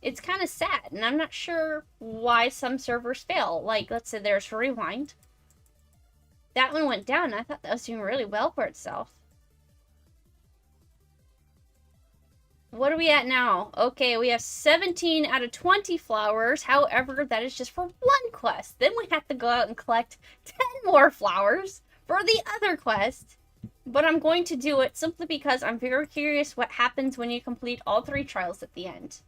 It's kind of sad, and I'm not sure why some servers fail. Like, let's say there's Rewind. That one went down, and I thought that was doing really well for itself. What are we at now? Okay, we have 17 out of 20 flowers. However, that is just for one quest. Then we have to go out and collect 10 more flowers for the other quest. But I'm going to do it simply because I'm very curious what happens when you complete all 3 trials at the end.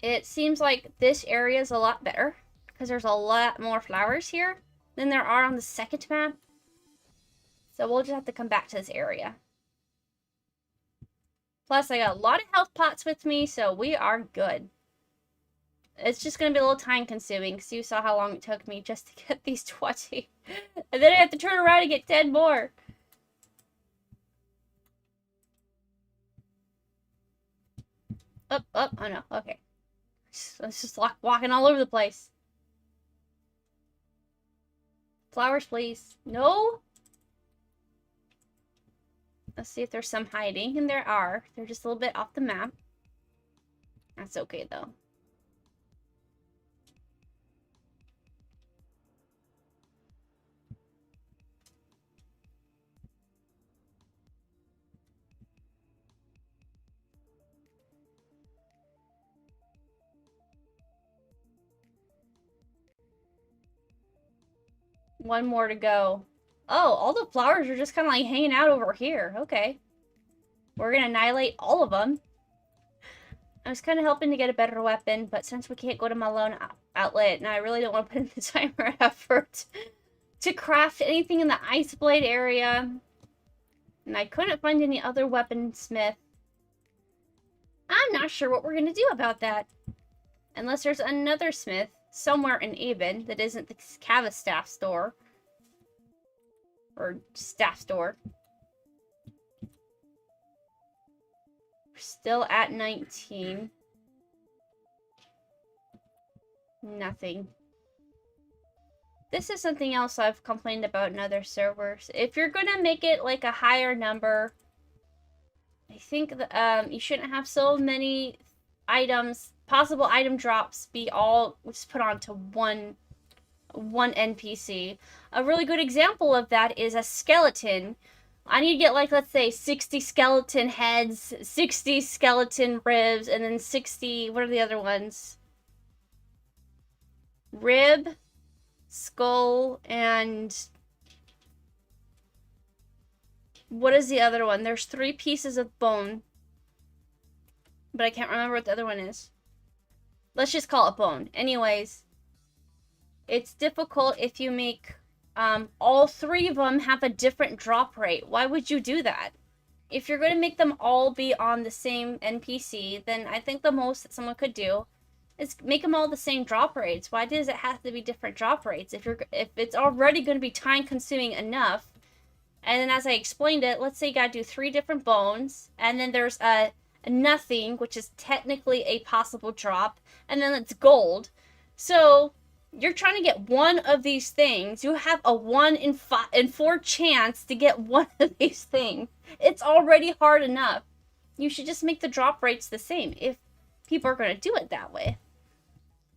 It seems like this area is a lot better because there's a lot more flowers here than there are on the second map. So we'll just have to come back to this area. Plus, I got a lot of health pots with me, so we are good. It's just going to be a little time consuming because you saw how long it took me just to get these 20. And then I have to turn around and get 10 more. Up, up. Oh no, okay. It's just walking all over the place. Flowers, please. No? Let's see if there's some hiding. And there are. They're just a little bit off the map. That's okay, though. One more to go. Oh, all the flowers are just kind of like hanging out over here. Okay. We're going to annihilate all of them. I was kind of hoping to get a better weapon, but since we can't go to my lone outlet, and I really don't want to put in the time or effort to craft anything in the ice blade area, and I couldn't find any other weaponsmith, I'm not sure what we're gonna do about that. Unless there's another smith somewhere in Aben that isn't the Kava staff store. Or staff store. We're still at 19. Nothing. This is something else I've complained about in other servers. If you're gonna make it like a higher number, I think you shouldn't have so many items, possible item drops, be all just put onto one NPC. A really good example of that is a skeleton. I need to get, like, let's say 60 skeleton heads, 60 skeleton ribs, and then 60, what are the other ones? Rib, skull, and what is the other one? There's 3 pieces of bone, but I can't remember what the other one is. Let's just call it bone. Anyways, it's difficult if you make all 3 of them have a different drop rate. Why would you do that? If you're going to make them all be on the same NPC, then I think the most that someone could do is make them all the same drop rates. Why does it have to be different drop rates? If it's already going to be time consuming enough, and then as I explained it, let's say you got to do 3 different bones, and then there's a nothing, which is technically a possible drop, and then it's gold. So you're trying to get one of these things. You have a 1 in 4 chance to get one of these things. It's already hard enough. You should just make the drop rates the same if people are going to do it that way.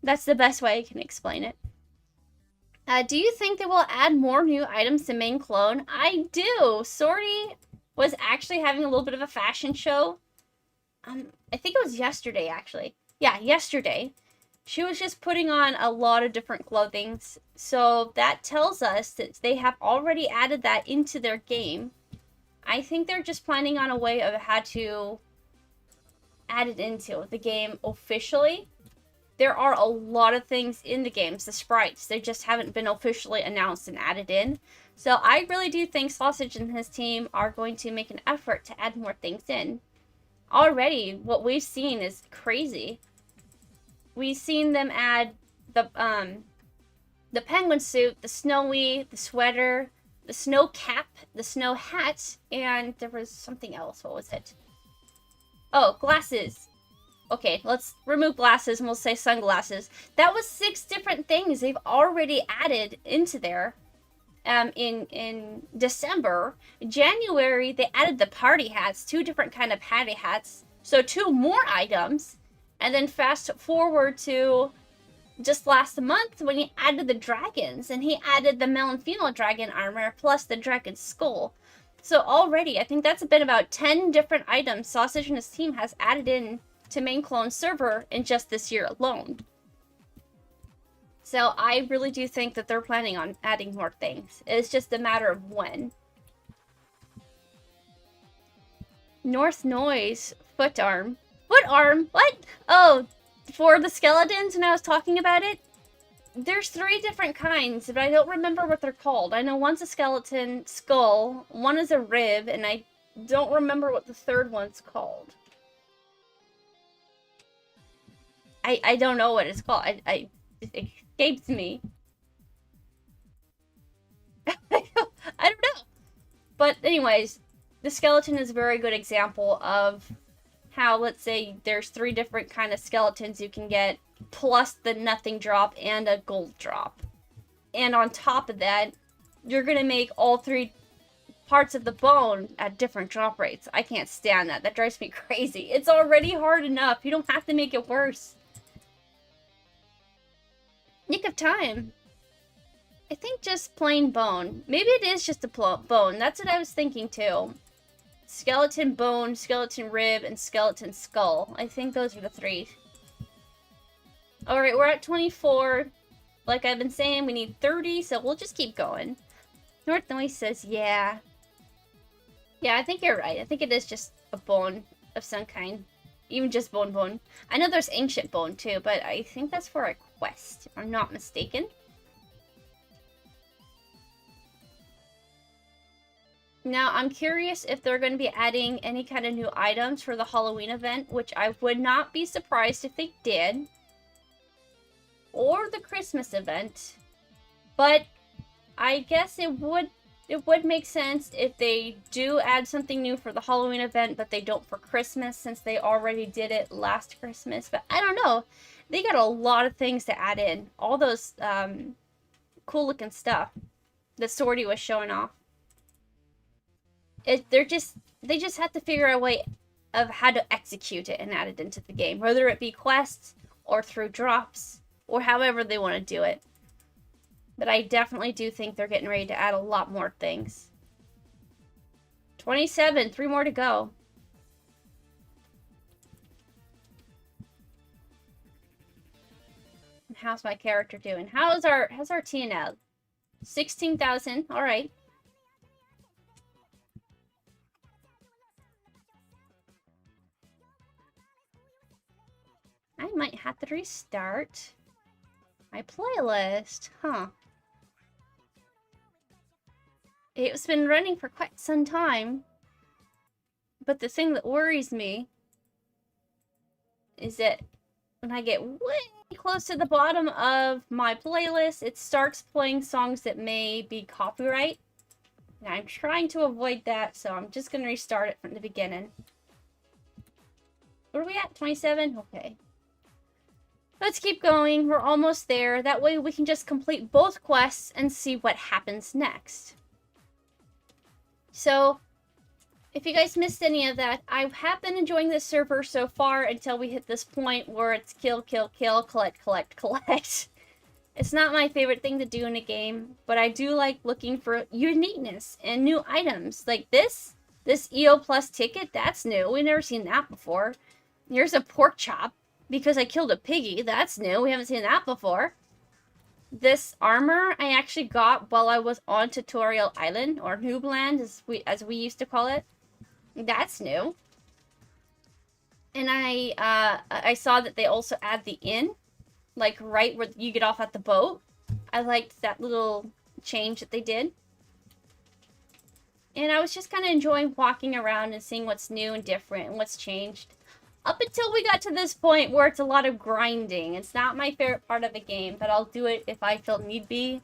That's the best way I can explain it. Do you think they will add more new items to main clone? I do. Sorty was actually having a little bit of a fashion show. I think it was yesterday, actually. Yeah, yesterday. She was just putting on a lot of different clothings. So that tells us that they have already added that into their game. I think they're just planning on a way of how to add it into the game officially. There are a lot of things in the games, the sprites. They just haven't been officially announced and added in. So I really do think Sausage and his team are going to make an effort to add more things in. Already, what we've seen is crazy. We've seen them add the penguin suit, the snowy, the sweater, the snow cap, the snow hat, and there was something else. What was it? Oh, glasses. Okay, let's remove glasses and we'll say sunglasses. That was 6 different things they've already added into there. In December. January, they added the party hats, 2 different kind of party hats. So 2 more items. And then fast forward to just last month when he added the dragons. And he added the male and female dragon armor plus the dragon skull. So already, I think that's been about 10 different items Sausage and his team has added in to main clone server in just this year alone. So I really do think that they're planning on adding more things. It's just a matter of when. North Noise, foot arm. Foot arm? What? Oh, for the skeletons when I was talking about it? There's 3 different kinds, but I don't remember what they're called. I know one's a skeleton skull, one is a rib, and I don't remember what the 3rd one's called. I don't know what it's called. It escapes me. I don't know. But anyways, the skeleton is a very good example of how, let's say, there's 3 different kind of skeletons you can get, plus the nothing drop and a gold drop. And on top of that, you're going to make all 3 parts of the bone at different drop rates. I can't stand that. That drives me crazy. It's already hard enough. You don't have to make it worse. Nick of time. I think just plain bone. Maybe it is just a bone. That's what I was thinking too. Skeleton bone, skeleton rib, and skeleton skull. I think those are the 3. Alright, we're at 24. Like I've been saying, we need 30, so we'll just keep going. North Noise says, yeah. Yeah, I think you're right. I think it is just a bone of some kind. Even just bone. I know there's ancient bone too, but I think that's for a quest, if I'm not mistaken. Now, I'm curious if they're going to be adding any kind of new items for the Halloween event, which I would not be surprised if they did. Or the Christmas event. But I guess it would make sense if they do add something new for the Halloween event, but they don't for Christmas, since they already did it last Christmas. But I don't know. They got a lot of things to add in. All those cool looking stuff that Swordy was showing off. They just have to figure out a way of how to execute it and add it into the game, whether it be quests or through drops or however they want to do it. But I definitely do think they're getting ready to add a lot more things. 27, 3 more to go. How's my character doing? How's our TNL? 16,000. All right. I might have to restart my playlist. Huh. It's been running for quite some time. But the thing that worries me is that when I get way close to the bottom of my playlist, it starts playing songs that may be copyright. And I'm trying to avoid that, so I'm just going to restart it from the beginning. Where are we at? 27? Okay. Let's keep going. We're almost there. That way we can just complete both quests and see what happens next. So, if you guys missed any of that, I have been enjoying this server so far until we hit this point where it's kill, kill, kill, collect, collect, collect. It's not my favorite thing to do in a game, but I do like looking for uniqueness and new items. Like this EO Plus ticket, that's new. We've never seen that before. Here's a pork chop because I killed a piggy. That's new. We haven't seen that before. This armor I actually got while I was on Tutorial Island, or Noobland as we used to call it. That's new. And I saw that they also add the inn, like right where you get off at the boat. I liked that little change that they did. And I was just kind of enjoying walking around and seeing what's new and different and what's changed. Up until we got to this point where it's a lot of grinding. It's not my favorite part of the game, but I'll do it if I feel need be.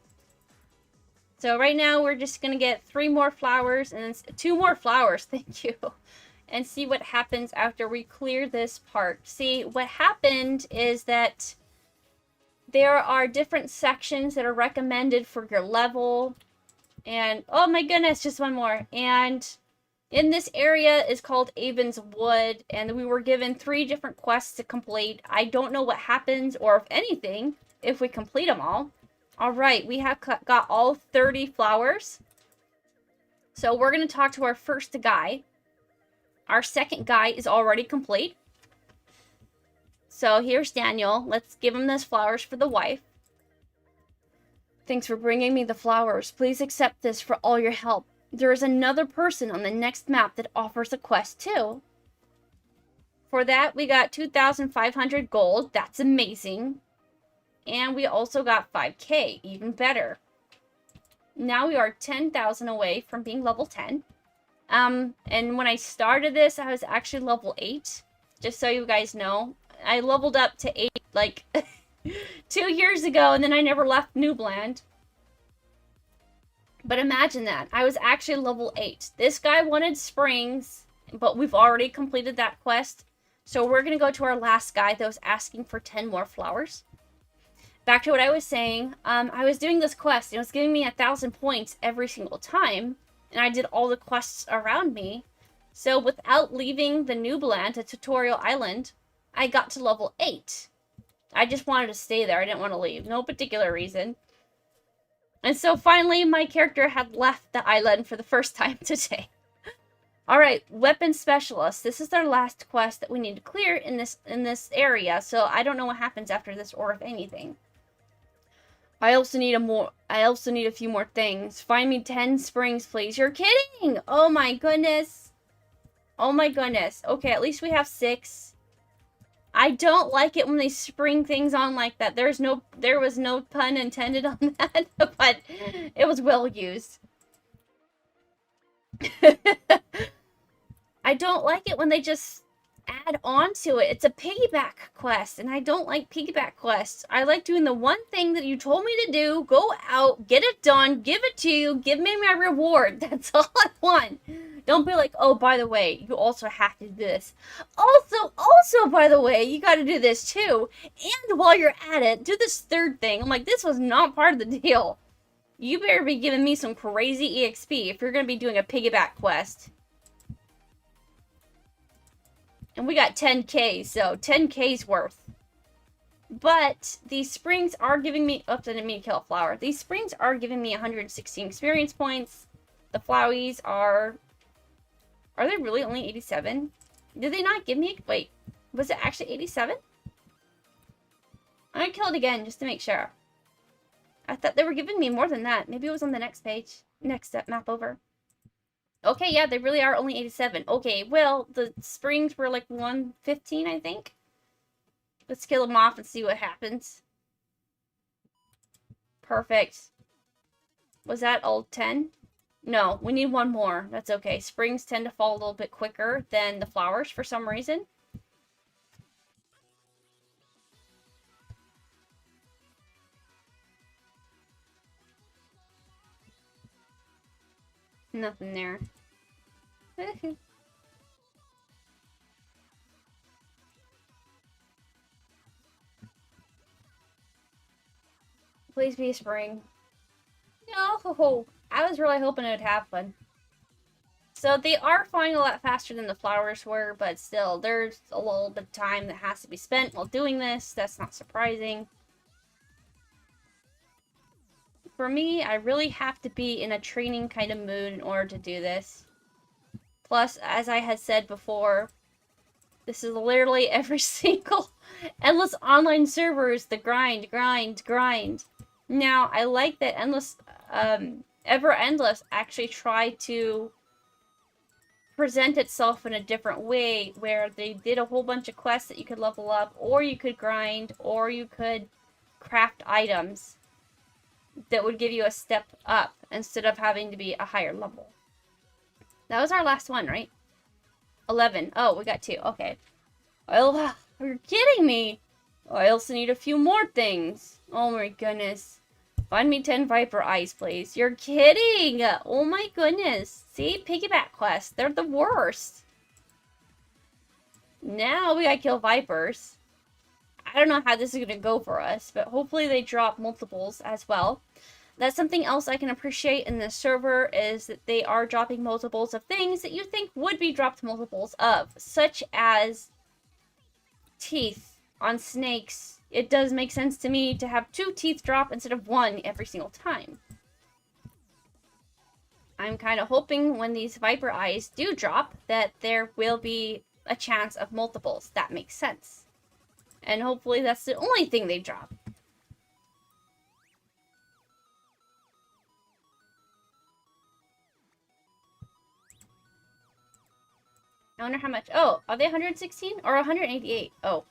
So right now we're just going to get 3 more flowers and 2 more flowers, thank you. And see what happens after we clear this part. See, what happened is that there are different sections that are recommended for your level. And, oh my goodness, just 1 more. And in this area is called Avon's Wood, and we were given 3 different quests to complete. I don't know what happens, or if anything, if we complete them all. Alright, we have got all 30 flowers. So we're going to talk to our first guy. Our second guy is already complete. So here's Daniel. Let's give him those flowers for the wife. Thanks for bringing me the flowers. Please accept this for all your help. There is another person on the next map that offers a quest too. For that, we got 2,500 gold. That's amazing. And we also got 5k, even better. Now we are 10,000 away from being level 10. And when I started this, I was actually level 8. Just so you guys know. I leveled up to 8 like 2 years ago, and then I never left Noobland. But imagine that. I was actually level 8. This guy wanted springs, but we've already completed that quest. So we're going to go to our last guy that was asking for 10 more flowers. Back to what I was saying. I was doing this quest. It was giving me 1,000 points every single time. And I did all the quests around me. So without leaving the Noobland, a Tutorial Island, I got to level 8. I just wanted to stay there. I didn't want to leave. No particular reason. And so finally, my character had left the island for the first time today. Alright, Weapon Specialist. This is our last quest that we need to clear in this area. So I don't know what happens after this, or if anything. I also need a few more things. Find me 10 springs, please. You're kidding! Oh my goodness. Oh my goodness. Okay, at least we have 6. I don't like it when they spring things on like that. There was no pun intended on that, but it was well used. I don't like it when they just add on to it. It's a piggyback quest, and I don't like piggyback quests. I like doing the one thing that you told me to do, go out, get it done, give it to you, give me my reward. That's all I want. Don't be like, oh, by the way, you also have to do this. Also, by the way, you gotta do this too. And while you're at it, do this third thing. I'm like, this was not part of the deal. You better be giving me some crazy EXP if you're gonna be doing a piggyback quest. And we got 10k, so 10k's worth. But these springs are giving me... Oops, I didn't mean to kill a flower. These springs are giving me 116 experience points. The flowies are... Are they really only 87? Did they not give me... Wait, was it actually 87? I'm gonna kill it again just to make sure. I thought they were giving me more than that. Maybe it was on the next page. Next step, map over. Okay, yeah, they really are only 87. Okay, well, the springs were like 115, I think. Let's kill them off and see what happens. Perfect. Was that all 10? No, we need one more. That's okay. Springs tend to fall a little bit quicker than the flowers for some reason. Nothing there. Please be a spring. No! I was really hoping it would happen. So they are flying a lot faster than the flowers were, but still, there's a little bit of time that has to be spent while doing this. That's not surprising. For me, I really have to be in a training kind of mood in order to do this. Plus, as I had said before, this is literally every single endless online server is the grind, grind, grind. Now, I like that endless, Ever Endless actually tried to present itself in a different way, where they did a whole bunch of quests that you could level up, or you could grind, or you could craft items that would give you a step up instead of having to be a higher level. That was our last one, right? 11. Oh, we got 2. Okay. Oh, you're kidding me. Oh, I also need a few more things. Oh my goodness. Find me 10 Viper Eyes, please. You're kidding. Oh my goodness. See? Piggyback quests. They're the worst. Now we gotta kill Vipers. I don't know how this is going to go for us, but hopefully they drop multiples as well. That's something else I can appreciate in this server, is that they are dropping multiples of things that you think would be dropped multiples of, such as teeth on snakes. It does make sense to me to have 2 teeth drop instead of 1 every single time. I'm kind of hoping when these Viper Eyes do drop that there will be a chance of multiples. That makes sense. And hopefully that's the only thing they drop. I wonder how much. Oh, are they 116 or 188? Oh.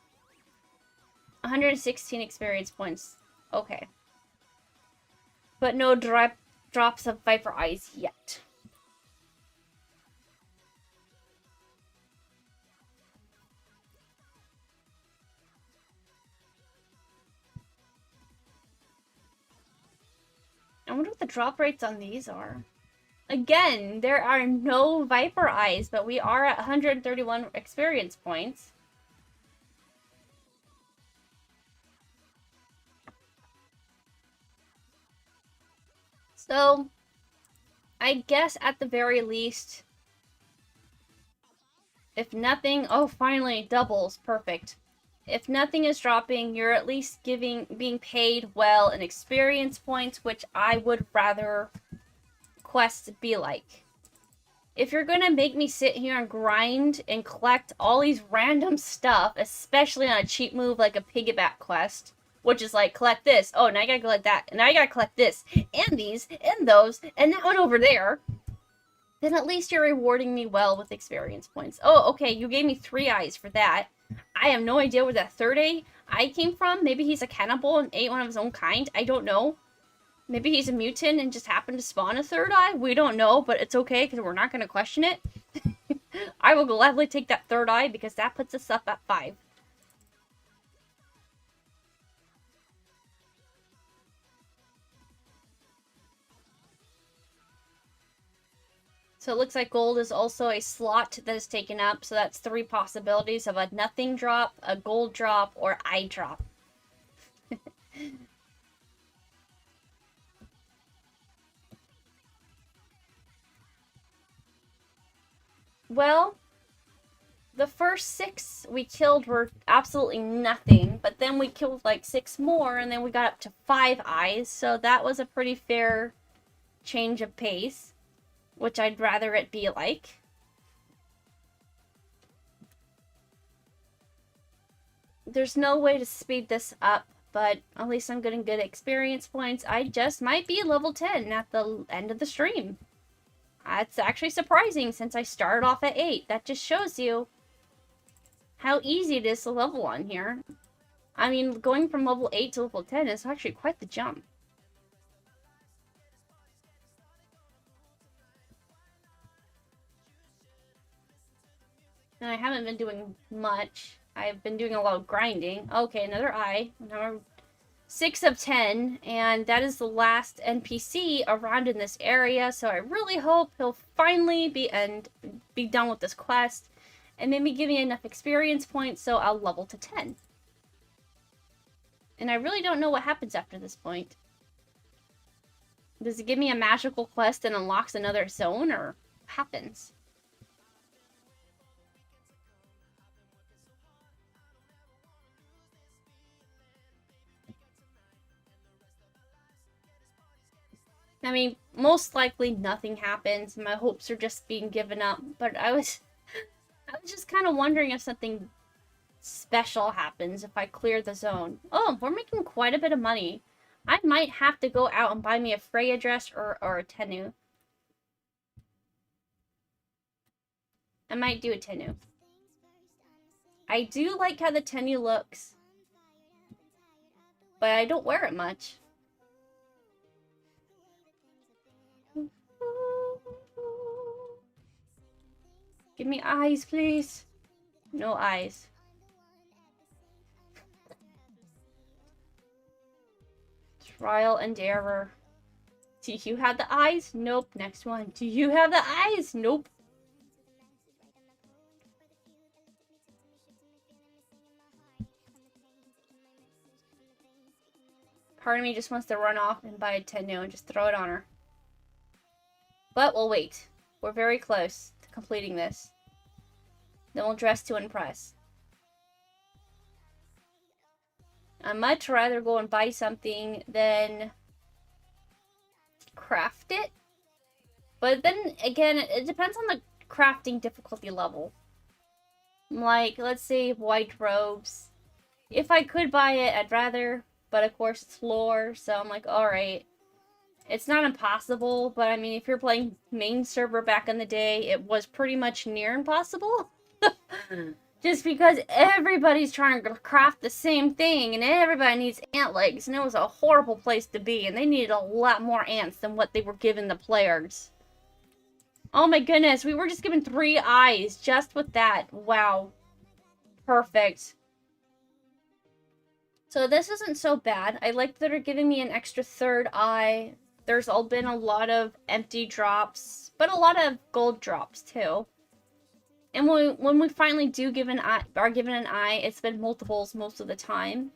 116 experience points. Okay. But no drops of Viper Eyes yet. I wonder what the drop rates on these are. Again, there are no Viper Eyes, but we are at 131 experience points. So, I guess at the very least, if nothing... Oh, finally, doubles. Perfect. If nothing is dropping, you're at least being paid well in experience points, which I would rather quests be like. If you're gonna make me sit here and grind and collect all these random stuff, especially on a cheap move like a piggyback quest, which is like, collect this, oh, now I gotta collect that, and now I gotta collect this, and these, and those, and that one over there, then at least you're rewarding me well with experience points. Oh, okay, you gave me 3 eyes for that. I have no idea where that third eye came from. Maybe he's a cannibal and ate one of his own kind. I don't know. Maybe he's a mutant and just happened to spawn a third eye? We don't know, but it's okay because we're not going to question it. I will gladly take that third eye because that puts us up at 5. So it looks like gold is also a slot that is taken up. So that's 3 possibilities of a nothing drop, a gold drop, or eye drop. Well, the first 6 we killed were absolutely nothing, but then we killed like 6 more, and then we got up to 5 eyes, so that was a pretty fair change of pace, which I'd rather it be like. There's no way to speed this up, but at least I'm getting good experience points. I just might be level 10 at the end of the stream. That's actually surprising since I started off at 8. That just shows you how easy it is to level on here. I mean, going from level 8 to level 10 is actually quite the jump. And I haven't been doing much. I've been doing a lot of grinding. Okay, another eye. Number 6 of 10, and that is the last NPC around in this area, so I really hope he'll finally be done with this quest, and maybe give me enough experience points so I'll level to 10. And I really don't know what happens after this point. Does it give me a magical quest and unlocks another zone, or what happens? I mean, most likely nothing happens. My hopes are just being given up. But I was just kind of wondering if something special happens if I clear the zone. Oh, we're making quite a bit of money. I might have to go out and buy me a Freya dress or a Tennu. I might do a Tennu. I do like how the Tennu looks, but I don't wear it much. Give me eyes, please. No eyes. Trial and error. Do you have the eyes? Nope. Next one. Do you have the eyes? Nope. Part of me just wants to run off and buy a Tennu and just throw it on her. But we'll wait. We're very close to completing this. Then we'll dress to impress. I'd much rather go and buy something than craft it. But then again, it depends on the crafting difficulty level. Like, let's say white robes. If I could buy it, I'd rather. But of course, it's lore, so I'm like, alright. It's not impossible, but I mean, if you're playing main server back in the day, it was pretty much near impossible. Just because everybody's trying to craft the same thing, and everybody needs ant legs, and it was a horrible place to be, and they needed a lot more ants than what they were giving the players. Oh my goodness, we were just given 3 eyes just with that. Wow. Perfect. So this isn't so bad. I like that they're giving me an extra 3rd eye. There's been a lot of empty drops, but a lot of gold drops too. And when we finally do are given an eye, it's been multiples most of the time.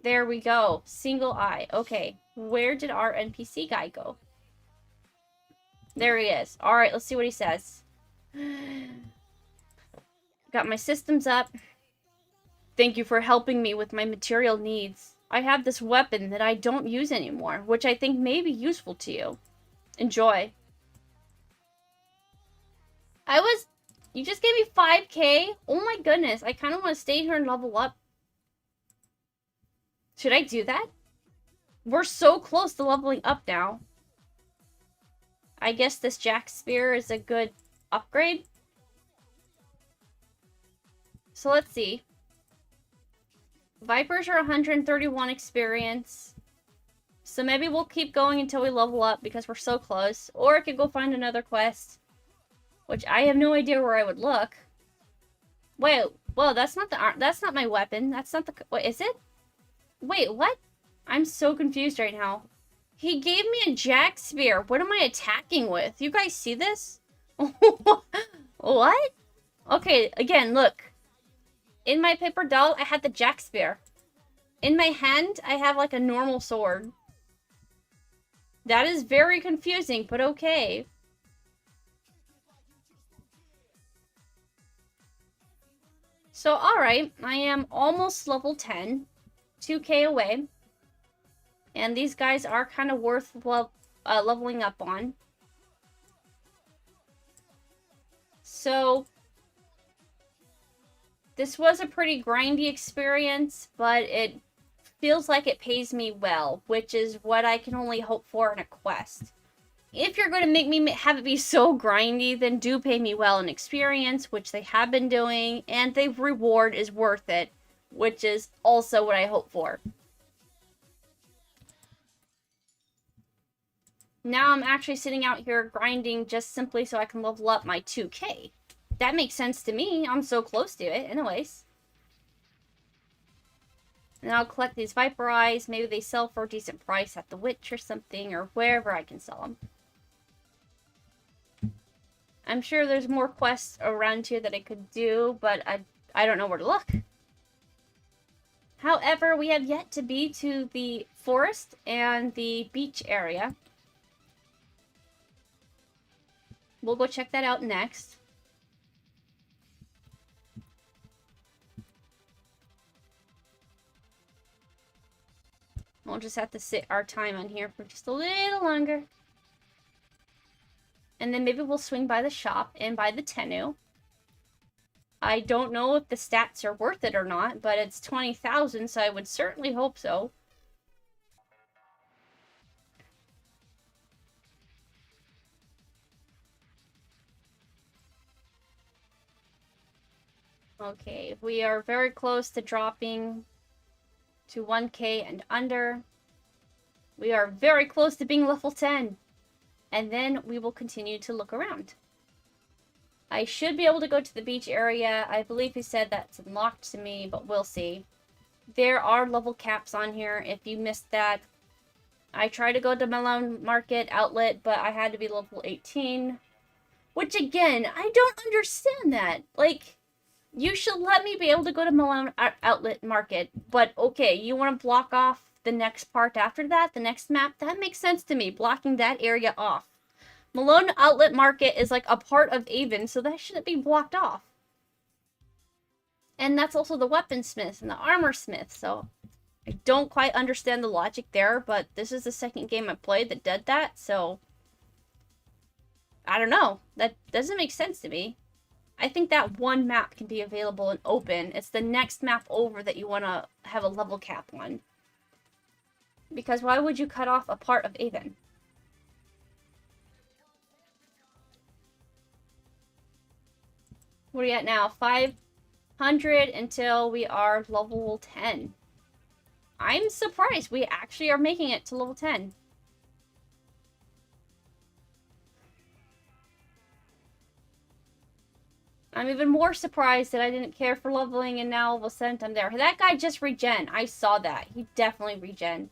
There we go. Single eye. Okay. Where did our NPC guy go? There he is. Alright, let's see what he says. Got my systems up. Thank you for helping me with my material needs. I have this weapon that I don't use anymore, which I think may be useful to you. Enjoy. You just gave me 5k? Oh my goodness, I kind of want to stay here and level up. Should I do that? We're so close to leveling up now. I guess this Jack Spear is a good upgrade. So let's see. Vipers are 131 experience. So maybe we'll keep going until we level up because we're so close. Or I could go find another quest. Which I have no idea where I would look. Wait, well, that's not my weapon. That's not the... What, is it? Wait, what? I'm so confused right now. He gave me a jack spear. What am I attacking with? You guys see this? What? Okay, again, look. In my paper doll, I had the jack spear. In my hand, I have like a normal sword. That is very confusing, but okay. So, alright, I am almost level 10. 2k away. And these guys are kind of worth leveling up on. So, this was a pretty grindy experience, but it feels like it pays me well, which is what I can only hope for in a quest. If you're going to make me have it be so grindy, then do pay me well in experience, which they have been doing, and the reward is worth it, which is also what I hope for. Now I'm actually sitting out here grinding just simply so I can level up my 2k. That makes sense to me. I'm so close to it, anyways. And I'll collect these Viper Eyes. Maybe they sell for a decent price at the Witch or something, or wherever I can sell them. I'm sure there's more quests around here that I could do, but I don't know where to look. However, we have yet to be to the forest and the beach area. We'll go check that out next. We'll just have to sit our time on here for just a little longer. And then maybe we'll swing by the shop and buy the Tennu. I don't know if the stats are worth it or not, but it's 20,000, so I would certainly hope so. Okay, we are very close to dropping to 1k and under. We are very close to being level 10. And then we will continue to look around. I should be able to go to the beach area. I believe he said that's unlocked to me, but we'll see. There are level caps on here if you missed that. I tried to go to Malone Market Outlet, but I had to be level 18. Which, again, I don't understand that. Like, you should let me be able to go to Malone Outlet Market. But, okay, you want to block off the next part after that, the next map? That makes sense to me, blocking that area off. Malone Outlet Market is like a part of Avon, so that shouldn't be blocked off. And that's also the weaponsmith and the armorsmith, so I don't quite understand the logic there, but this is the second game I played that did that, so I don't know. That doesn't make sense to me. I think that one map can be available and open. It's the next map over that you want to have a level cap on. Because why would you cut off a part of Avon? What are you at now? 500 until we are level 10. I'm surprised we actually are making it to level 10. I'm even more surprised that I didn't care for leveling and now all of a sudden I'm there. That guy just regen. I saw that. He definitely regened.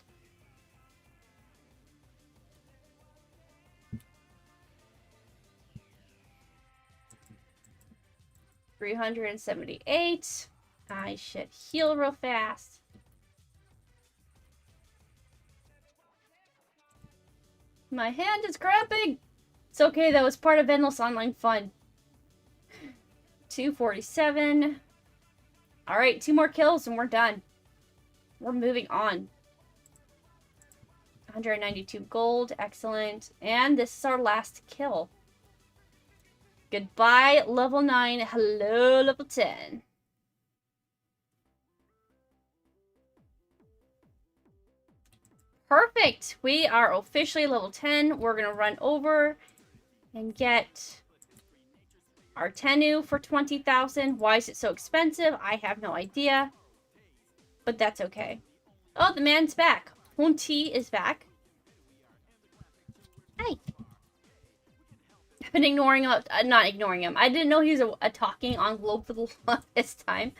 $378. I should heal real fast. My hand is cramping. It's okay though, it's part of endless online fun. 247. Alright, 2 more kills and we're done. We're moving on. 192 gold, excellent. And this is our last kill. Goodbye, level 9. Hello, level 10. Perfect. We are officially level 10. We're going to run over and get our Tennu for 20,000. Why is it so expensive? I have no idea. But that's okay. Oh, the man's back. Hunti is back. Hi. I've been ignoring him, not ignoring him. I didn't know he was a talking on globe for the longest time.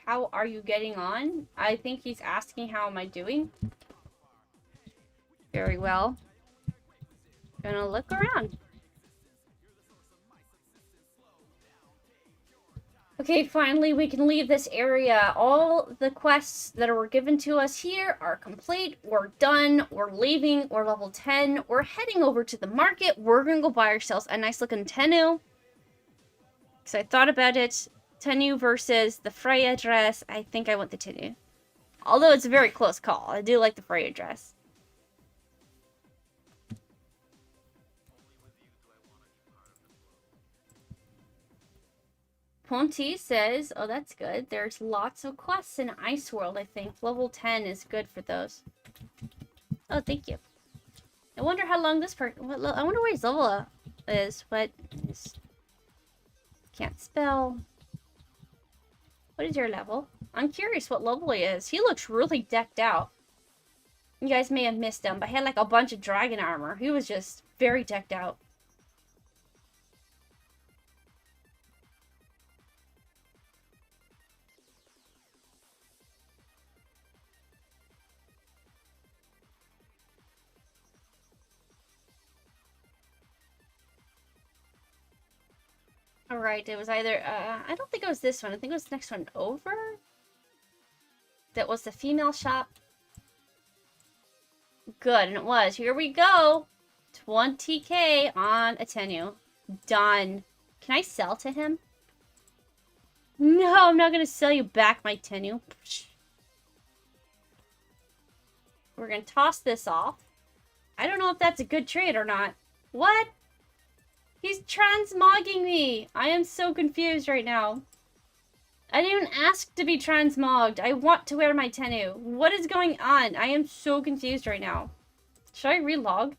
How are you getting on? I think he's asking how am I doing. Very well. Gonna look around. Okay, finally we can leave this area. All the quests that were given to us here are complete. We're done. We're leaving. We're level 10. We're heading over to the market. We're gonna go buy ourselves a nice looking Tennu. Because I thought about it. Tennu versus the Freya dress. I think I want the Tennu. Although it's a very close call. I do like the Freya dress. Ponty says, oh, that's good. There's lots of quests in Ice World, I think. Level 10 is good for those. Oh, thank you. I wonder how long this part... I wonder where his level is. What is... Can't spell. What is your level? I'm curious what level he is. He looks really decked out. You guys may have missed him, but he had like a bunch of dragon armor. He was just very decked out. Alright, it was either, I don't think it was this one. I think it was the next one over. That was the female shop. Good, and it was. Here we go. 20k on a Tennu. Done. Can I sell to him? No, I'm not going to sell you back my Tennu. We're going to toss this off. I don't know if that's a good trade or not. What? He's transmogging me. I am so confused right now. I didn't even ask to be transmogged. I want to wear my Tennu. What is going on? I am so confused right now. Should I relog?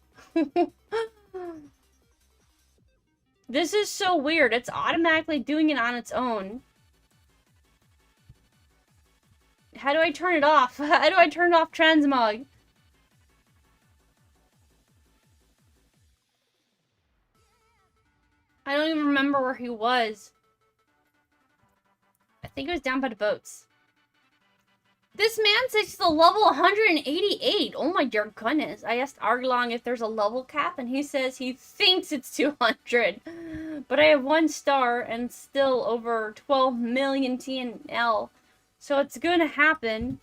This is so weird. It's automatically doing it on its own. How do I turn it off? How do I turn off transmog? I don't even remember where he was. I think it was down by the boats. This man says he's a level 188. Oh my dear goodness. I asked Arglong if there's a level cap, and he says he thinks it's 200. But I have 1 star and still over 12 million TNL. So it's gonna happen.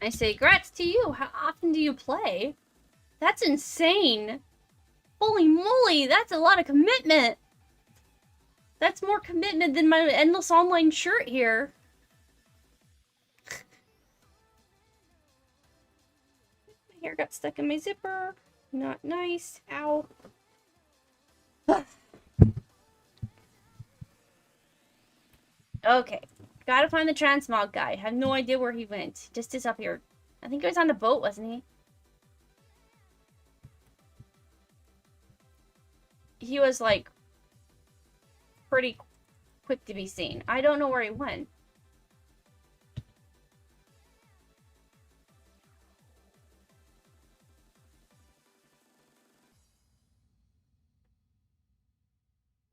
I say, grats to you. How often do you play? That's insane. Holy moly, that's a lot of commitment. That's more commitment than my endless online shirt here. My hair got stuck in my zipper. Not nice. Ow. Okay. Gotta find the transmog guy. Have no idea where he went. Just disappeared. I think he was on the boat, wasn't he? He was, like, pretty quick to be seen. I don't know where he went.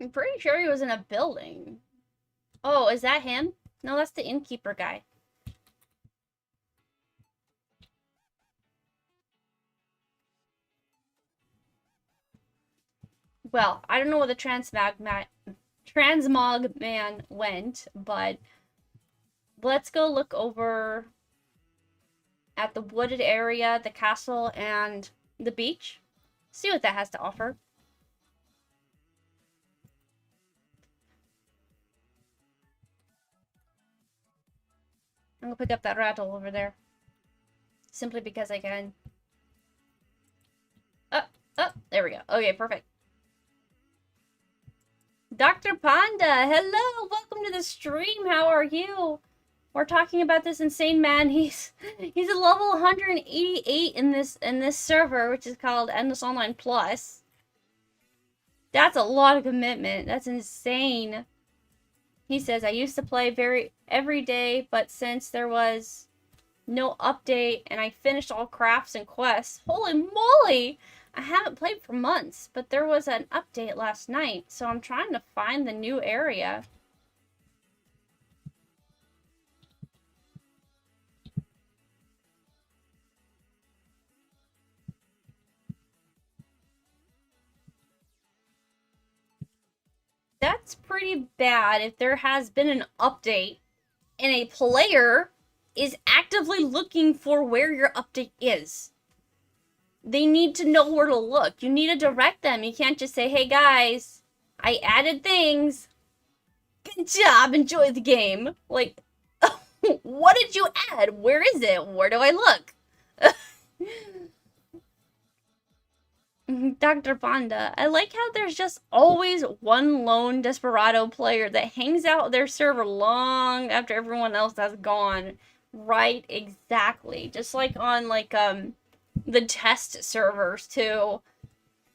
I'm pretty sure he was in a building. Oh, is that him? No, that's the innkeeper guy. Well, I don't know where the transmog man went, but let's go look over at the wooded area, the castle, and the beach. See what that has to offer. I'm gonna pick up that rattle over there. Simply because I can. Oh, There we go. Okay, perfect. Dr. Panda, hello! Welcome to the stream. How are you? We're talking about this insane man. He's a level 188 in this server, which is called Endless Online Plus. That's a lot of commitment. That's insane. He says, I used to play every day, but since there was no update and I finished all crafts and quests, holy moly! I haven't played for months, but there was an update last night, so I'm trying to find the new area. That's pretty bad if there has been an update and a player is actively looking for where your update is. They need to know where to look. You need to direct them. You can't just say, hey guys, I added things. Good job. Enjoy the game. Like, what did you add? Where is it? Where do I look? Dr. Panda, I like how there's just always one lone desperado player that hangs out their server long after everyone else has gone. Right, exactly. Just like on, like, the test servers, too.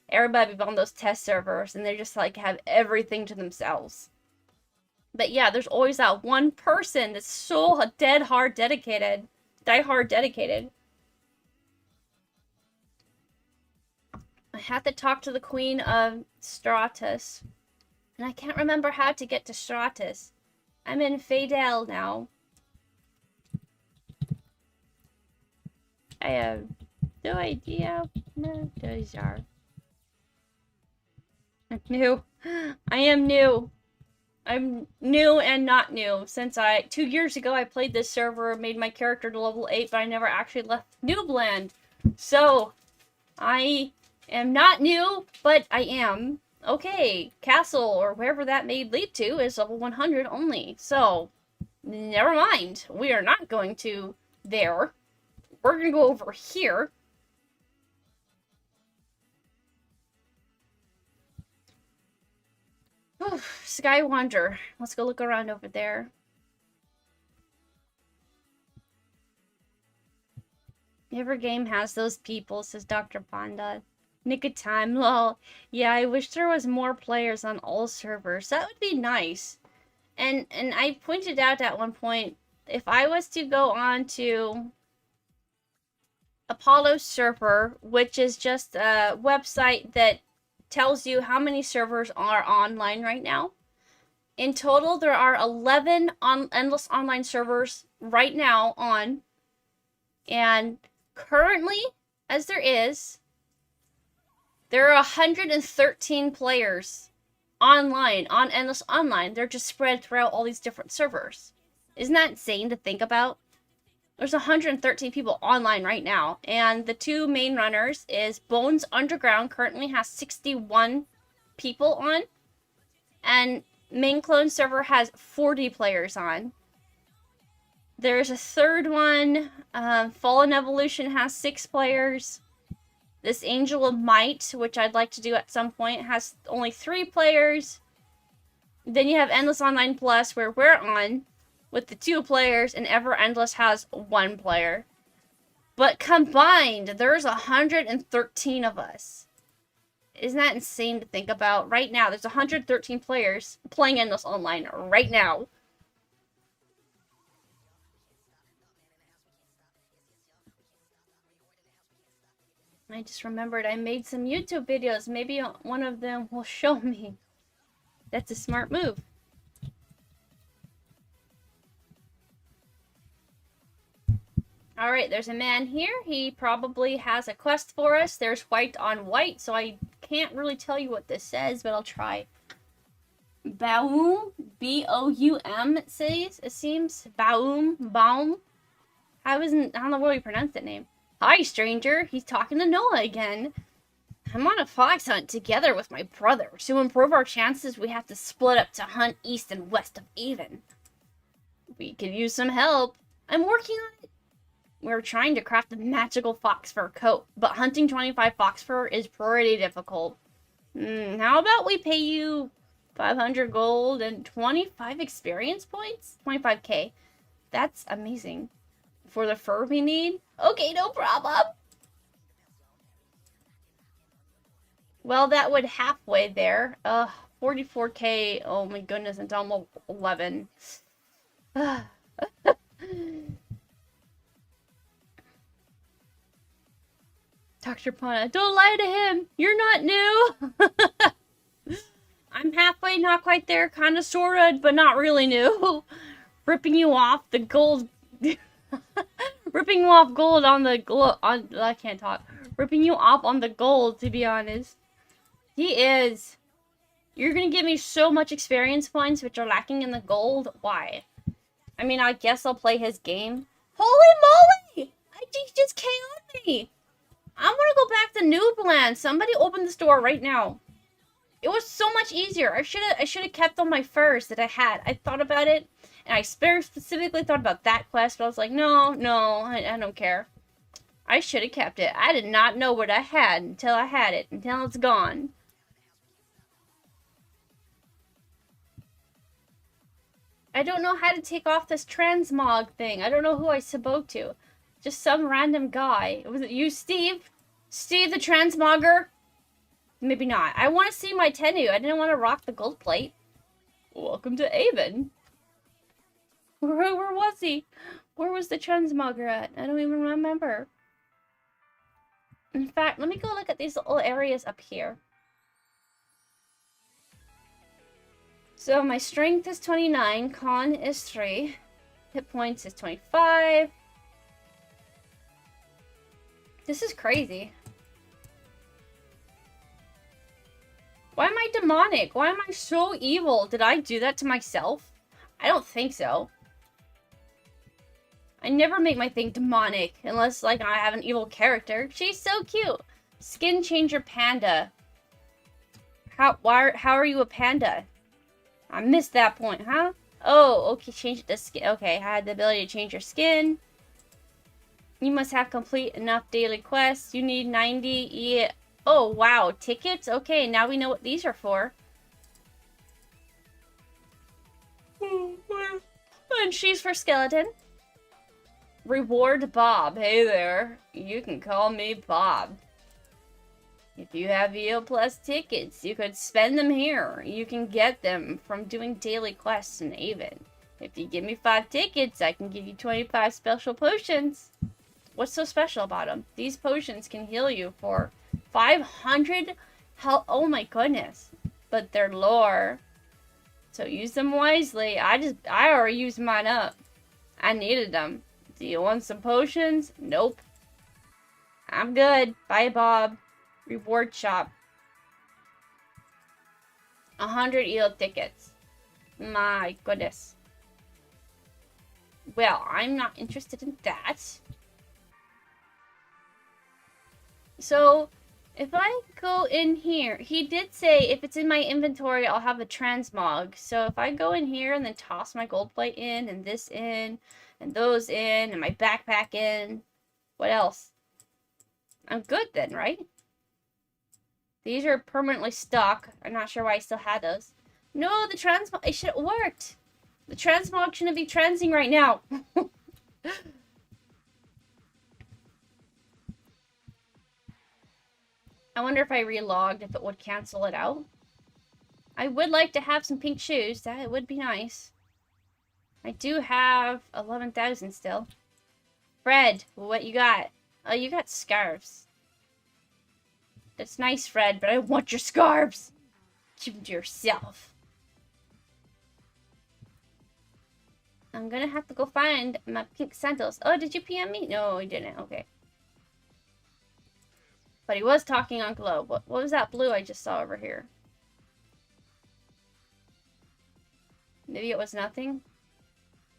Everybody on those test servers, and they just, like, have everything to themselves. But yeah, there's always that one person that's so die-hard dedicated. I had to talk to the Queen of Stratus, and I can't remember how to get to Stratus. I'm in Fadel now. I have no idea where those are. I'm new. I am new. I'm new and not new. Since 2 years ago, I played this server, made my character to level 8, but I never actually left Noobland. So, I am not new, but I am. Okay, castle, or wherever that may lead to, is level 100 only. So, never mind. We are not going to there. We're gonna go over here. Sky Wander. Let's go look around over there. Every game has those people, says Dr. Panda. Nick of time, lol. Yeah, I wish there was more players on all servers. That would be nice. And I pointed out at one point, if I was to go on to Apollo's server, which is just a website that tells you how many servers are online right now. In total, there are 11 endless online servers right now on. And currently, as there are 113 players online, on Endless Online. They're just spread throughout all these different servers. Isn't that insane to think about? There's 113 people online right now. And the two main runners is Bones Underground, currently has 61 people on. And Main Clone server has 40 players on. There's a third one. Fallen Evolution has 6 players. This Angel of Might, which I'd like to do at some point, has only 3 players. Then you have Endless Online Plus, where we're on, with the 2 players, and Ever Endless has 1 player. But combined, there's 113 of us. Isn't that insane to think about? Right now, there's 113 players playing Endless Online right now. I just remembered I made some YouTube videos. Maybe one of them will show me. That's a smart move. Alright, there's a man here. He probably has a quest for us. There's white on white, so I can't really tell you what this says, but I'll try. Baum, B-O-U-M, it says. It seems. Baum. I don't know what you pronounce that name. Hi, stranger. He's talking to Noah again. I'm on a fox hunt together with my brother. To improve our chances, we have to split up to hunt east and west of Avon. We could use some help. I'm working on it. We're trying to craft a magical fox fur coat, but hunting 25 fox fur is pretty difficult. How about we pay you 500 gold and 25 experience points? 25k. That's amazing. For the fur we need? Okay, no problem. Well, that would halfway there. 44k. Oh my goodness, it's almost 11. Dr. Pana, don't lie to him. You're not new. I'm halfway, not quite there, kind of, sorta, but not really new. Ripping you off the gold. Ripping you off gold on the I can't talk. Ripping you off on the gold, to be honest. He is. You're gonna give me so much experience points, which are lacking in the gold. Why? I mean, I guess I'll play his game. Holy moly! He just KO'd me. I want to go back to Noobland. Somebody open this door right now. It was so much easier. I should have kept on my furs that I had. I thought about it, and I specifically thought about that quest, but I was like, no, I don't care. I should have kept it. I did not know what I had until I had it, until it's gone. I don't know how to take off this transmog thing. I don't know who I spoke to. Just some random guy. Was it you, Steve? Steve the transmogger? Maybe not. I want to see my Tennu. I didn't want to rock the gold plate. Welcome to Avon. Where was he? Where was the transmogger at? I don't even remember. In fact, let me go look at these little areas up here. So my strength is 29, con is 3, hit points is 25. This is crazy. Why am I demonic? Why am I so evil? Did I do that to myself? I don't think so. I never make my thing demonic unless, like, I have an evil character. She's so cute. Skin changer panda. How are you a panda? I missed that point, huh? Oh, okay, change it to skin. Okay, I had the ability to change your skin. You must have complete enough daily quests. You need 90 yeah. Oh, wow, tickets? Okay, now we know what these are for. And she's for skeleton. Reward Bob. Hey there. You can call me Bob. If you have EO Plus tickets, you could spend them here. You can get them from doing daily quests in Avon. If you give me 5 tickets, I can give you 25 special potions. What's so special about them? These potions can heal you for 500 health. Oh my goodness. But they're lore. So use them wisely. I already used mine up. I needed them. Do you want some potions? Nope. I'm good. Bye, Bob. Reward shop. 100 EO tickets. My goodness. Well, I'm not interested in that. So, if I go in here, he did say if it's in my inventory, I'll have a transmog. So if I go in here and then toss my gold plate in, and this in, and those in, and my backpack in, what else? I'm good then, right? These are permanently stuck. I'm not sure why I still had those. No, the transmog, it should have worked. The transmog shouldn't be transing right now. I wonder if I relogged, if it would cancel it out. I would like to have some pink shoes. That would be nice. I do have 11,000 still. Fred, what you got? Oh, you got scarves. That's nice, Fred, but I want your scarves. Keep them to yourself. I'm gonna have to go find my pink sandals. Oh, did you PM me? No, he didn't. Okay. But he was talking on Globe. What was that blue I just saw over here? Maybe it was nothing?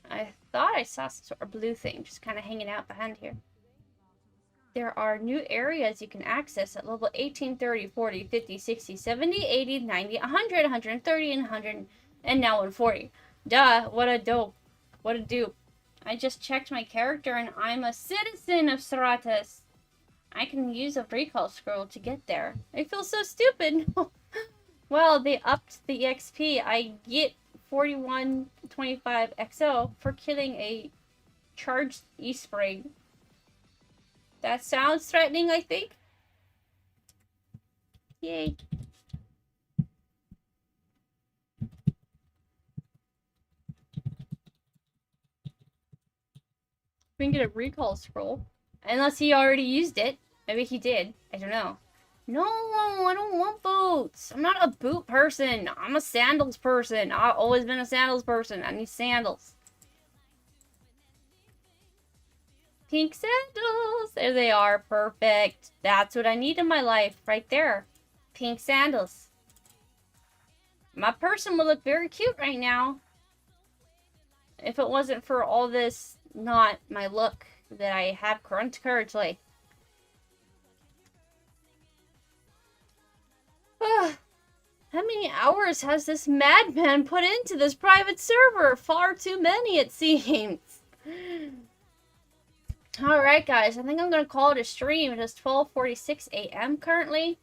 I thought I saw some sort of blue thing just kind of hanging out behind here. There are new areas you can access at level 18, 30, 40, 50, 60, 70, 80, 90, 100, 130, and 100, and now 140. Duh, what a dope. What a dupe. I just checked my character and I'm a citizen of Saratus. I can use a recall scroll to get there. I feel so stupid. Well, they upped the EXP. I get 4125 XO for killing a charged E-spring. That sounds threatening, I think. Yay. We can get a recall scroll. Unless he already used it. Maybe he did. I don't know. No, I don't want boots. I'm not a boot person. I'm a sandals person. I've always been a sandals person. I need sandals. Pink sandals. There they are. Perfect. That's what I need in my life. Right there. Pink sandals. My person would look very cute right now. If it wasn't for all this not my look that I have currently. How many hours has this madman put into this private server? Far too many, it seems. Alright, guys. I think I'm going to call it a stream. It is 12:46 a.m. currently.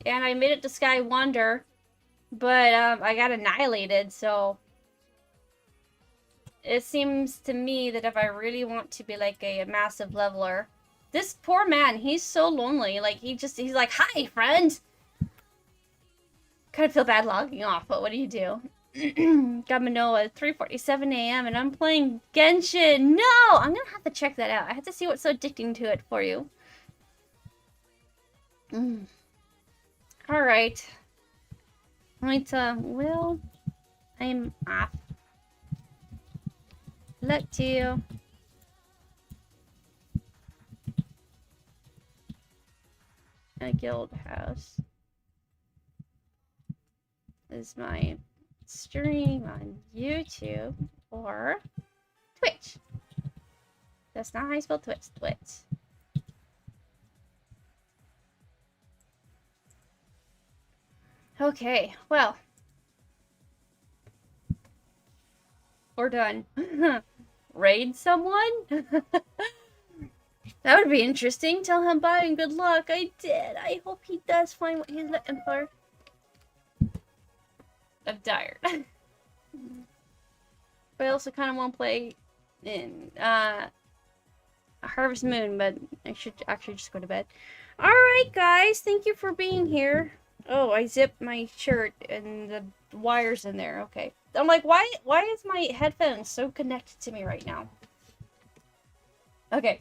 And I made it to Sky Wonder. But I got annihilated, so... It seems to me that if I really want to be like a massive leveler... This poor man, he's so lonely. Like, he's like, hi, friend! Kind of feel bad logging off, but what do you do? Got Manoa at 3:47 a.m. and I'm playing Genshin. No! I'm gonna have to check that out. I have to see what's so addicting to it for you. Alright. Wait, Will... I'm off. Luck to you. A guild house. This is my stream on YouTube or Twitch. That's not how I spell Twitch. Twitch. Okay, well. We're done. Raid someone? That would be interesting. Tell him bye and good luck. I did. I hope he does find what he's looking for. I'm tired. But I also kind of want to play in Harvest Moon, but I should actually just go to bed. Alright, guys. Thank you for being here. Oh, I zipped my shirt and the wires in there. Okay. I'm like, why is my headphones so connected to me right now? Okay.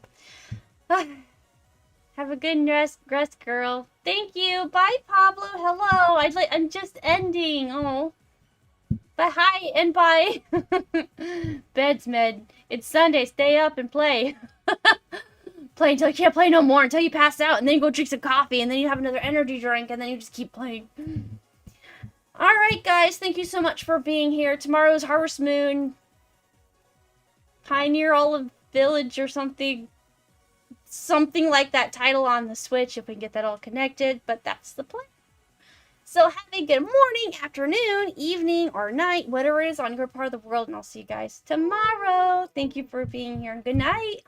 Have a good rest, girl. Thank you. Bye, Pablo. Hello. I'm just ending. Oh. But hi and bye. Beds, med. It's Sunday. Stay up and play. Play until you can't play no more, until you pass out, and then you go drink some coffee, and then you have another energy drink, and then you just keep playing. Alright, guys. Thank you so much for being here. Tomorrow's Harvest Moon. Pioneer Olive Village or something. Something like that title on the Switch, if we can get that all connected. But that's the plan. So have a good morning, afternoon, evening, or night, whatever it is on your part of the world. And I'll see you guys tomorrow. Thank you for being here. Good night.